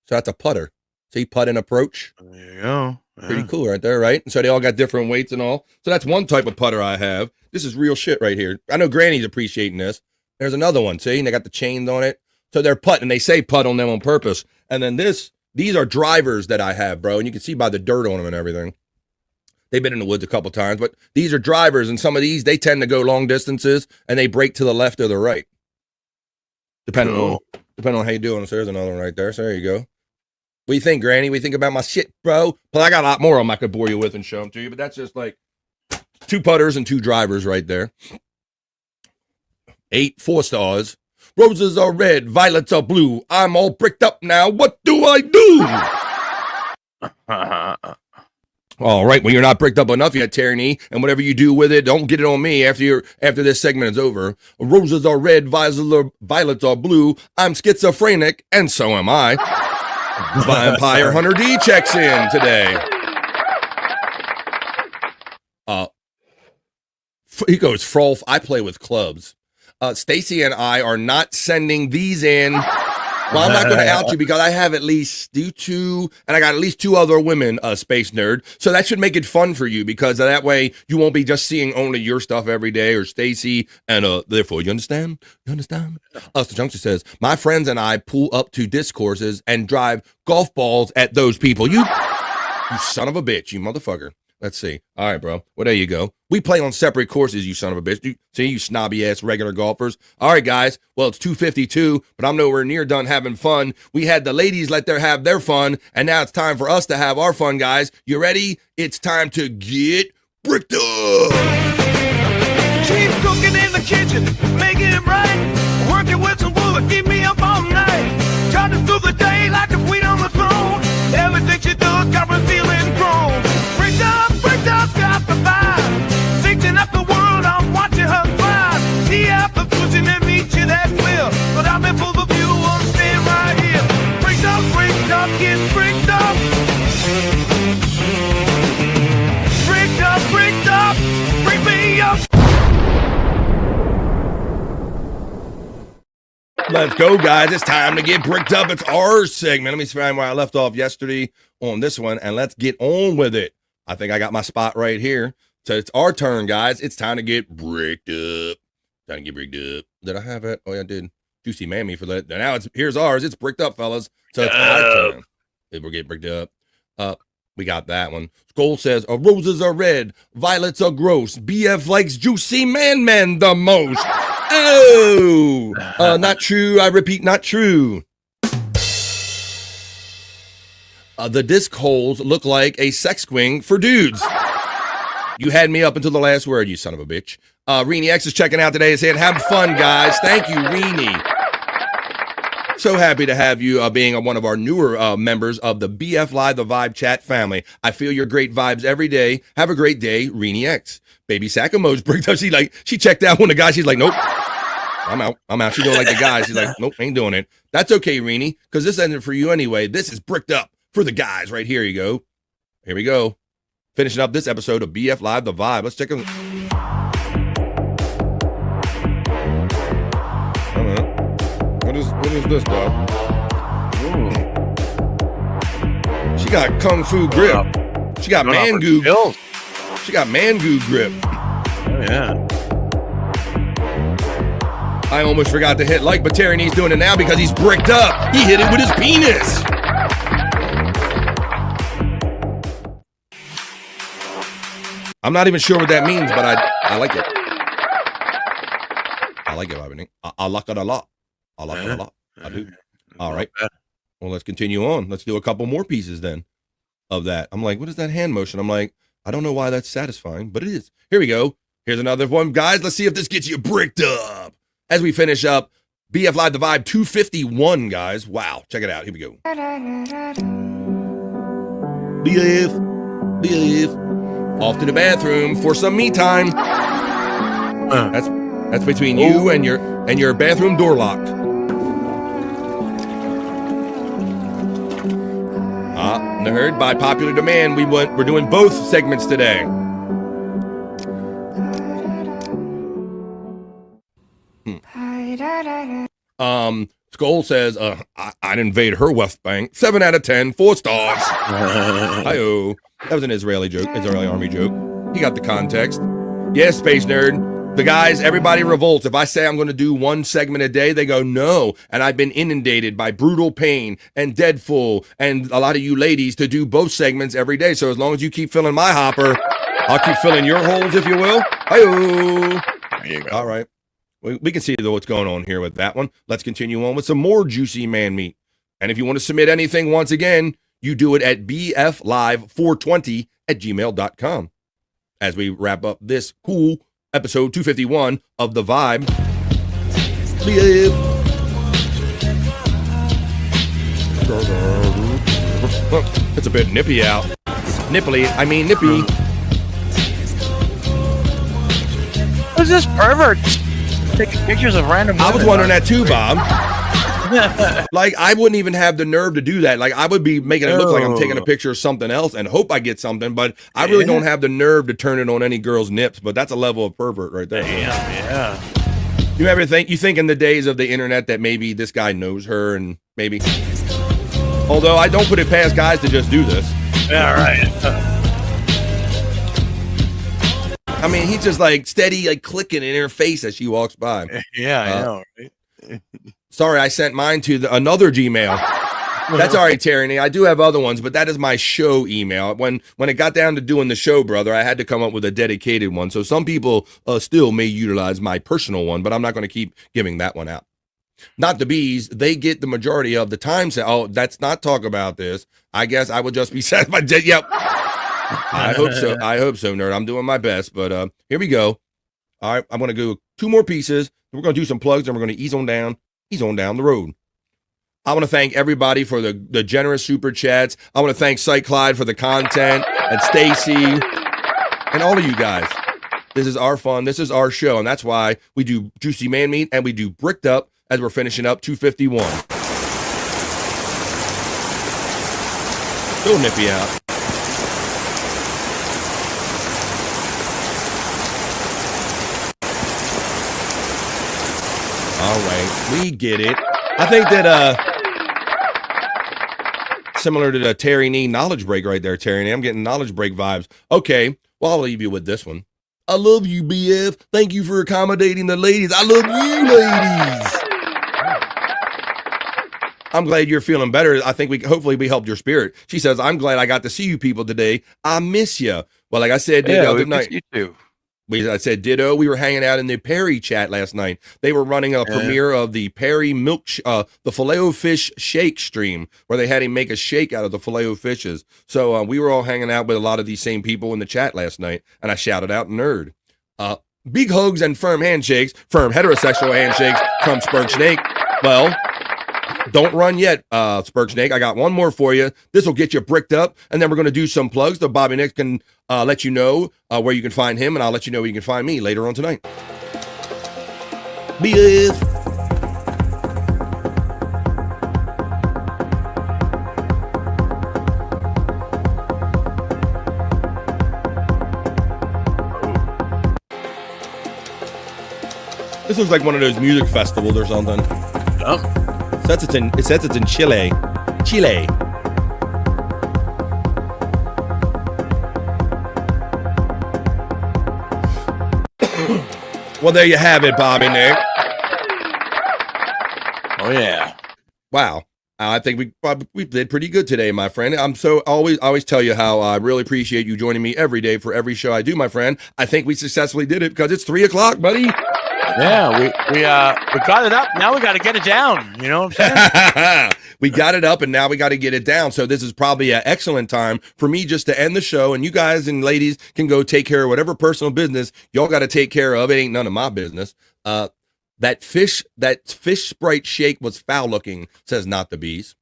Speaker 11: So that's a putter. See, putt and approach.
Speaker 13: There you go. Yeah.
Speaker 11: Pretty cool right there, right? And so they all got different weights and all. So that's one type of putter I have. This is real shit right here. I know Granny's appreciating this. There's another one, see? And they got the chains on it. So they're putt, and they say putt on them on purpose. And then these are drivers that I have, bro. And you can see by the dirt on them and everything. They've been in the woods a couple times, but these are drivers. And some of these, they tend to go long distances, and they break to the left or the right. Depending on how you do it. So there's another one right there. So there you go. What do you think, Granny? What do you think about my shit, bro? Well, I got a lot more of them I could bore you with and show them to you, but that's just like 2 putters and 2 drivers right there. 4 stars. Roses are red, violets are blue. I'm all bricked up now. What do I do? All right, well, you're not bricked up enough yet, Terry, and whatever you do with it, don't get it on me after this segment is over. Roses are red, violets are blue. I'm schizophrenic, and so am I. Vampire Hunter D checks in today. He goes, Frolf, I play with clubs. Stacy and I are not sending these in. Well, I'm not going to out you because I have at least you two, and I got at least 2 other women, Space Nerd. So that should make it fun for you because that way you won't be just seeing only your stuff every day or Stacy, and therefore, you understand? You understand? So Junction says, my friends and I pull up to discourses and drive golf balls at those people. You son of a bitch, you motherfucker. Let's see. All right, bro. Well, there you go. We play on separate courses, you son of a bitch. You snobby-ass regular golfers. All right, guys. Well, it's 2:52, but I'm nowhere near done having fun. We had the ladies have their fun, and now it's time for us to have our fun, guys. You ready? It's time to get bricked up.
Speaker 10: Keep cooking in the kitchen, making it right. Working with some wood, keep me up all night. Trying through the day like a queen on the throne. Everything she does got me feeling grown. Bricked up, got the vibe. Thinking up the world, I'm watching her fly. See after pushing and reaching that will. But I'm in full of view, I'm staying right here. Bricked up, get bricked up. Bricked up, bring me up.
Speaker 11: Let's go, guys. It's time to get bricked up. It's our segment. Let me find where I left off yesterday on this one, and let's get on with it. I think I got my spot right here. So it's our turn, guys. It's time to get bricked up. Time to get bricked up. Did I have it? Oh, yeah, I did. Juicy Mammy for that. Now here's ours. It's bricked up, fellas. So it's our turn. We'll get bricked up. We got that one. Skull says, roses are red, violets are gross. BF likes Juicy Man the most. Oh, not true. I repeat, not true. The disc holes look like a sex swing for dudes. You had me up until the last word, you son of a bitch. Reenie X is checking out today and saying, have fun, guys. Thank you, Reenie. So happy to have you being one of our newer members of the BF Live, the Vibe chat family. I feel your great vibes every day. Have a great day, Reenie X. Baby Sakamo's bricked up. She checked out one of the guys. She's like, nope. I'm out. She don't like the guys. She's like, nope, ain't doing it. That's okay, Reenie, because this isn't for you anyway. This is bricked up for the guys right here. You go. Here we go. Finishing up this episode of BF Live, the Vibe. Let's check it. What is this, bro? Ooh. She got kung fu grip. She got man-goo. She got man-goo grip.
Speaker 13: Oh, yeah.
Speaker 11: I almost forgot to hit like, but Terry doing it now because he's bricked up. He hit it with his penis. I'm not even sure what that means, but I like it. I like it, I like it a lot. I like it a lot. I do. All right. Well, let's continue on. Let's do a couple more pieces then of that. I'm like, what is that hand motion? I'm like, I don't know why that's satisfying, but it is. Here we go. Here's another one. Guys, let's see if this gets you bricked up. As we finish up BF Live the Vibe 251, guys. Wow. Check it out. Here we go. BF. Off to the bathroom for some me time. That's between you and your bathroom door lock. Nerd, by popular demand, we're doing both segments today. Skull says, I'd invade her West Bank. 7 out of 10, 4 stars. Hi-oh. That was an Israeli joke, Israeli army joke. He got the context. Yes, Space Nerd. The guys, everybody revolts. If I say I'm going to do one segment a day, they go, no. And I've been inundated by Brutal Pain and Deadful and a lot of you ladies to do both segments every day. So as long as you keep filling my hopper, I'll keep filling your holes, if you will. Hi-oh. There you go. All right. We can see what's going on here with that one. Let's continue on with some more juicy man meat. And if you want to submit anything, once again, you do it at bflive420@gmail.com. As we wrap up this cool episode 251 of The Vibe. It's a bit nippy out. Nippy.
Speaker 13: Who's this pervert taking pictures of random women?
Speaker 11: I was wondering that too, Bob. Like, I wouldn't even have the nerve to do that. Like, I would be making it look like I'm taking a picture of something else and hope I get something, but I really don't have the nerve to turn it on any girl's nips. But that's a level of pervert right there.
Speaker 13: Yeah.
Speaker 11: You ever think in the days of the internet that maybe this guy knows her and maybe, although I don't put it past guys to just do this.
Speaker 13: Yeah, right.
Speaker 11: I mean, he's just like steady, like clicking in her face as she walks by.
Speaker 13: Yeah, I know. Right?
Speaker 11: Sorry, I sent mine to another Gmail. That's all right, Tyranny. I do have other ones, but that is my show email. When it got down to doing the show, brother, I had to come up with a dedicated one. So some people still may utilize my personal one, but I'm not going to keep giving that one out. Not the bees. They get the majority of the time. Say, oh, let's not talk about this. I guess I would just be satisfied. Yep. I hope so. I hope so, nerd. I'm doing my best, but here we go. All right, I'm going to go 2 more pieces. We're going to do some plugs, and we're going to ease on down the road. I want to thank everybody for the generous super chats. I want to thank Shyt Clyde for the content, and Stacy, and all of you guys. This is our fun. This is our show, and that's why we do Juicy Man Meat, and we do Bricked Up as we're finishing up 251. Still nippy out. All right, we get it. I think that similar to the Terry Nee knowledge break right there, Terry Nee. I'm getting knowledge break vibes. Okay, well, I'll leave you with this one. I love you, BF. Thank you for accommodating the ladies. I love you, ladies. I'm glad you're feeling better. I think hopefully we helped your spirit. She says, I'm glad I got to see you people today. I miss you. Well, like I said, the other night.
Speaker 13: You too.
Speaker 11: I said ditto. We were hanging out in the Perry chat last night. They were running a premiere of the Perry the Filet-O-Fish shake stream, where they had him make a shake out of the Filet-O-Fishes. So we were all hanging out with a lot of these same people in the chat last night, and I shouted out nerd. Big hugs and firm handshakes, firm heterosexual handshakes from Spurg Snake. Well, don't run yet, Spurg Snake. I got one more for you. This will get you bricked up, and then we're going to do some plugs so Bobby Nick can let you know where you can find him, and I'll let you know where you can find me later on tonight. BF. This looks like one of those music festivals or something. It says it's in Chile. Well, there you have it, Bobby Nick.
Speaker 13: Oh yeah.
Speaker 11: Wow. I think we did pretty good today, my friend. I'm so always tell you how I really appreciate you joining me every day for every show I do, my friend. I think we successfully did it because it's 3:00, buddy.
Speaker 13: Yeah, we got it up. Now we got to get it down. You know what I'm saying?
Speaker 11: We got it up, and now we got to get it down. So this is probably an excellent time for me just to end the show, and you guys and ladies can go take care of whatever personal business y'all got to take care of. It ain't none of my business. That fish Sprite shake was foul looking, says Not the Bees.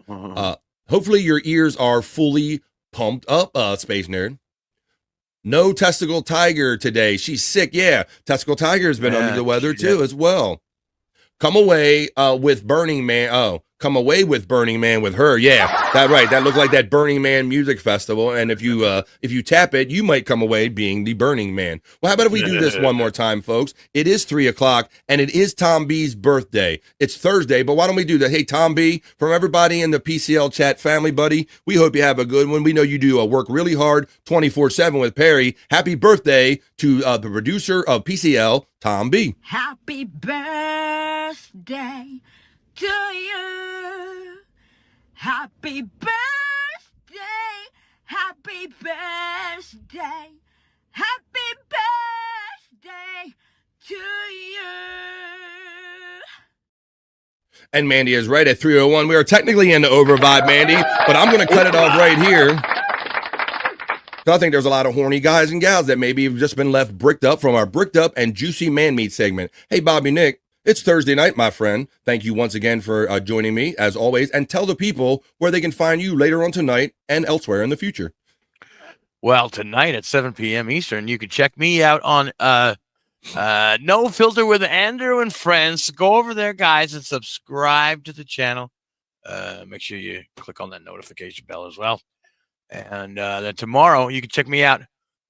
Speaker 11: Hopefully your ears are fully pumped up, Space Nerd. No Testicle Tiger today. She's sick. Yeah, Testicle Tiger has been under the weather too as well. Come away with Burning Man. Oh, come away with Burning Man with her. Yeah, that right. That looked like that Burning Man music festival. And if you tap it, you might come away being the Burning Man. Well, how about if we do this one more time, folks? It is 3:00, and it is Tom B's birthday. It's Thursday, but why don't we do that? Hey, Tom B, from everybody in the PCL chat family, buddy, we hope you have a good one. We know you do work really hard 24/7 with Perry. Happy birthday to the producer of PCL, Tom B.
Speaker 16: Happy birthday to you. Happy birthday. Happy birthday. Happy birthday to you.
Speaker 11: And Mandy is right at 3:01. We are technically in the over vibe, Mandy, but I'm going to cut it off right here. I think there's a lot of horny guys and gals that maybe have just been left bricked up from our Bricked Up and Juicy Man Meat segment. Hey, Bobby Nick, it's Thursday night, my friend. Thank you once again for joining me, as always, and tell the people where they can find you later on tonight and elsewhere in the future.
Speaker 13: Well, tonight at 7 p.m. Eastern, you can check me out on No Filter with Andrew and Friends. Go over there, guys, and subscribe to the channel. Make sure you click on that notification bell as well. And then tomorrow, you can check me out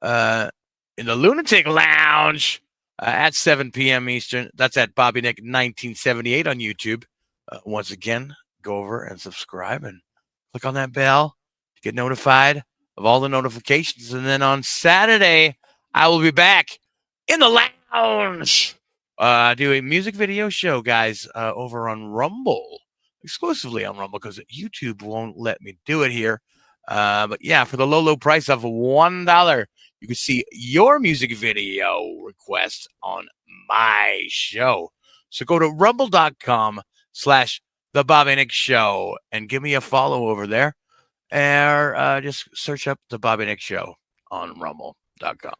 Speaker 13: in the Lunatic Lounge at 7 p.m. Eastern. That's at Bobby Nick 1978 on YouTube. Once again, go over and subscribe and click on that bell to get notified of all the notifications. And then on Saturday, I will be back in the lounge. Do a music video show, guys, over on Rumble. Exclusively on Rumble, because YouTube won't let me do it here. But yeah, for the low price of $1, you can see your music video request on my show. So go to rumble.com/The Bobby Nick Show and give me a follow over there. Or just search up The Bobby Nick Show on rumble.com.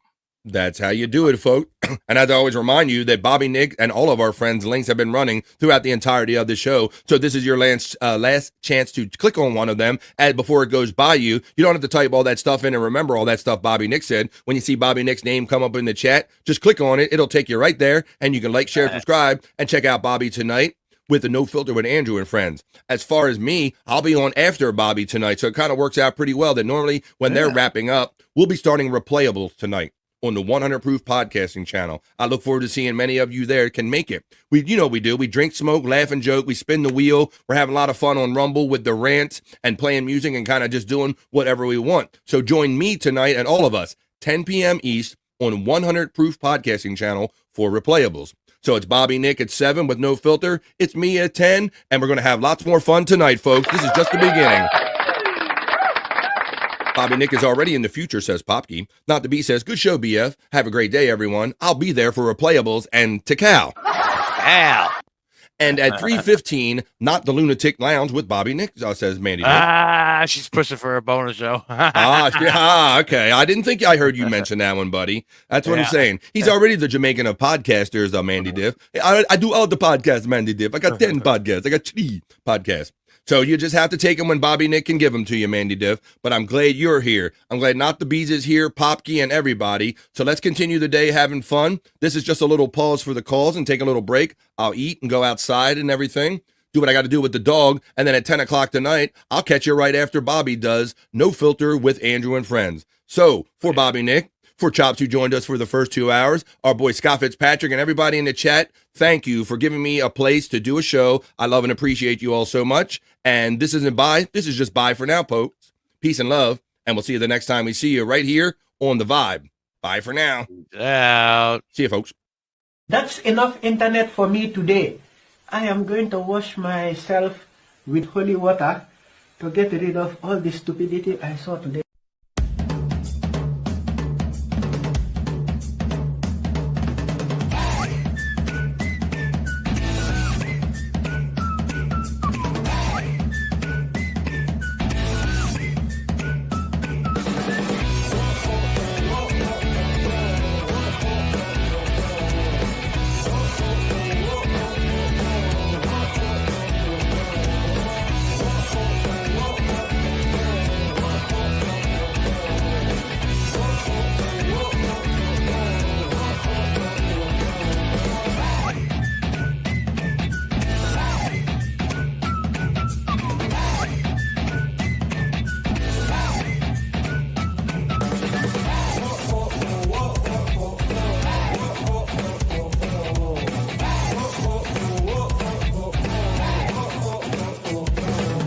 Speaker 11: That's how you do it, folks. And as I always remind you that Bobby Nick and all of our friends' links have been running throughout the entirety of the show. So this is your last chance to click on one of them before it goes by you. You don't have to type all that stuff in and remember all that stuff Bobby Nick said. When you see Bobby Nick's name come up in the chat, just click on it. It'll take you right there, and you can like, share, subscribe, and check out Bobby tonight with the No Filter with Andrew and Friends. As far as me, I'll be on after Bobby tonight, so it kind of works out pretty well that normally when they're wrapping up, we'll be starting Replayables tonight on the 100 Proof Podcasting channel. I look forward to seeing many of you there can make it. We do. We drink, smoke, laugh, and joke. We spin the wheel. We're having a lot of fun on Rumble with the rants and playing music and kind of just doing whatever we want. So join me tonight and all of us, 10 p.m. East on 100 Proof Podcasting channel for Replayables. So it's Bobby Nick at 7 with No Filter. It's me at 10, and we're going to have lots more fun tonight, folks. This is just the beginning. Bobby Nick is already in the future, says Popke. Not the B says, good show, BF. Have a great day, everyone. I'll be there for Replayables and Tikal.
Speaker 13: Al.
Speaker 11: And at 3:15, not the Lunatic Lounge with Bobby Nick, says Mandy.
Speaker 13: She's pushing for a bonus show.
Speaker 11: Okay. I didn't think I heard you mention that one, buddy. That's what I'm saying. He's already the Jamaican of podcasters, Mandy Diff. I do all the podcasts, Mandy Diff. I got 10 podcasts. I got 3 podcasts. So you just have to take them when Bobby Nick can give them to you, Mandy Diff. But I'm glad you're here. I'm glad Not the Bees is here, Popke, and everybody. So let's continue the day having fun. This is just a little pause for the calls and take a little break. I'll eat and go outside and everything. Do what I got to do with the dog. And then at 10 o'clock tonight, I'll catch you right after Bobby does No Filter with Andrew and Friends. So for Bobby Nick, for Chops who joined us for the first 2 hours, our boy Scott Fitzpatrick, and everybody in the chat, thank you for giving me a place to do a show. I love and appreciate you all so much. And this isn't bye. This is just bye for now, folks. Peace and love. And we'll see you the next time we see you right here on The Vibe. Bye for now.
Speaker 13: Out.
Speaker 11: See you, folks.
Speaker 20: That's enough internet for me today. I am going to wash myself with holy water to get rid of all the stupidity I saw today.